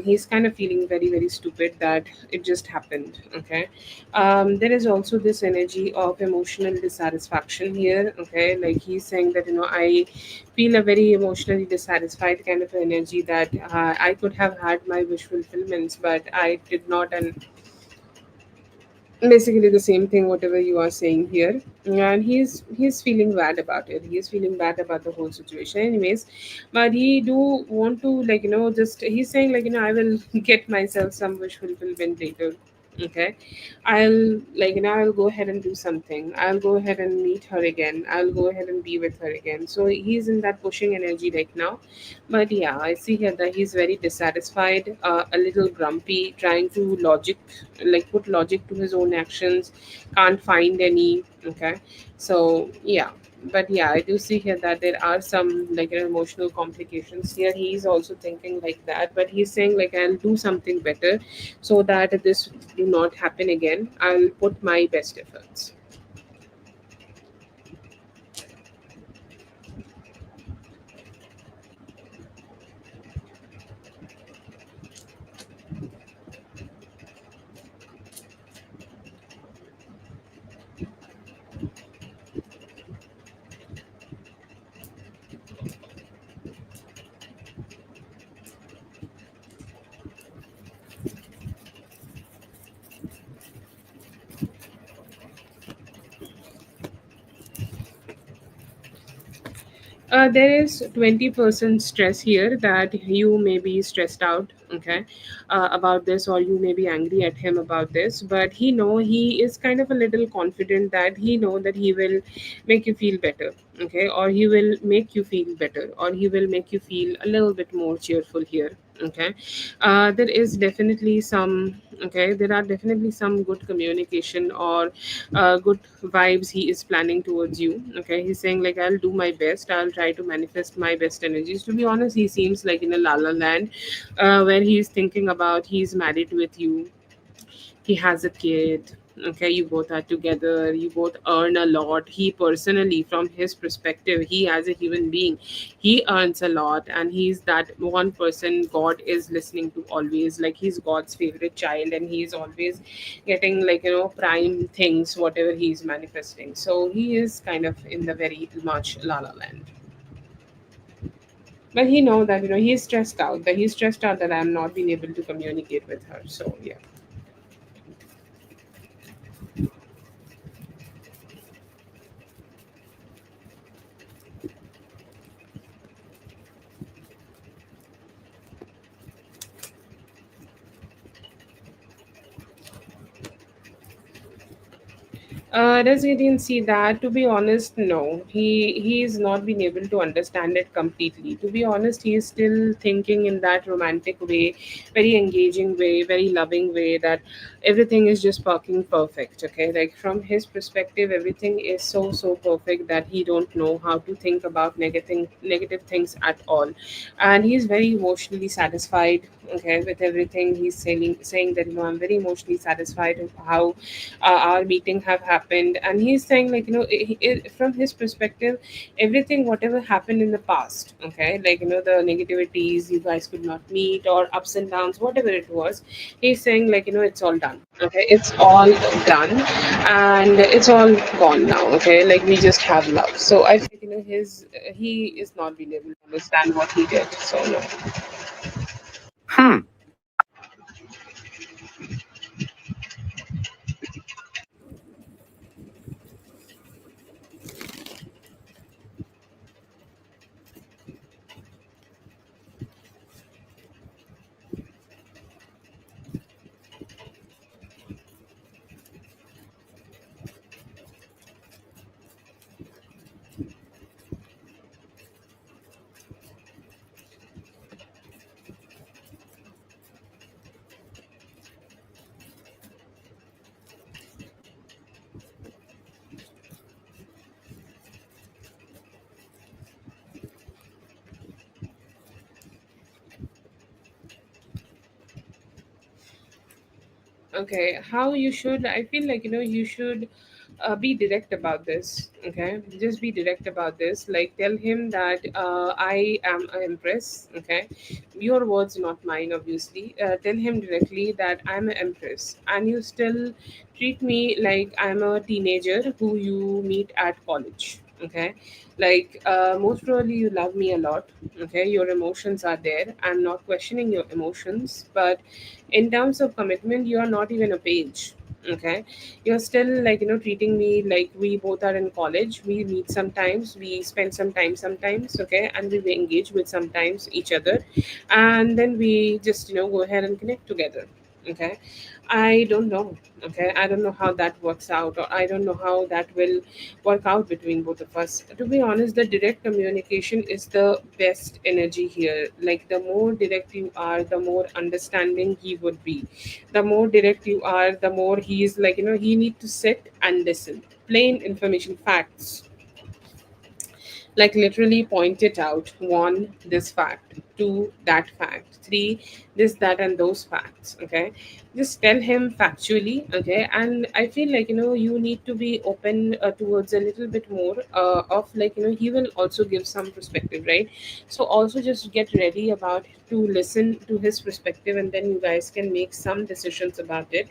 he's kind of feeling very, very stupid that it just happened. Okay. There is also this energy of emotional dissatisfaction here. Okay. Like he's saying that, I feel a very emotionally dissatisfied kind of energy that I could have had my wish fulfillments, but I did not. And basically the same thing whatever you are saying here, and he's feeling bad about it. He's feeling bad about the whole situation anyways, but he do want to, like, just he's saying, like, I will get myself some wish fulfillment later. Okay, I'll, like, I'll go ahead and do something. I'll go ahead and meet her again. I'll go ahead and be with her again. So he's in that pushing energy right now. But yeah, I see here that he's very dissatisfied, a little grumpy, trying to logic, like put logic to his own actions, can't find any. Okay, so yeah. But yeah, I do see here that there are some, like, emotional complications here. He's also thinking like that, but he's saying, like, I'll do something better so that this do not happen again. I'll put my best efforts. There is 20% stress here that you may be stressed out, okay, about this, or you may be angry at him about this. But he is kind of a little confident that he know that he will make you feel better, okay, or he will make you feel better, or he will make you feel a little bit more cheerful here. Okay, there is definitely some. Okay, there are definitely some good communication or good vibes he is planning towards you. Okay, he's saying, like, I'll do my best. I'll try to manifest my best energies. To be honest, he seems like in a la la land, where he's thinking about he's married with you, he has a kid. Okay, you both are together, you both earn a lot. He personally, from his perspective, he as a human being, he earns a lot, and he's that one person God is listening to always. Like, he's God's favorite child, and he's always getting, like, prime things whatever he's manifesting. So he is kind of in the very much la la land. But he know that, he's stressed out, that I'm not being able to communicate with her. So yeah. Does he didn't see that? To be honest, no. He's not been able to understand it completely. To be honest, he is still thinking in that romantic way, very engaging way, very loving way, that everything is just working perfect. Okay, like from his perspective, everything is so perfect that he don't know how to think about negative things at all, and he's very emotionally satisfied. Okay, with everything he's saying that, I'm very emotionally satisfied with how our meeting have happened. And he's saying, like, from his perspective, everything whatever happened in the past, okay, like, the negativities, you guys could not meet, or ups and downs, whatever it was, he's saying, like, it's all done. Okay, it's all done, and it's all gone now. Okay, like, we just have love. So I think, his he is not being able to understand what he did. So no. Okay, how you should, I feel like, you should, be direct about this. Okay, just be direct about this. Like, tell him that I am an empress. Okay, your words, not mine, obviously. Tell him directly that I'm an empress, and you still treat me like I'm a teenager who you meet at college. Okay, like, most probably you love me a lot. Okay, your emotions are there. I'm not questioning your emotions, but in terms of commitment, you are not even a page. Okay, you're still, like, treating me like we both are in college. We meet sometimes, we spend some time sometimes. Okay, and we engage with sometimes each other, and then we just, go ahead and connect together. Okay, I don't know. Okay, I don't know how that works out, or I don't know how that will work out between both of us. To be honest, the direct communication is the best energy here. Like, the more direct you are, the more understanding he would be. The more direct you are, the more he is, like, he need to sit and listen. Plain information, facts, like, literally point it out. One, this fact. Two, that fact. Three, this, that, and those facts. Okay, just tell him factually. Okay, and I feel like, you need to be open towards a little bit more of, like, he will also give some perspective, right? So also just get ready about to listen to his perspective, and then you guys can make some decisions about it.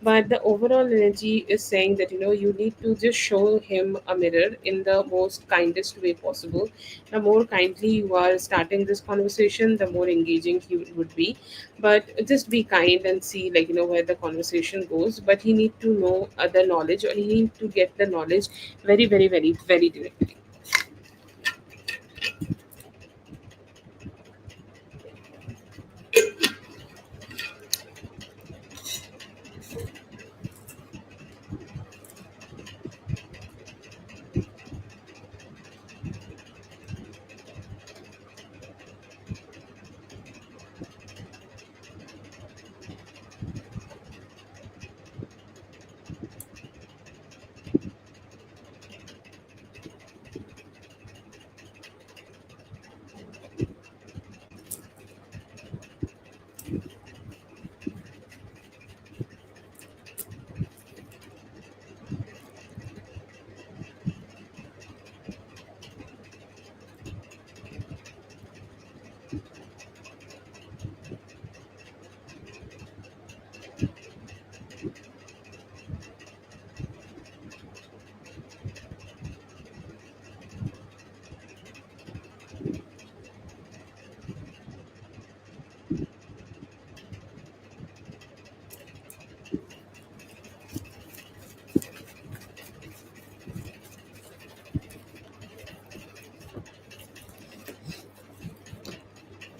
But the overall energy is saying that, you need to just show him a mirror in the most kindest way possible. The more kindly you are starting this conversation, the more engaging he would be. But just be kind and see, like, where the conversation goes. But he need to know the knowledge, or he need to get the knowledge very, very, very, very directly.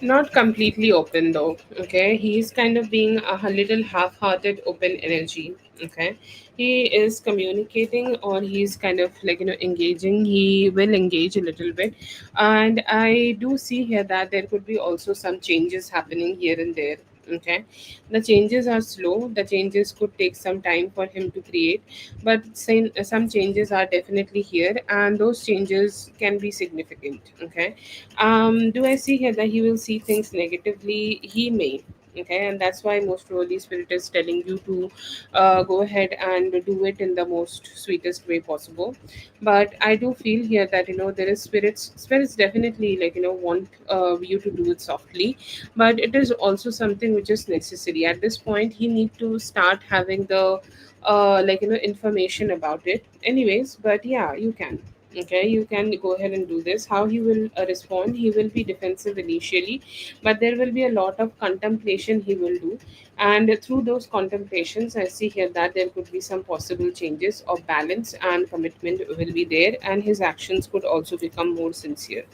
Not completely open though. Okay, he's kind of being a little half-hearted open energy. Okay, he is communicating, or he's kind of, like, engaging. He will engage a little bit, and I do see here that there could be also some changes happening here and there. Okay, the changes are slow. The changes could take some time for him to create, but some changes are definitely here, and those changes can be significant. Okay, do I see here that he will see things negatively? He may. Okay, and that's why most probably spirit is telling you to go ahead and do it in the most sweetest way possible. But I do feel here that, there is spirits definitely, like, want you to do it softly, but it is also something which is necessary at this point. He need to start having the like, information about it anyways. But yeah, you can. Okay, you can go ahead and do this. How he will respond? He will be defensive initially, but there will be a lot of contemplation he will do, and through those contemplations, I see here that there could be some possible changes of balance, and commitment will be there, and his actions could also become more sincere.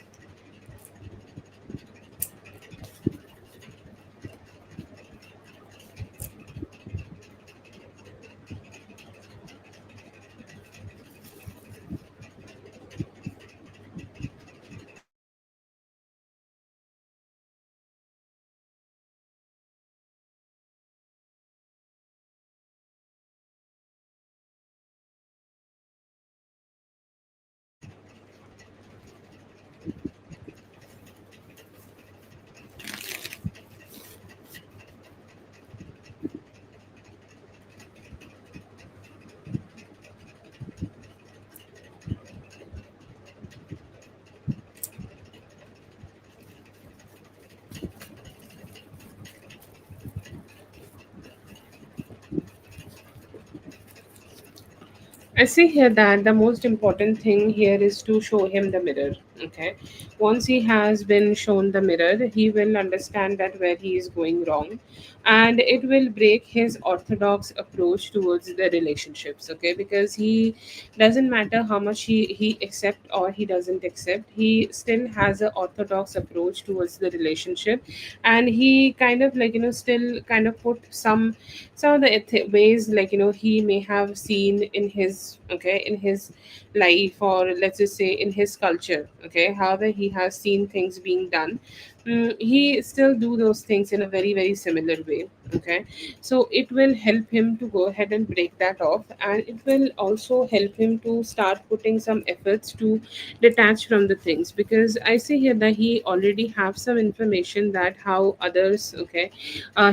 I see here that the most important thing here is to show him the mirror. Okay. Once he has been shown the mirror, he will understand that where he is going wrong, and it will break his orthodox approach towards the relationships. Okay. Because he doesn't matter how much he accept or he doesn't accept, he still has an orthodox approach towards the relationship, and he kind of like still kind of put some of the ways he may have seen in his in his life, or let's just say in his culture. Okay, however he has seen things being done, he still do those things in a very very similar way. Okay, so it will help him to go ahead and break that off, and it will also help him to start putting some efforts to detach from the things, because I see here that he already have some information that how others,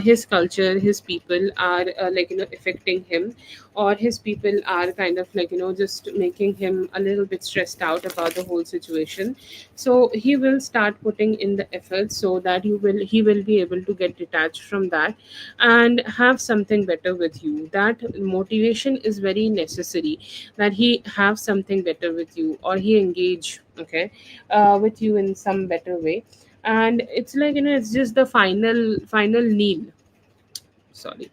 his culture, his people are affecting him, or his people are kind of just making him a little bit stressed out about the whole situation. So he will start putting in the effort so that he will be able to get detached from that and have something better with you. That motivation is very necessary, that he have something better with you, or he engage with you in some better way. And it's it's just the final kneel, sorry,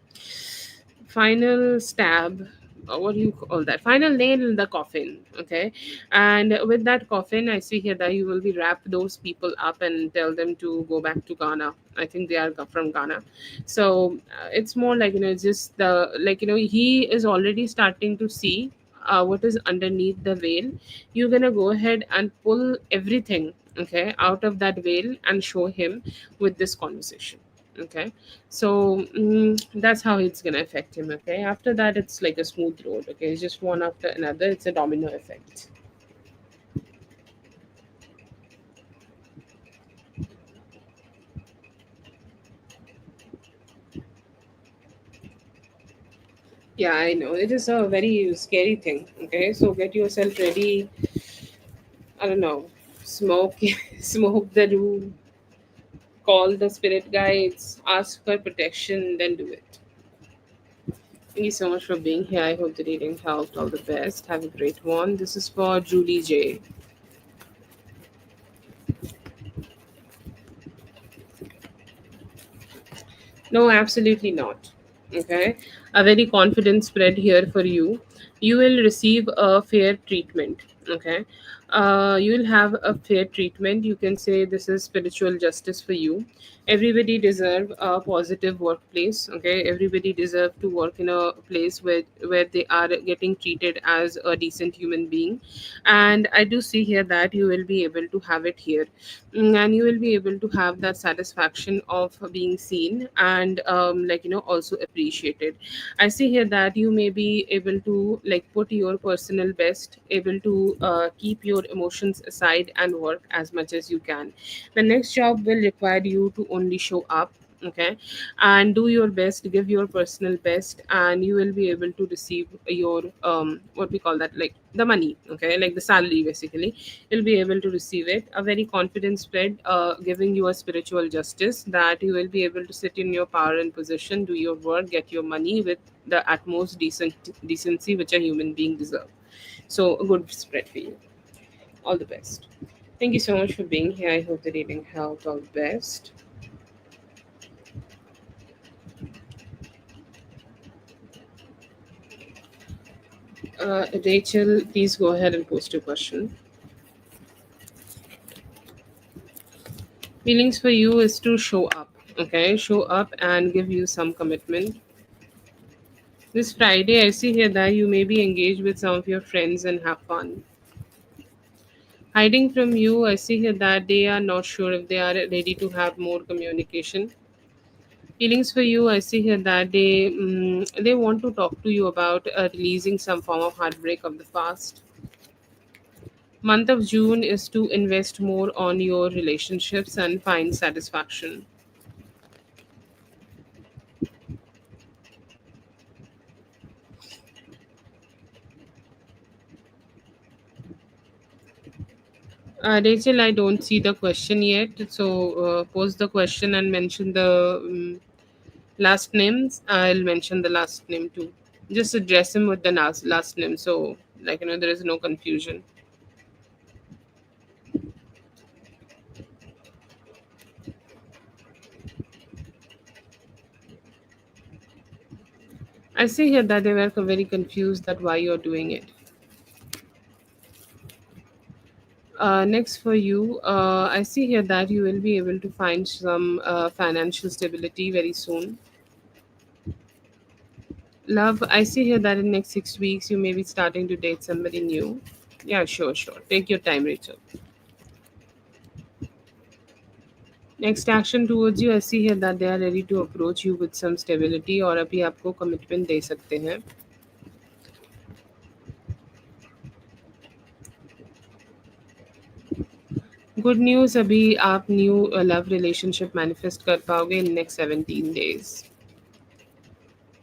final stab, or what do you call that, final nail in the coffin. Okay, and with that coffin, I see here that you will be wrap those people up and tell them to go back to Ghana. I think they are from Ghana. So it's more it's just the he is already starting to see what is underneath the veil. You're gonna go ahead and pull everything out of that veil and show him with this conversation. Okay, so that's how it's gonna affect him. Okay, after that it's like a smooth road. Okay, it's just one after another, it's a domino effect. Yeah, I know it is a very scary thing. Okay, so get yourself ready. I don't know, smoke smoke the room, call the spirit guides, ask for protection, then do it. Thank you so much for being here. I hope the reading helped. All the best. Have a great one. This is for Julie J. No, absolutely not. Okay. A very confident spread here for you. You will receive a fair treatment. Okay. You will have a fair treatment. You can say this is spiritual justice for you. Everybody deserve a positive workplace. Okay. Everybody deserve to work in a place where they are getting treated as a decent human being. And I do see here that you will be able to have it here. And you will be able to have that satisfaction of being seen and also appreciated. I see here that you may be able to put your personal best, able to keep your emotions aside and work as much as you can. The next job will require you to only show up, okay, and do your best, give your personal best, and you will be able to receive your what we call that, like the money, okay, like the salary basically. You'll be able to receive it. A very confident spread, giving you a spiritual justice, that you will be able to sit in your power and position, do your work, get your money with the utmost decency which a human being deserves. So a good spread for you. All the best. Thank you so much for being here. I hope the reading helped. All the best. Rachel, please go ahead and post your question. Feelings for you is to show up, okay, show up and give you some commitment. This Friday, I see here that you may be engaged with some of your friends and have fun. Hiding from you, I see here that they are not sure if they are ready to have more communication. Feelings for you, I see here that they want to talk to you about releasing some form of heartbreak of the past. Month of June is to invest more on your relationships and find satisfaction. Rachel, I don't see the question yet, so post the question and mention the last names. I'll mention the last name too. Just address him with the last name, so there is no confusion. I see here that they were very confused that why you're doing it. Next for you, I see here that you will be able to find some financial stability very soon. Love, I see here that in next 6 weeks you may be starting to date somebody new. Yeah, sure, sure. Take your time, Rachel. Next action towards you ऐसी है that they are ready to approach you with some stability और अभी आपको commitment दे सकते हैं. Good news, अभी आप new love relationship manifest कर पाओगे in next 17 days.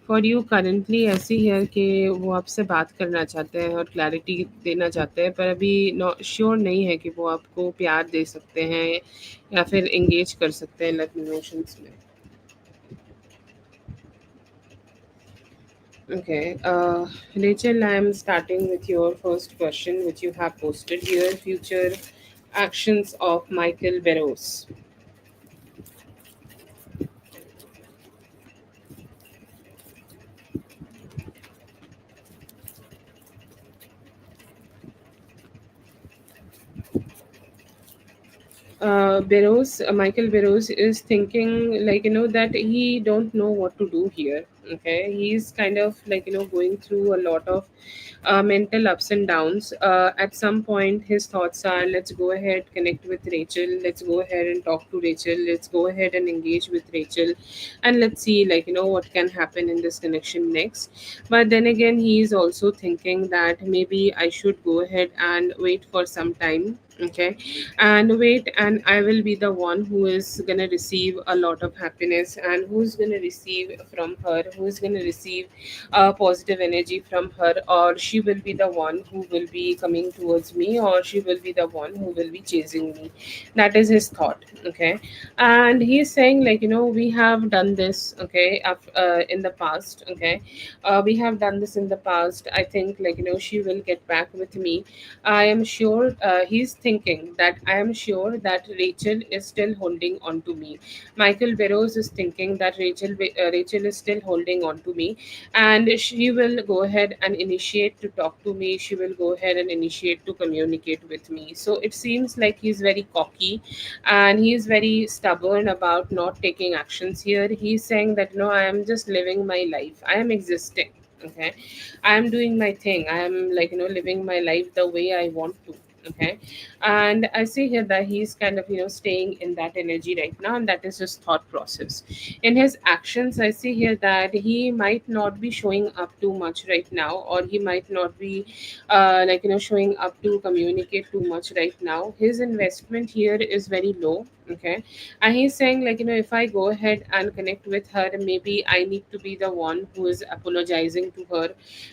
For you currently ऐसी है कि वो आपसे बात करना चाहते हैं और क्लैरिटी देना चाहते हैं, पर अभी श्योर नहीं है कि वो आपको प्यार दे सकते हैं या फिर एंगेज कर सकते हैं लव इमोशंस में. Okay, Rachel, I'm starting with your first question, which you have posted here. Future actions of Michael Barros. Michael Barros is thinking that he don't know what to do here. Okay, he's kind of going through a lot of mental ups and downs. At some point, his thoughts are, let's go ahead, connect with Rachel. Let's go ahead and talk to Rachel. Let's go ahead and engage with Rachel, and let's see what can happen in this connection next. But then again, he is also thinking that maybe I should go ahead and wait for some time. Okay, and wait, and I will be the one who is going to receive a lot of happiness, and who's going to receive from her, who's going to receive positive energy from her, or she will be the one who will be coming towards me, or she will be the one who will be chasing me. That is his thought. Okay, and he is saying we have done this. Okay, in the past. Okay, we have done this in the past. I think she will get back with me. I am sure he's thinking that I am sure that Rachel is still holding on to me. Michael Barrows is thinking that Rachel is still holding on to me, and she will go ahead and initiate to talk to me. She will go ahead and initiate to communicate with me. So it seems like he's very cocky, and he's very stubborn about not taking actions here. He's saying that no, I am just living my life. I am existing. Okay, I am doing my thing. I am living my life the way I want to. Okay, and I see here that he's kind of staying in that energy right now, and that is his thought process. In his actions, I see here that he might not be showing up too much right now, or he might not be showing up to communicate too much right now. His investment here is very low. Okay, and he's saying if I go ahead and connect with her, maybe I need to be the one who is apologizing to her.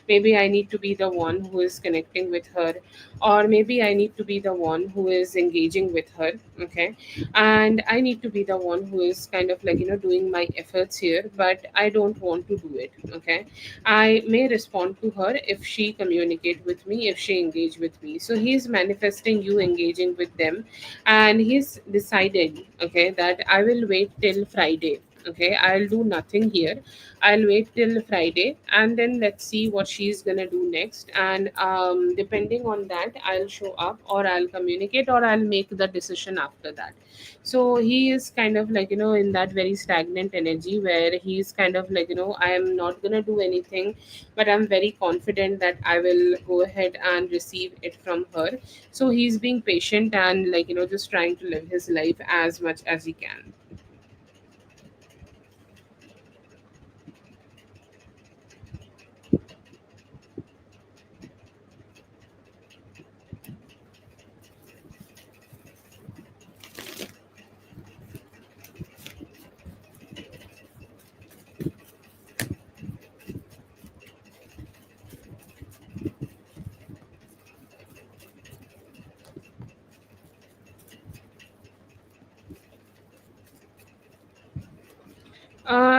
Maybe I need to be the one who is connecting with her, or maybe I need to be the one who is engaging with her. Okay, and I need to be the one who is kind of doing my efforts here, but I don't want to do it. Okay, I may respond to her if she communicate with me, if she engage with me. So he's manifesting you engaging with them, and he's decided, okay, that I will wait till Friday. Okay, I'll do nothing here. I'll wait till Friday, and then let's see what she's gonna do next. And depending on that, I'll show up, or I'll communicate, or I'll make the decision after that. So he is kind of in that very stagnant energy where he's kind of I am not gonna do anything, but I'm very confident that I will go ahead and receive it from her. So he's being patient and just trying to live his life as much as he can.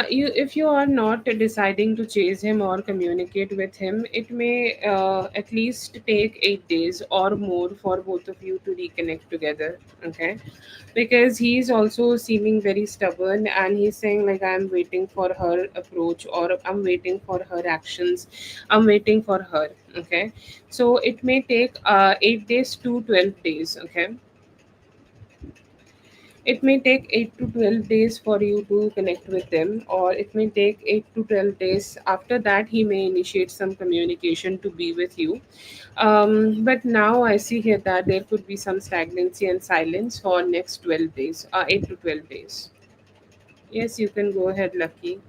You, if you are not deciding to chase him or communicate with him, it may at least take 8 days or more for both of you to reconnect together. Okay, because he's also seeming very stubborn, and he's saying like, I'm waiting for her approach, or I'm waiting for her actions, I'm waiting for her. Okay, so it may take 8 days to 12 days. Okay, it may take 8 to 12 days for you to connect with them, or it may take 8 to 12 days. After that, he may initiate some communication to be with you. But now I see here that there could be some stagnancy and silence for next 12 days, 8 to 12 days. Yes, you can go ahead, Lucky.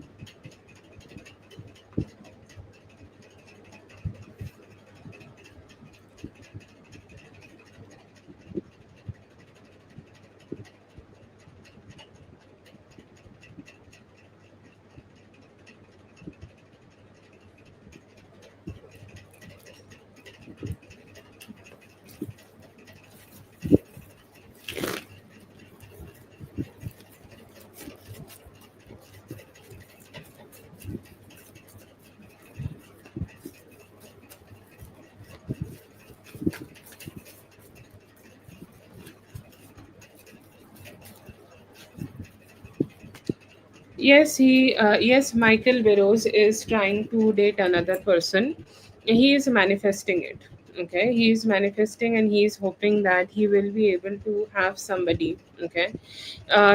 Yes, Michael Burrows is trying to date another person. He is manifesting it. Okay, he is manifesting, and he is hoping that he will be able to have somebody. Okay,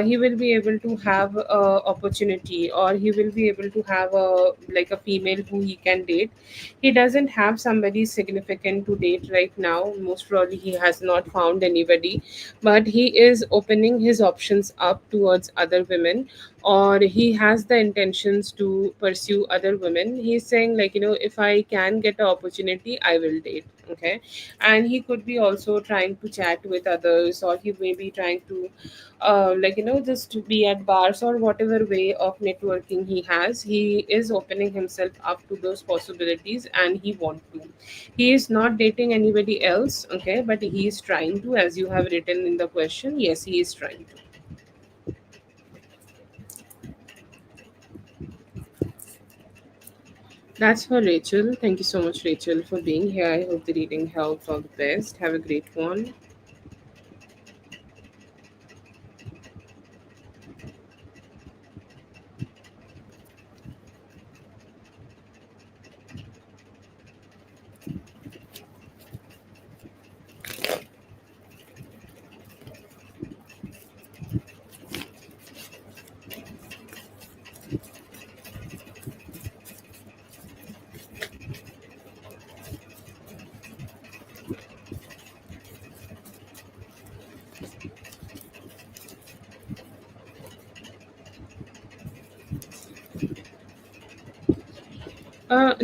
he will be able to have a opportunity, or he will be able to have a like a female who he can date. He doesn't have somebody significant to date right now. Most probably he has not found anybody, but he is opening his options up towards other women, or he has the intentions to pursue other women. He's saying like, if I can get an opportunity, I will date. Okay, and he could be also trying to chat with others, or he may be trying to just to be at bars, or whatever way of networking he has. He is opening himself up to those possibilities, and he is not dating anybody else. Okay, but he is trying to, as you have written in the question. Yes, he is trying to. That's for Rachel. Thank you so much, Rachel, for being here. I hope the reading helped. All the best. Have a great one.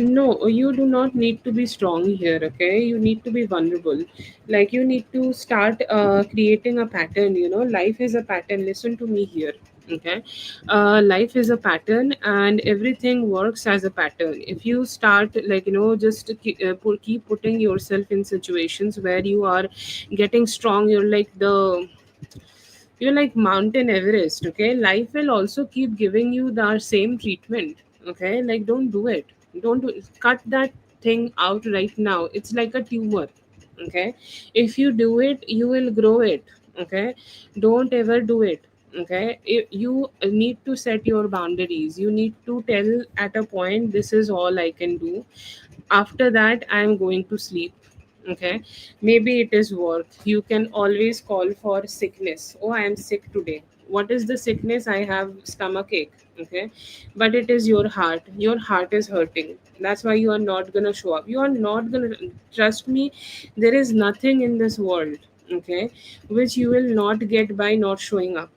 No, you do not need to be strong here, okay? You need to be vulnerable. Like, you need to start creating a pattern, Life is a pattern. Listen to me here, okay? Life is a pattern, and everything works as a pattern. If you start, just keep putting yourself in situations where you are getting strong, you're like Mountain Everest. Okay, life will also keep giving you the same treatment. Okay, like, don't do it. Don't do it. Cut that thing out right now. It's like a tumor. Okay, if you do it, you will grow it. Okay, don't ever do it. Okay, you need to set your boundaries. You need to tell at a point, this is all I can do. After that, I am going to sleep. Okay, maybe it is work. You can always call for sickness. Oh, I am sick today. What is the sickness? I have stomach ache. Okay, but it is your heart. Your heart is hurting. That's why you are not gonna show up. You are not gonna, trust me. There is nothing in this world, okay, which you will not get by not showing up.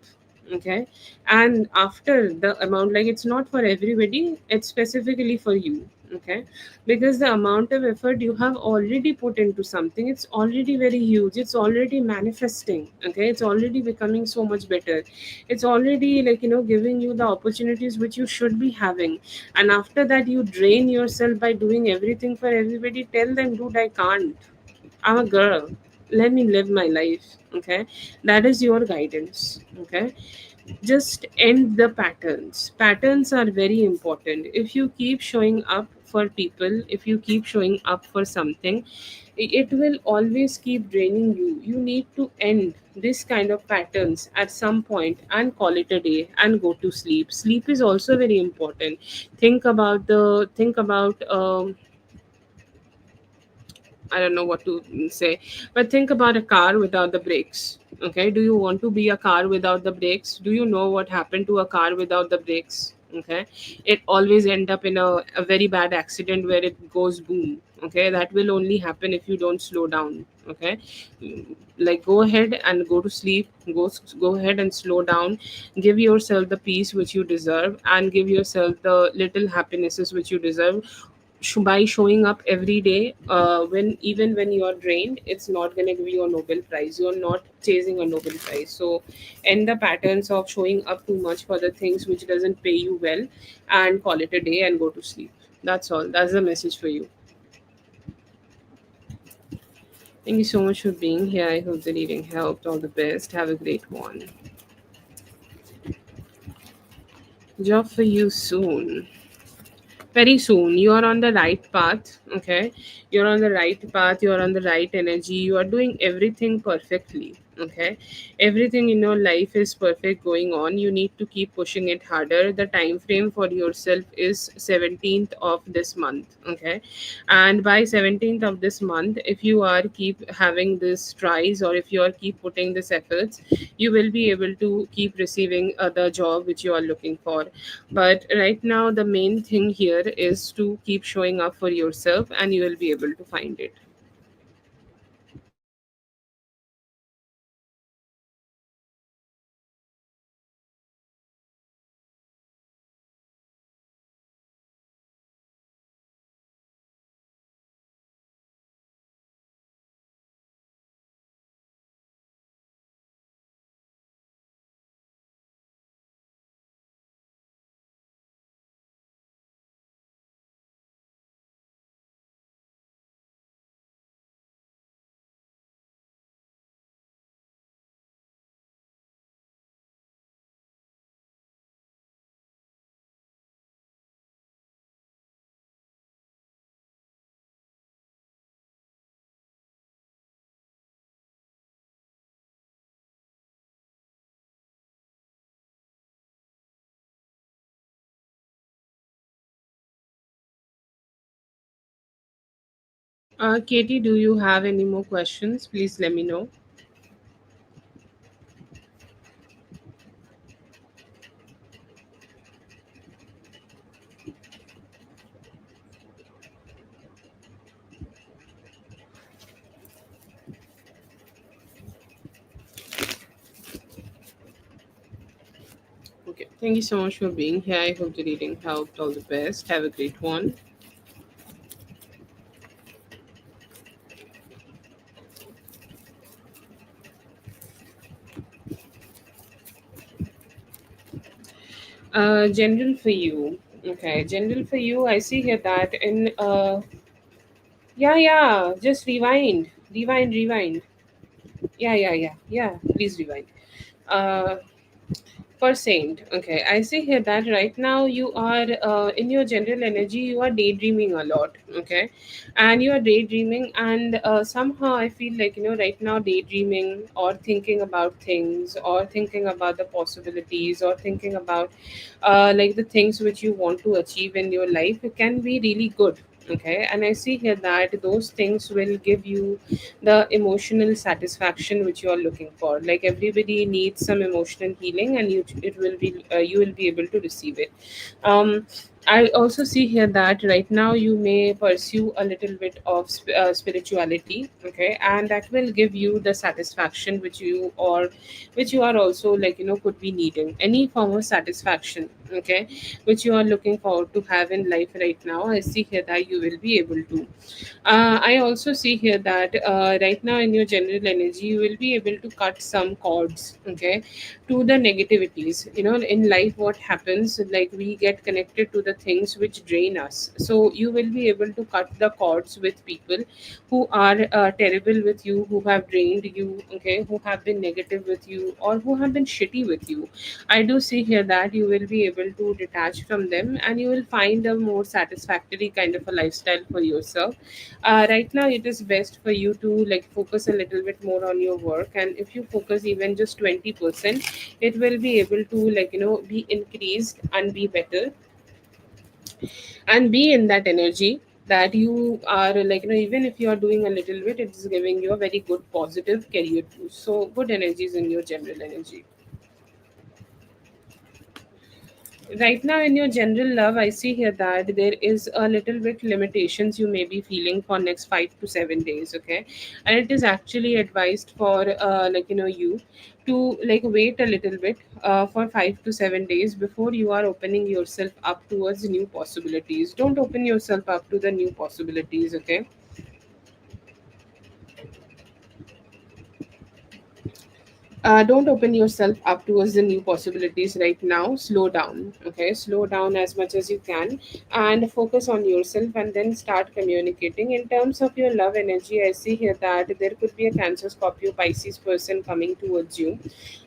Okay, and after the amount, like, it's not for everybody, it's specifically for you. Okay, because the amount of effort you have already put into something, it's already very huge, it's already manifesting. Okay, it's already becoming so much better. It's already, giving you the opportunities which you should be having. And after that, you drain yourself by doing everything for everybody. Tell them, dude, I can't. I'm a girl. Let me live my life. Okay, that is your guidance. Okay, Just end the patterns. Patterns are very important. If you keep showing up for people, if you keep showing up for something, it will always keep draining you. You need to end this kind of patterns at some point and call it a day and go to sleep. Sleep is also very important. Think about I don't know what to say, but think about a car without the brakes. Okay, do you want to be a car without the brakes? Do you know what happened to a car without the brakes? Okay, it always end up in a very bad accident where it goes boom. Okay, that will only happen if you don't slow down. Okay, like go ahead and go to sleep. Go ahead and slow down. Give yourself the peace which you deserve, and give yourself the little happinesses which you deserve by showing up every day, when even when you are drained, it's not going to give you a Nobel Prize. You're not chasing a Nobel Prize. So end the patterns of showing up too much for the things which doesn't pay you well, and call it a day and go to sleep. That's all. That's the message for you. Thank you so much for being here. I hope the reading helped. All the best. Have a great one. Job for you soon. Very soon. You are on the right path. Okay, you're on the right path, you're on the right energy, you are doing everything perfectly. Okay, everything in your life is perfect going on. You need to keep pushing it harder. The time frame for yourself is 17th of this month. Okay, and by 17th of this month, if you are keep having this tries, or if you are keep putting this efforts, you will be able to keep receiving the job which you are looking for. But right now, the main thing here is to keep showing up for yourself, and you will be able to find it. Katie, do you have any more questions? Please let me know. Okay, thank you so much for being here. I hope the reading helped. All the best. Have a great one. General for you. Okay, general for you. I see here that in yeah, yeah, just rewind. Yeah. Please rewind. Uh, Percent. Okay, I see here that right now you are in your general energy. You are daydreaming a lot. Okay, and you are daydreaming, and somehow I feel like right now daydreaming or thinking about things or thinking about the possibilities or thinking about like the things which you want to achieve in your life. It can be really good. Okay, and I see here that those things will give you the emotional satisfaction which you are looking for. Like everybody needs some emotional healing, and you will be able to receive it. um I also see here that right now you may pursue a little bit of spirituality. Okay, and that will give you the satisfaction which you are also like could be needing any form of satisfaction. Okay, which you are looking forward to have in life right now. I see here that you will be able to. I also see here that right now in your general energy, you will be able to cut some cords, okay, to the negativities. In life, what happens, like we get connected to the things which drain us. So you will be able to cut the cords with people who are terrible with you, who have drained you, okay, who have been negative with you, or who have been shitty with you. I do see here that you will be able to detach from them, and you will find a more satisfactory kind of a lifestyle for yourself. Right now it is best for you to like focus a little bit more on your work, and if you focus even just 20%, it will be able to like be increased and be better, and be in that energy that you are like even if you are doing a little bit, it is giving you a very good positive career boost. So good energies in your general energy. Right now in your general love, I see here that there is a little bit limitations you may be feeling for next 5 to 7 days, okay, and it is actually advised for you to like wait a little bit for 5 to 7 days before you are opening yourself up towards new possibilities. Don't open yourself up to the new possibilities, okay. Don't open yourself up towards the new possibilities right now. Slow down, okay, slow down as much as you can, and focus on yourself, and then start communicating. In terms of your love energy, I see here that there could be a Cancer, Scorpio, Pisces person coming towards you,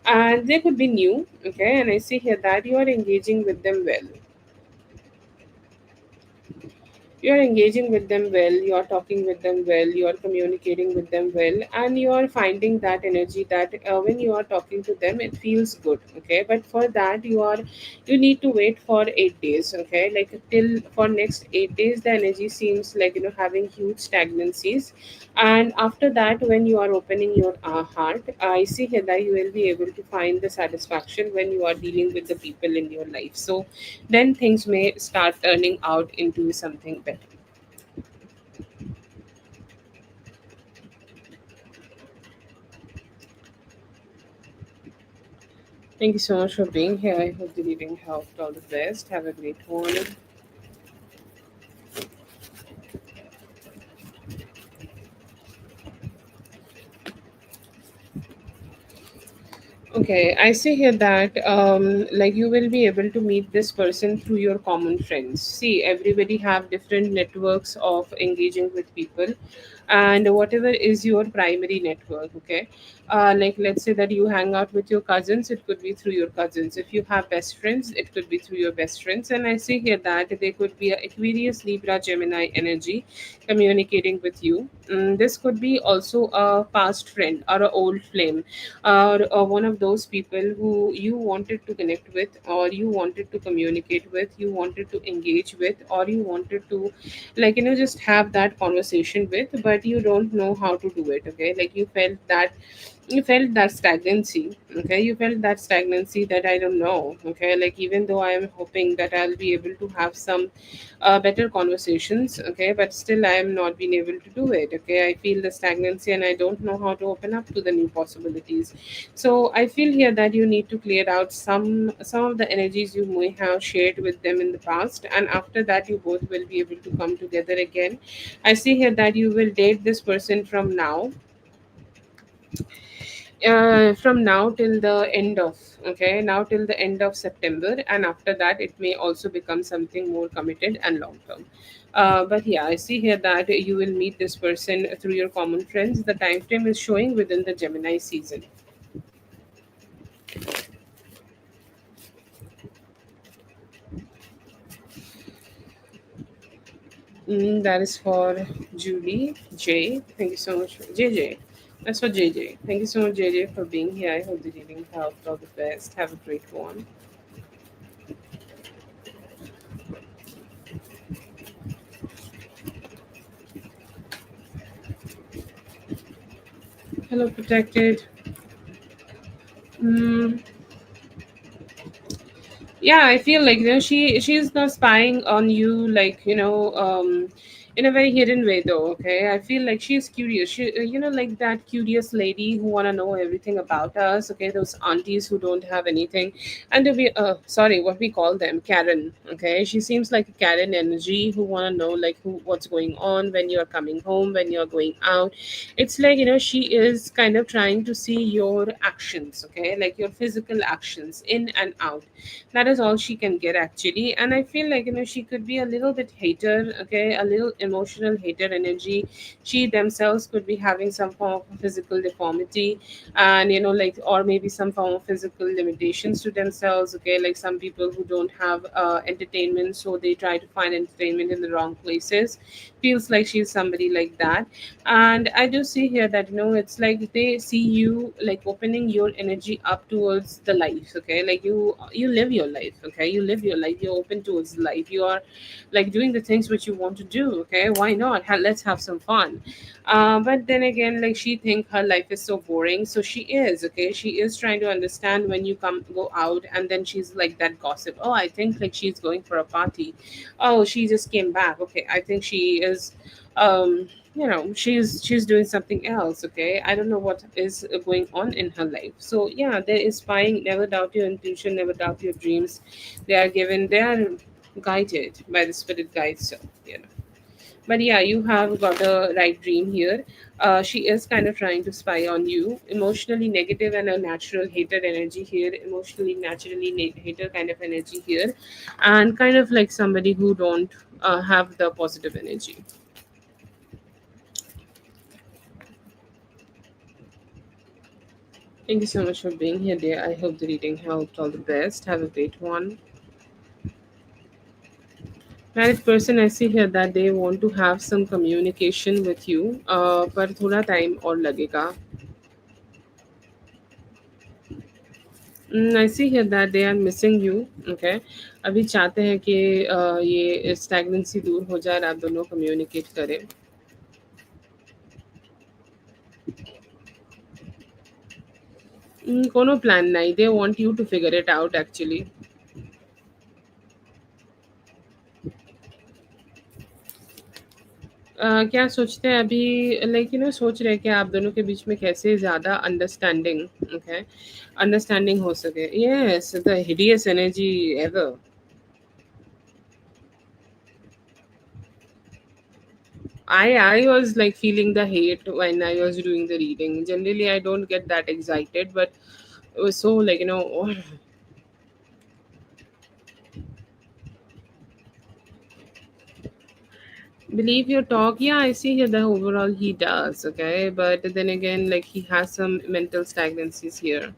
and they could be new, okay, and I see here that you are engaging with them well. You're engaging with them well, you're talking with them well, you're communicating with them well, and you're finding that energy that when you are talking to them it feels good, okay, but for that you need to wait for 8 days, okay, like till for next 8 days the energy seems like having huge stagnancies, and after that when you are opening your heart, I see here that you will be able to find the satisfaction when you are dealing with the people in your life. So then things may start turning out into something better. Thank you so much for being here. I hope the reading helped. All the best. Have a great morning. Okay, I see here that like you will be able to meet this person through your common friends. See, everybody have different networks of engaging with people, and whatever is your primary network, okay. Like let's say that you hang out with your cousins, it could be through your cousins. If you have best friends, it could be through your best friends. And I see here that they could be a Aquarius, Libra, Gemini energy communicating with you. This could be also a past friend or an old flame, or one of those people who you wanted to connect with, or you wanted to communicate with, you wanted to engage with, or you wanted to like just have that conversation with, but you don't know how to do it, okay, like you felt that stagnancy, okay, you felt that stagnancy that I don't know, okay, like even though I am hoping that I'll be able to have some better conversations, okay, but still I am not being able to do it, okay, I feel the stagnancy and I don't know how to open up to the new possibilities. So I feel here that you need to clear out some of the energies you may have shared with them in the past, and after that you both will be able to come together again. I see here that you will date this person from now till the end of, okay, now till the end of September, and after that it may also become something more committed and long term. But yeah, I see here that you will meet this person through your common friends. The time frame is showing within the Gemini season. That is for Julie J. Thank you so much, JJ. That's for JJ. Thank you so much, JJ, for being here. I hope the reading helped. All the best. Have a great one. Hello, protected. Mm, yeah, I feel like she's not spying on you, like in a very hidden way though. Okay, I feel like she's curious. Like that curious lady who want to know everything about us. Okay, those aunties who don't have anything, and to be sorry, what we call them, Karen. Okay, she seems like a Karen energy who want to know like what's going on when you're coming home, when you're going out. It's like, she is kind of trying to see your actions. Okay, like your physical actions in and out. That is all she can get actually. And I feel like, she could be a little bit hater. Okay, a little emotional hater energy. She themselves could be having some form of physical deformity, and like, or maybe some form of physical limitations to themselves. Okay, like some people who don't have entertainment, so they try to find entertainment in the wrong places. Feels like she's somebody like that. And I do see here that, it's like they see you like opening your energy up towards the life. Okay, like you live your life. Okay, you live your life, you're open towards life, you are like doing the things which you want to do. Okay, why not? Let's have some fun. But then again, like she think her life is so boring, so she is. Okay, she is trying to understand when you go out, and then she's like that gossip. Oh, I think like she's going for a party. Oh, she just came back. Okay, I think she is she's doing something else. Okay, I don't know what is going on in her life. So yeah, there is spying. Never doubt your intuition, never doubt your dreams. They are guided by the spirit guides. So but yeah, you have got a right dream here. She is kind of trying to spy on you, emotionally negative and a natural hater energy here, emotionally naturally hater kind of energy here, and kind of like somebody who don't have the positive energy. Thank you so much for being here, dear. I hope the reading helped. All the best. Have a great one. Married person, I see here that they want to have some communication with you, पर थोड़ा time और लगेगा. I see here that they are missing you. Okay, अभी चाहते हैं कि ये stagnancy दूर हो जाए और आप दोनों communicate करें. कोनो plan नहीं. They want you to figure it out actually. क्या सोचते हैं अभी, लाइक सोच रहे हैं कि आप दोनों के बीच में कैसे ज़्यादा अंडरस्टैंडिंग. ओके, अंडरस्टैंडिंग हो सके. Yes, the hideous energy ever. I was like feeling the hate when I was doing the reading. Generally, I don't get that excited, but it was so like believe your talk. Yeah, I see here that overall he does. Okay, but then again, like he has some mental stagnancies here.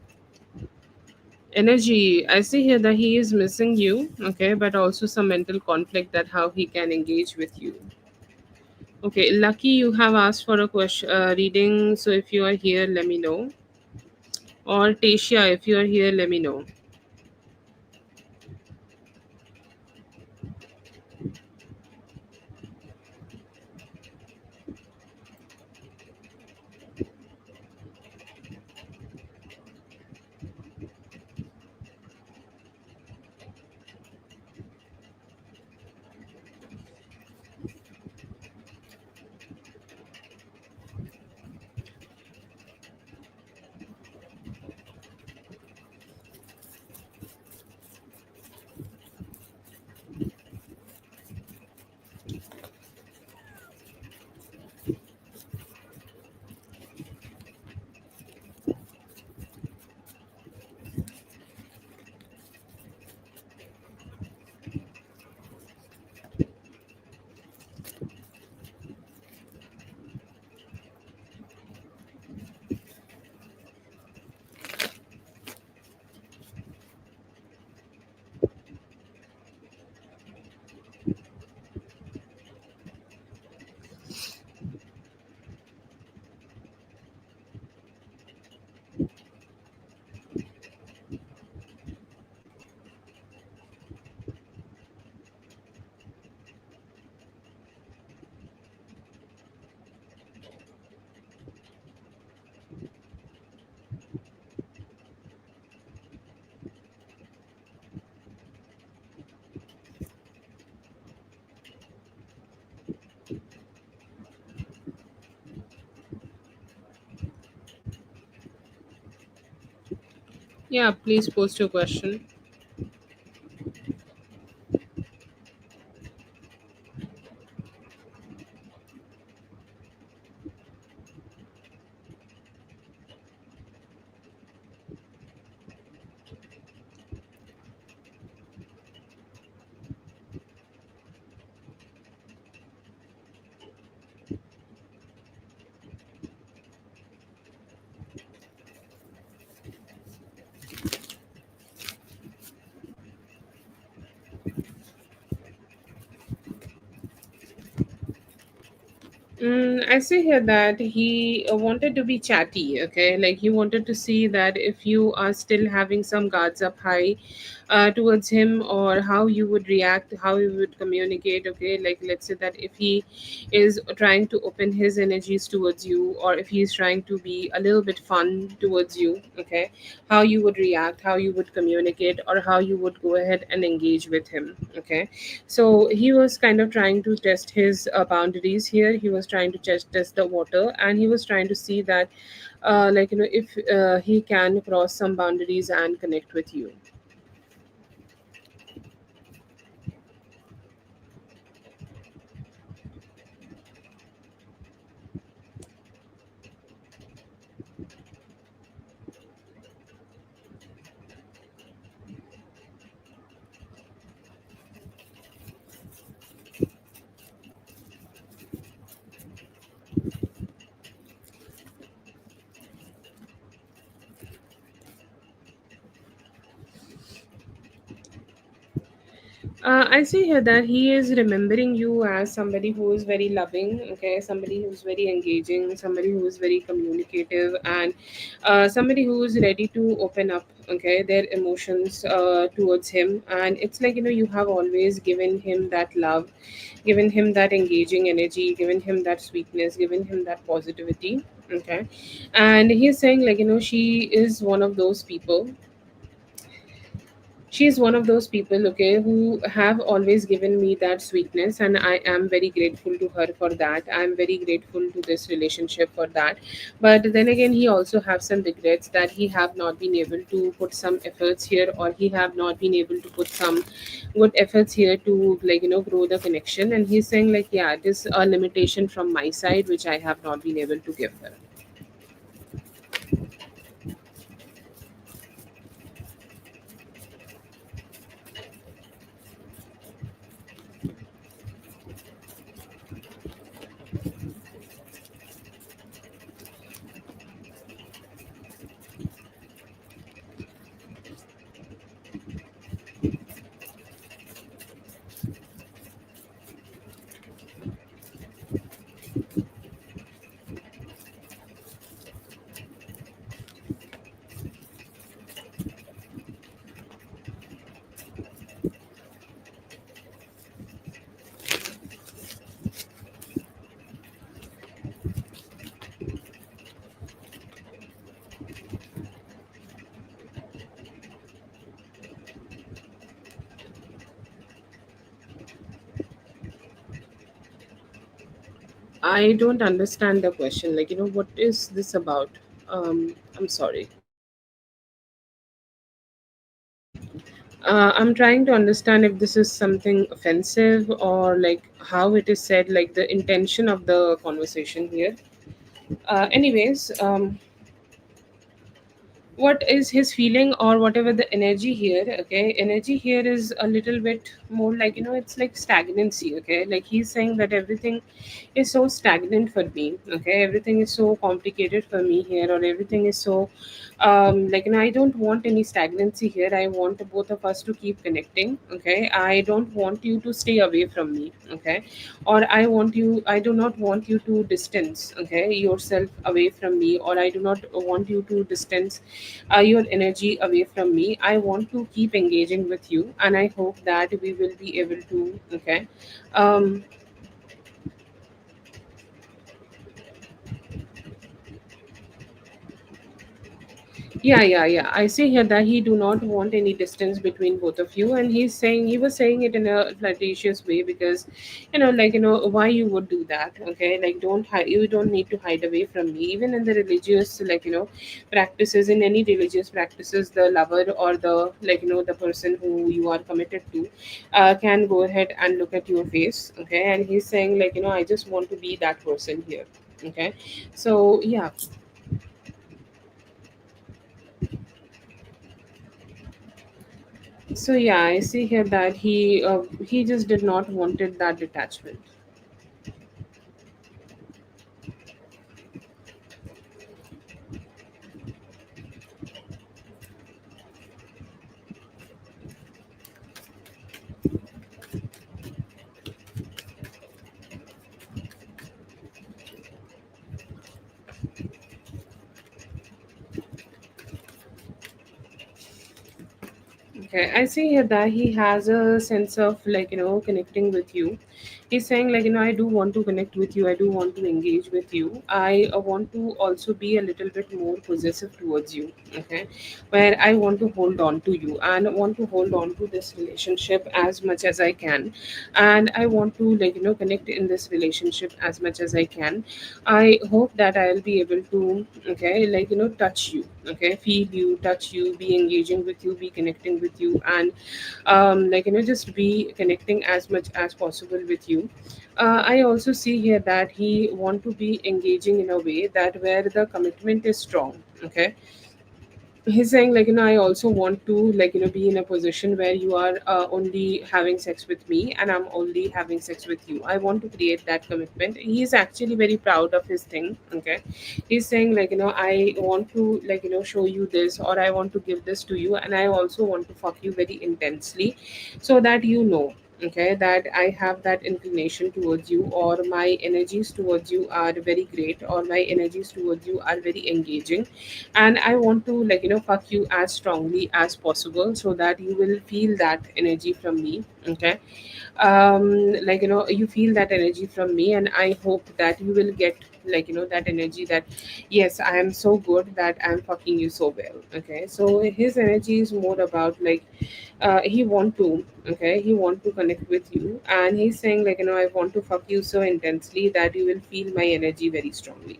Energy, I see here that he is missing you. Okay, but also some mental conflict that how he can engage with you. Okay, lucky you have asked for a question reading. So if you are here, let me know. Or Tasia, if you are here, let me know. Yeah, please post your question. I see here that he wanted to be chatty, okay? Like he wanted to see that if you are still having some guards up high towards him, or how you would react, how you would communicate, okay? Like let's say that if he is trying to open his energies towards you, or if he's trying to be a little bit fun towards you, okay? How you would react, how you would communicate, or how you would go ahead and engage with him, okay? So he was kind of trying to test his boundaries here. He was trying to test the water, and he was trying to see that if he can cross some boundaries and connect with you. I see here that he is remembering you as somebody who is very loving, okay, somebody who is very engaging, somebody who is very communicative, and somebody who is ready to open up, okay, their emotions towards him. And it's like, you have always given him that love, given him that engaging energy, given him that sweetness, given him that positivity, okay. And he's saying, like, she is one of those people, she's one of those people, okay, who have always given me that sweetness, and I am very grateful to her for that. I'm very grateful to this relationship for that. But then again, he also have some regrets that he have not been able to put some efforts here, or he have not been able to put some good efforts here to, like, grow the connection. And he's saying, like, yeah, it is a limitation from my side which I have not been able to give her. I don't understand the question. Like, what is this about? I'm sorry. I'm trying to understand if this is something offensive, or like how it is said, like the intention of the conversation here. Anyways, what is his feeling, or whatever the energy here, okay, energy here is a little bit more like, it's like stagnancy, okay. Like he's saying that everything is so stagnant for me, okay, everything is so complicated for me here, or everything is so like, I don't want any stagnancy here. I want both of us to keep connecting, okay. I don't want you to stay away from me, okay. Or I do not want you to distance, okay, yourself away from me, or I do not want you to distance your energy away from me. I want to keep engaging with you, and I hope that we will be able to, okay. um Yeah, yeah, yeah. I see here that he do not want any distance between both of you, and he was saying it in a flirtatious way because, why you would do that? Okay, like you don't need to hide away from me. Even in the religious, practices, in any religious practices, the lover or the the person who you are committed to, can go ahead and look at your face. Okay, and he's saying I just want to be that person here. Okay, so yeah. So yeah, I see here that he just did not wanted that detachment. Okay, I see here that he has a sense of connecting with you. He's saying I do want to connect with you. I do want to engage with you. I want to also be a little bit more possessive towards you. Okay, where I want to hold on to you and want to hold on to this relationship as much as I can, and I want to connect in this relationship as much as I can. I hope that I'll be able to touch you, okay, feel you, touch you, be engaging with you, be connecting with you, and just be connecting as much as possible with you. I also see here that he want to be engaging in a way that where the commitment is strong. Okay, he's saying I also want to be in a position where you are only having sex with me and I'm only having sex with you. I want to create that commitment. He's actually very proud of his thing. Okay, he's saying I want to show you this, or I want to give this to you, and I also want to fuck you very intensely, so that okay, that I have that inclination towards you, or my energies towards you are very great, or my energies towards you are very engaging, and I want to fuck you as strongly as possible, so that you will feel that energy from me. Okay, you feel that energy from me, and I hope that you will get that energy, that yes, I am so good that I'm fucking you so well. Okay, so his energy is more about he want to, okay, he want to connect with you, and he's saying I want to fuck you so intensely that you will feel my energy very strongly.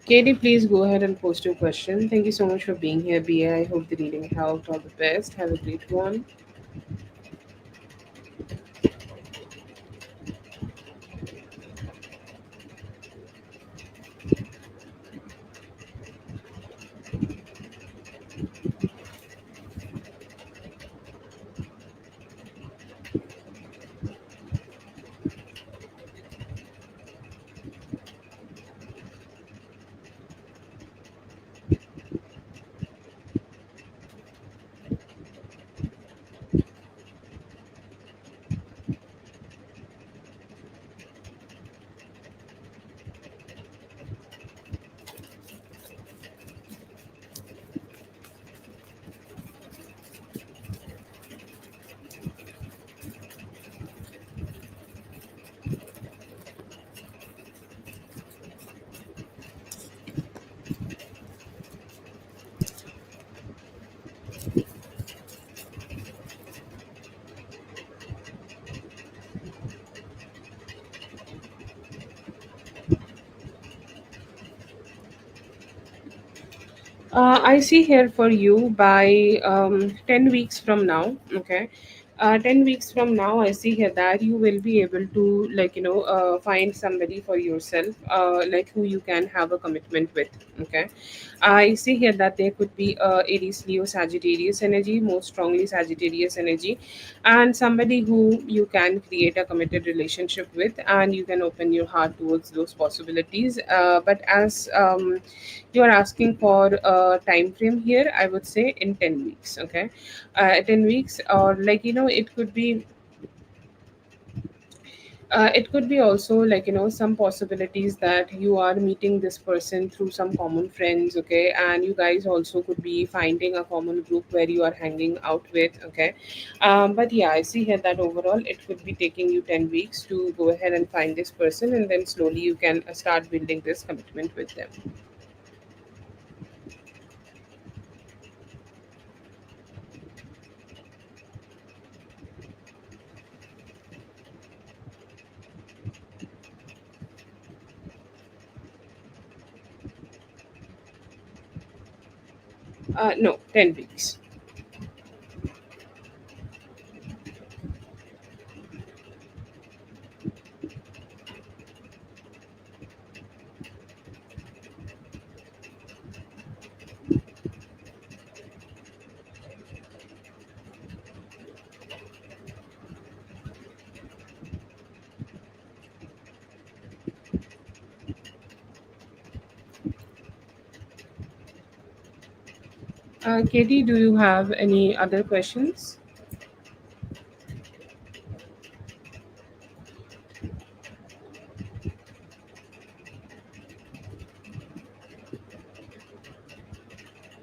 Katie, please go ahead and post your question. Thank you so much for being here, BA. I hope the reading helped. All the best. Have a great one. I see here for you by 10 weeks from now. Okay. 10 weeks from now, I see here that you will be able to, find somebody for yourself, who you can have a commitment with. Okay. I see here that there could be Aries, Leo, Sagittarius energy, most strongly Sagittarius energy, and somebody who you can create a committed relationship with, and you can open your heart towards those possibilities. But as you are asking for a time frame here, I would say in 10 weeks. Okay, 10 weeks, or it could be It could be also like, some possibilities that you are meeting this person through some common friends, okay, and you guys also could be finding a common group where you are hanging out with, okay. But yeah, I see here that overall it could be taking you 10 weeks to go ahead and find this person, and then slowly you can start building this commitment with them. No, 10 weeks. Katie, do you have any other questions?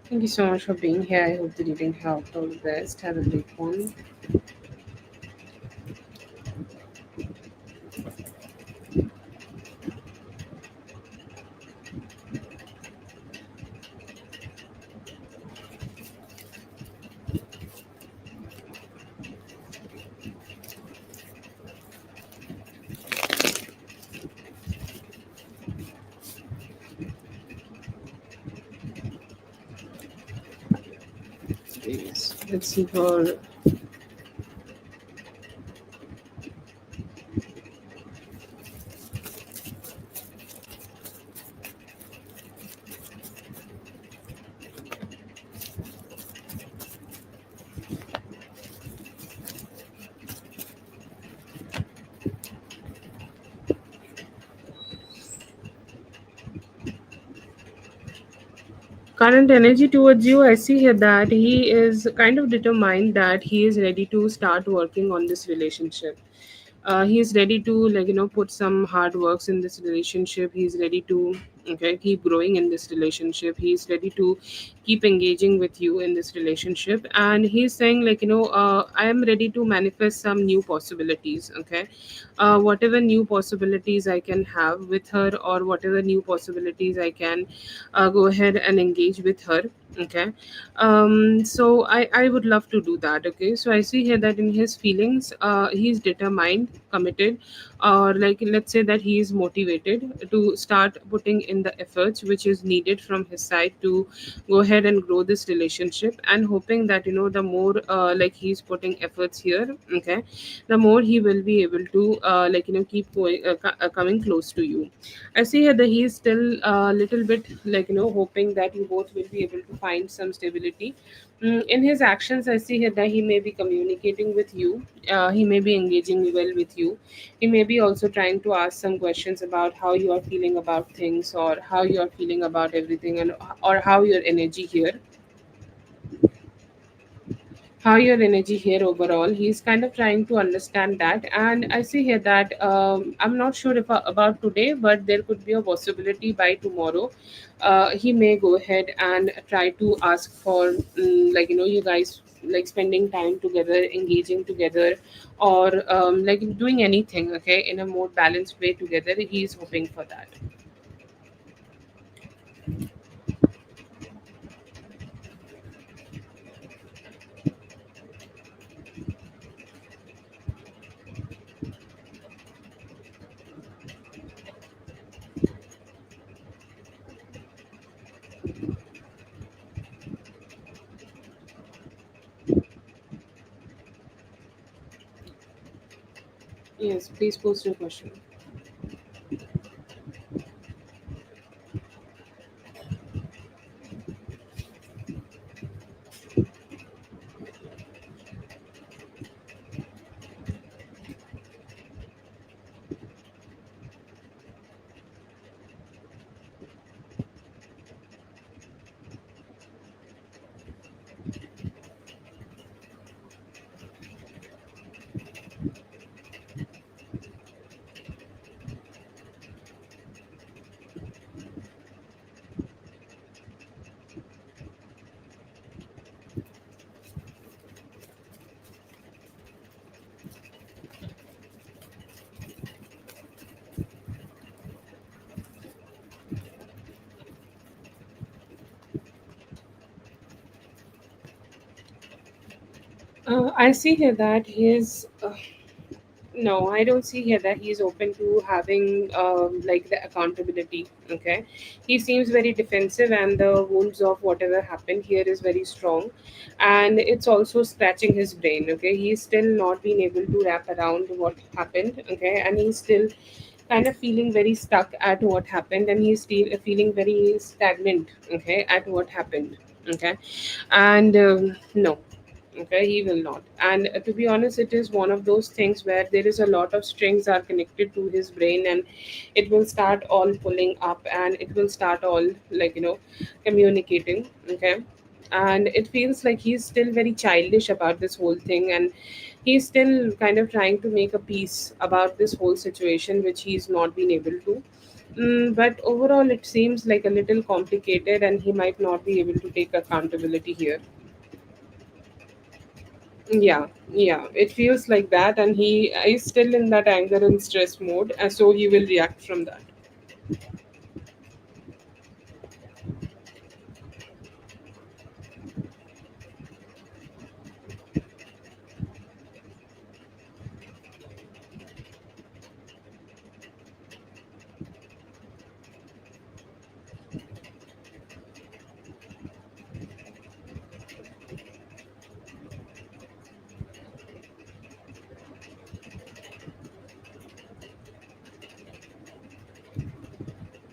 Thank you so much for being here. I hope the reading helped. All the best. Have a great one. Please. Let's see for current energy towards you. I see here that he is kind of determined that he is ready to start working on this relationship. He is ready to, like, put some hard works in this relationship. He's ready to, okay, keep growing in this relationship. He's ready to keep engaging with you in this relationship, and he's saying, like, I am ready to manifest some new possibilities, okay. Whatever new possibilities I can have with her, or whatever new possibilities I can go ahead and engage with her, okay. So I would love to do that, okay. So I see here that in his feelings, he's determined, committed, or, like, let's say that he is motivated to start putting in the efforts which is needed from his side to go ahead and grow this relationship, and hoping that, the more like he's putting efforts here, okay, the more he will be able to, like, keep going, coming close to you. I see here that he is still a little bit, like, hoping that you both will be able to find some stability. In his actions, I see here that he may be communicating with you. He may be engaging well with you. He may be also trying to ask some questions about how you are feeling about things, or how you are feeling about everything, and or how your energy here, how your energy here overall. He's kind of trying to understand that, and I see here that, I'm not sure if about today, but there could be a possibility by tomorrow. He may go ahead and try to ask for, like, you guys, like, spending time together, engaging together, or like doing anything, okay, in a more balanced way together. He's hoping for that. Yes, please post your question. I see here that his no, I don't see here that he's open to having like the accountability. Okay, he seems very defensive, and the wounds of whatever happened here is very strong, and it's also scratching his brain. Okay, he's still not been able to wrap around what happened. Okay, and he's still kind of feeling very stuck at what happened, and he's still feeling very stagnant. Okay, at what happened. Okay, and no, okay, he will not. And to be honest, it is one of those things where there is a lot of strings are connected to his brain, and it will start all pulling up, and it will start all like communicating. Okay, and it feels like he's still very childish about this whole thing, and he's still kind of trying to make a peace about this whole situation, which he's not been able to. But overall, it seems like a little complicated, and he might not be able to take accountability here. Yeah, yeah, it feels like that, and he is still in that anger and stress mode, and so he will react from that.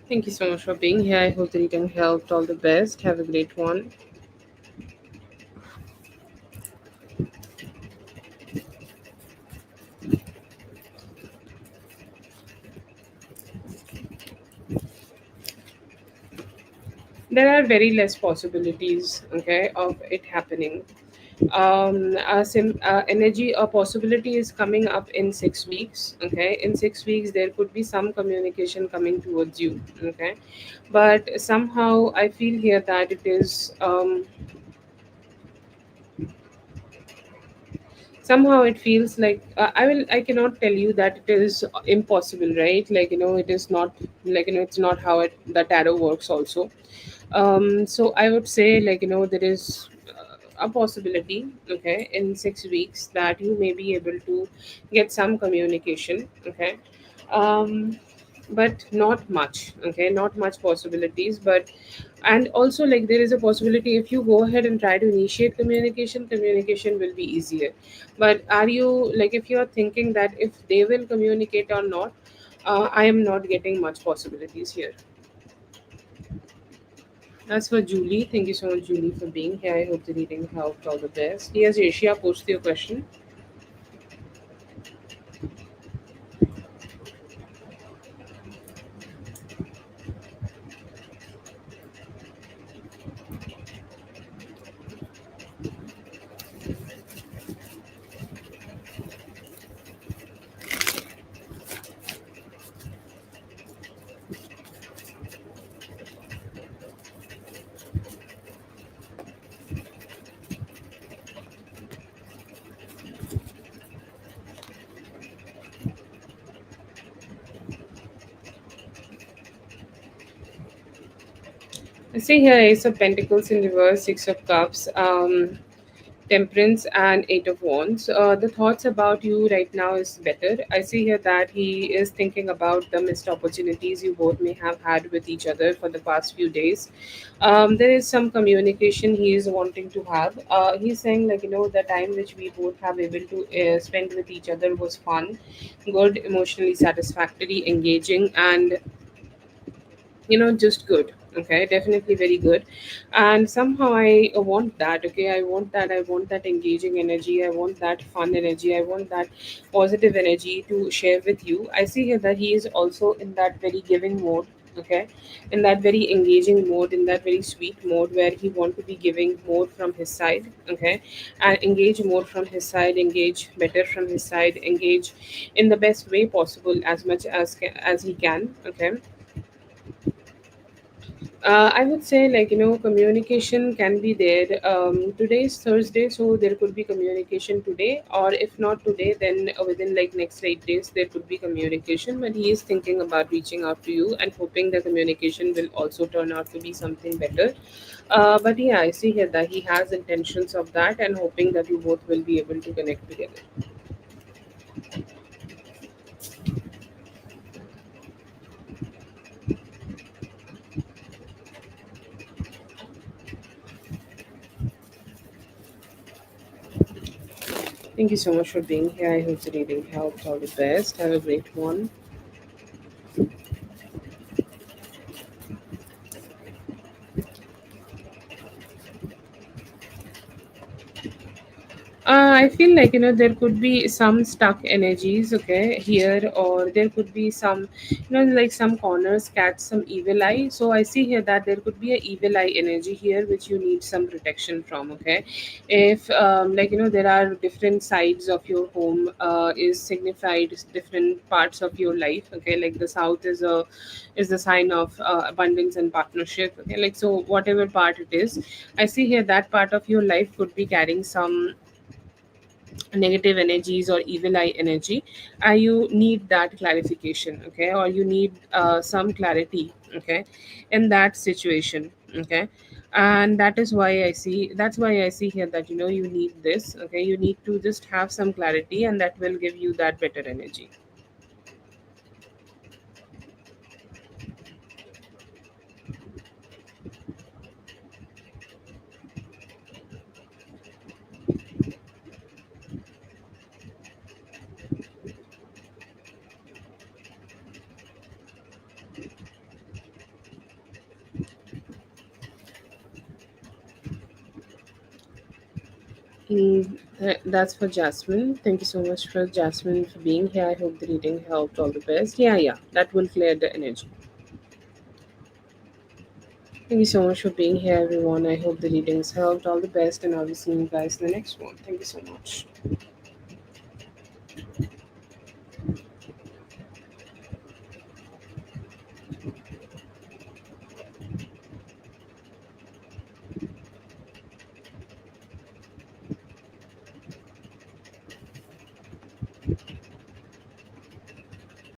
Thank you so much for being here. I hope the reading helped. All the best. Have a great one. There are very less possibilities, okay, of it happening. Energy or possibility is coming up in 6 weeks. Okay, in 6 weeks there could be some communication coming towards you. Okay, but somehow I feel here that it is somehow it feels like I cannot tell you that it is impossible, right? Like it is not, like it's not how the tarot works also. So I would say, like there is a possibility, okay, in 6 weeks that you may be able to get some communication. Okay, um but not much. Okay, not much possibilities. But and also, like there is a possibility, if you go ahead and try to initiate communication, communication will be easier. But are you, like if you are thinking that if they will communicate or not, I am not getting much possibilities here. As for Julie, thank you so much, Julie, for being here. I hope the reading helped. All the best. Here's Asia. Post your question. I see here Ace of Pentacles in reverse, Six of Cups, Temperance, and Eight of Wands. The thoughts about you right now is better. I see here that he is thinking about the missed opportunities you both may have had with each other for the past few days. There is some communication he is wanting to have. He's saying, like the time which we both have able to spend with each other was fun, good, emotionally satisfactory, engaging, and just good. Okay, definitely very good. And somehow I want that. Okay, I want that engaging energy, I want that fun energy, I want that positive energy to share with you. I see here that he is also in that very giving mode. Okay, in that very engaging mode, in that very sweet mode where he want to be giving more from his side. Okay, and engage more from his side, engage better from his side, engage in the best way possible, as much as he can. Okay, I would say, like, communication can be there. Today is Thursday, so there could be communication today, or if not today, then within like next 8 days, there could be communication. But he is thinking about reaching out to you and hoping the communication will also turn out to be something better. But yeah, I see here that he has intentions of that and hoping that you both will be able to connect together. Thank you so much for being here. I hope the reading helped. All the best. Have a great one. I feel like there could be some stuck energies, okay, here, or there could be some, like some corners catch some evil eye. So I see here that there could be a evil eye energy here, which you need some protection from, okay. If like there are different sides of your home, is signified as different parts of your life, okay. Like the south is the sign of abundance and partnership, okay. Like so, whatever part it is, I see here that part of your life could be carrying some negative energies or evil eye energy. You need that clarification, okay, or you need some clarity, okay, in that situation, okay. And that's why I see here that you need this, okay. You need to just have some clarity, and that will give you that better energy. That's for Jasmine. Thank you so much for Jasmine for being here. I hope the reading helped. All the best. Yeah, yeah, that will clear the energy. Thank you so much for being here, everyone. I hope the readings helped. All the best, and I'll be seeing you guys in the next one. Thank you so much.